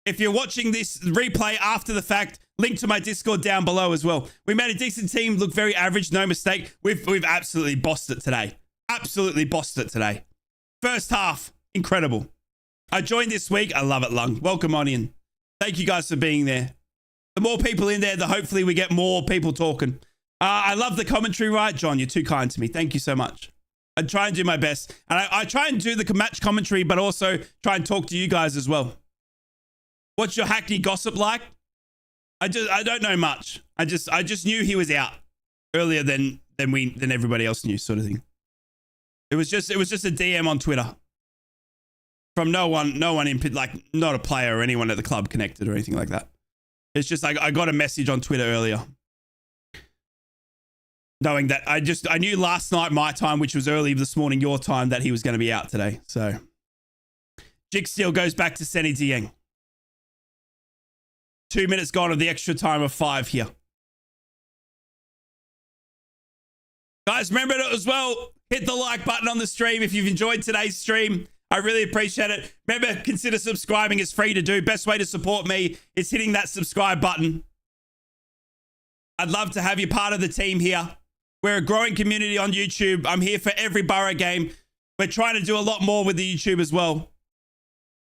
If you're watching this replay after the fact, link to my Discord down below as well. We made a decent team, look very average, no mistake. We've absolutely bossed it today. Absolutely bossed it today. First half, incredible. I joined this week. I love it, Lung. Welcome on in. Thank you guys for being there. The more people in there, the hopefully we get more people talking. I love the commentary, right? John, you're too kind to me. Thank you so much. I try and do my best. And I try and do the match commentary, but also try and talk to you guys as well. What's your Hackney gossip like? I don't know much. I just knew he was out earlier than everybody else knew, sort of thing. It was just a DM on Twitter from no one in, like, not a player or anyone at the club connected or anything like that. It's just I got a message on Twitter earlier, knowing that I knew last night my time, which was early this morning your time, that he was going to be out today. So Jig Steel goes back to Senny Dieng. 2 minutes gone of the extra time of 5 here. Guys, remember to as well, hit the like button on the stream if you've enjoyed today's stream. I really appreciate it. Remember, consider subscribing. It's free to do. Best way to support me is hitting that subscribe button. I'd love to have you part of the team here. We're a growing community on YouTube. I'm here for every Borough game. We're trying to do a lot more with the YouTube as well.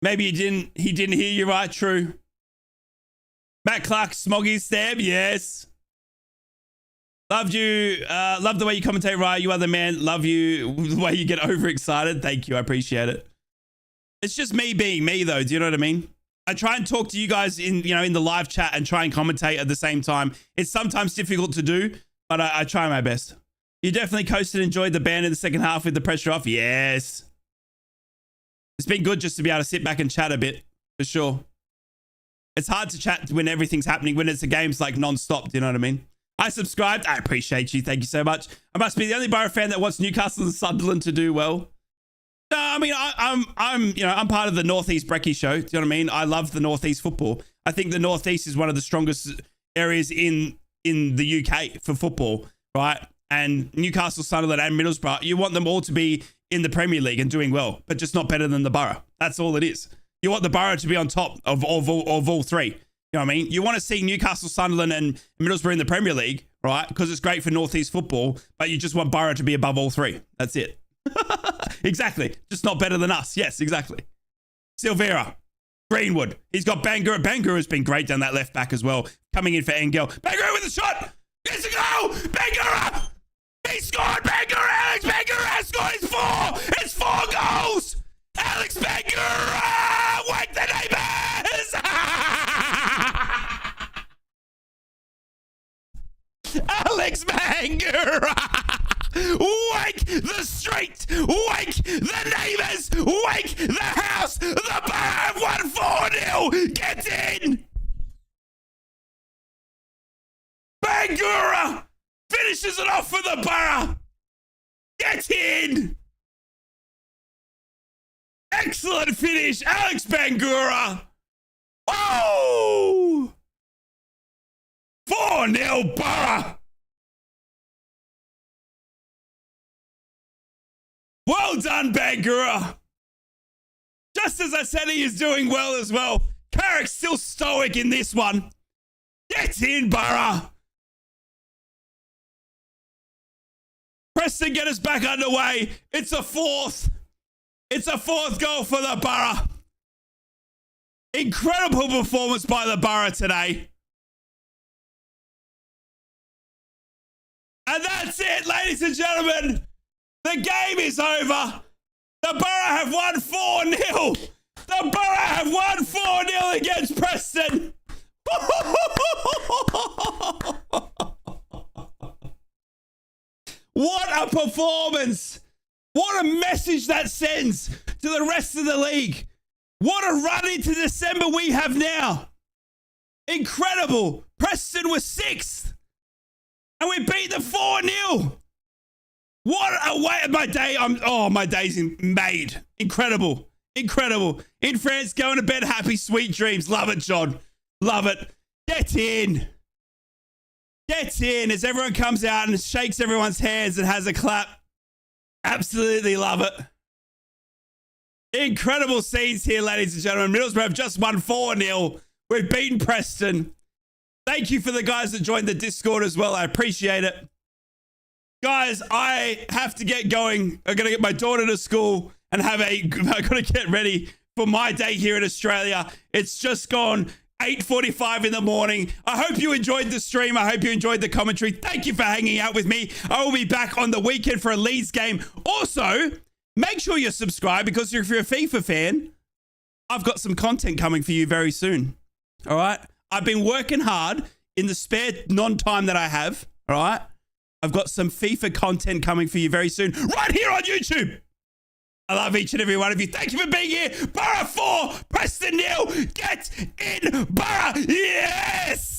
Maybe he didn't hear you right. True. Matt Clark, Smoggy Stab. Yes. Loved you. Love the way you commentate, Ryan. You are the man. Love you. The way you get overexcited. Thank you. I appreciate it. It's just me being me, though. Do you know what I mean? I try and talk to you guys in the live chat and try and commentate at the same time. It's sometimes difficult to do, but I try my best. You definitely coasted and enjoyed the band in the second half with the pressure off. Yes. It's been good just to be able to sit back and chat a bit, for sure. It's hard to chat when everything's happening, when it's the game's like non-stop. Do you know what I mean? I subscribed. I appreciate you. Thank you so much. I must be the only Borough fan that wants Newcastle and Sunderland to do well. No, I mean, I'm part of the Northeast Brekkie show. Do you know what I mean? I love the Northeast football. I think the Northeast is one of the strongest areas in the UK for football, right? And Newcastle, Sunderland, and Middlesbrough, you want them all to be in the Premier League and doing well, but just not better than the Borough. That's all it is. You want the Borough to be on top of all three. You know what I mean? You want to see Newcastle, Sunderland, and Middlesbrough in the Premier League, right? Because it's great for Northeast football, but you just want Boro to be above all three. That's it. Exactly. Just not better than us. Yes, exactly. Silvera. Greenwood. He's got Bangura. Bangura's been great down that left back as well. Coming in for Engel. Bangura with a shot. Gets a goal. Bangura. He scored. Bangura. Alex Bangura has scored his 4. It's 4 goals. Alex Bangura. Wake the neighbours. Alex Bangura. Wake the street! Wake the neighbours! Wake the house! The Boro have won 4-0! Get in! Bangura finishes it off for the Boro! Get in! Excellent finish, Alex Bangura! Oh! 4-0 Boro! Well done, Bangura. Just as I said, he is doing well as well. Carrick's still stoic in this one. Get in, Boro. Preston get us back underway. It's a 4th. It's a 4th goal for the Boro. Incredible performance by the Boro today. And that's it, ladies and gentlemen. The game is over. The Boro have won 4-0. The Boro have won 4-0 against Preston. What a performance. What a message that sends to the rest of the league. What a run into December we have now. Incredible. Preston was 6th. And we beat them 4-0. What a way! My day, my day's made. Incredible. Incredible. In France, going to bed happy, sweet dreams. Love it, John. Love it. Get in. Get in as everyone comes out and shakes everyone's hands and has a clap. Absolutely love it. Incredible scenes here, ladies and gentlemen. Middlesbrough have just won 4-0. We've beaten Preston. Thank you for the guys that joined the Discord as well. I appreciate it. Guys, I have to get going. I'm going to get my daughter to school and I've got to get ready for my day here in Australia. It's just gone 8:45 in the morning. I hope you enjoyed the stream. I hope you enjoyed the commentary. Thank you for hanging out with me. I will be back on the weekend for a Leeds game. Also, make sure you're subscribed because if you're a FIFA fan, I've got some content coming for you very soon. All right? I've been working hard in the spare non-time that I have. All right? I've got some FIFA content coming for you very soon, right here on YouTube. I love each and every one of you. Thank you for being here. Boro 4, Preston 0. Get in, Boro. Yes.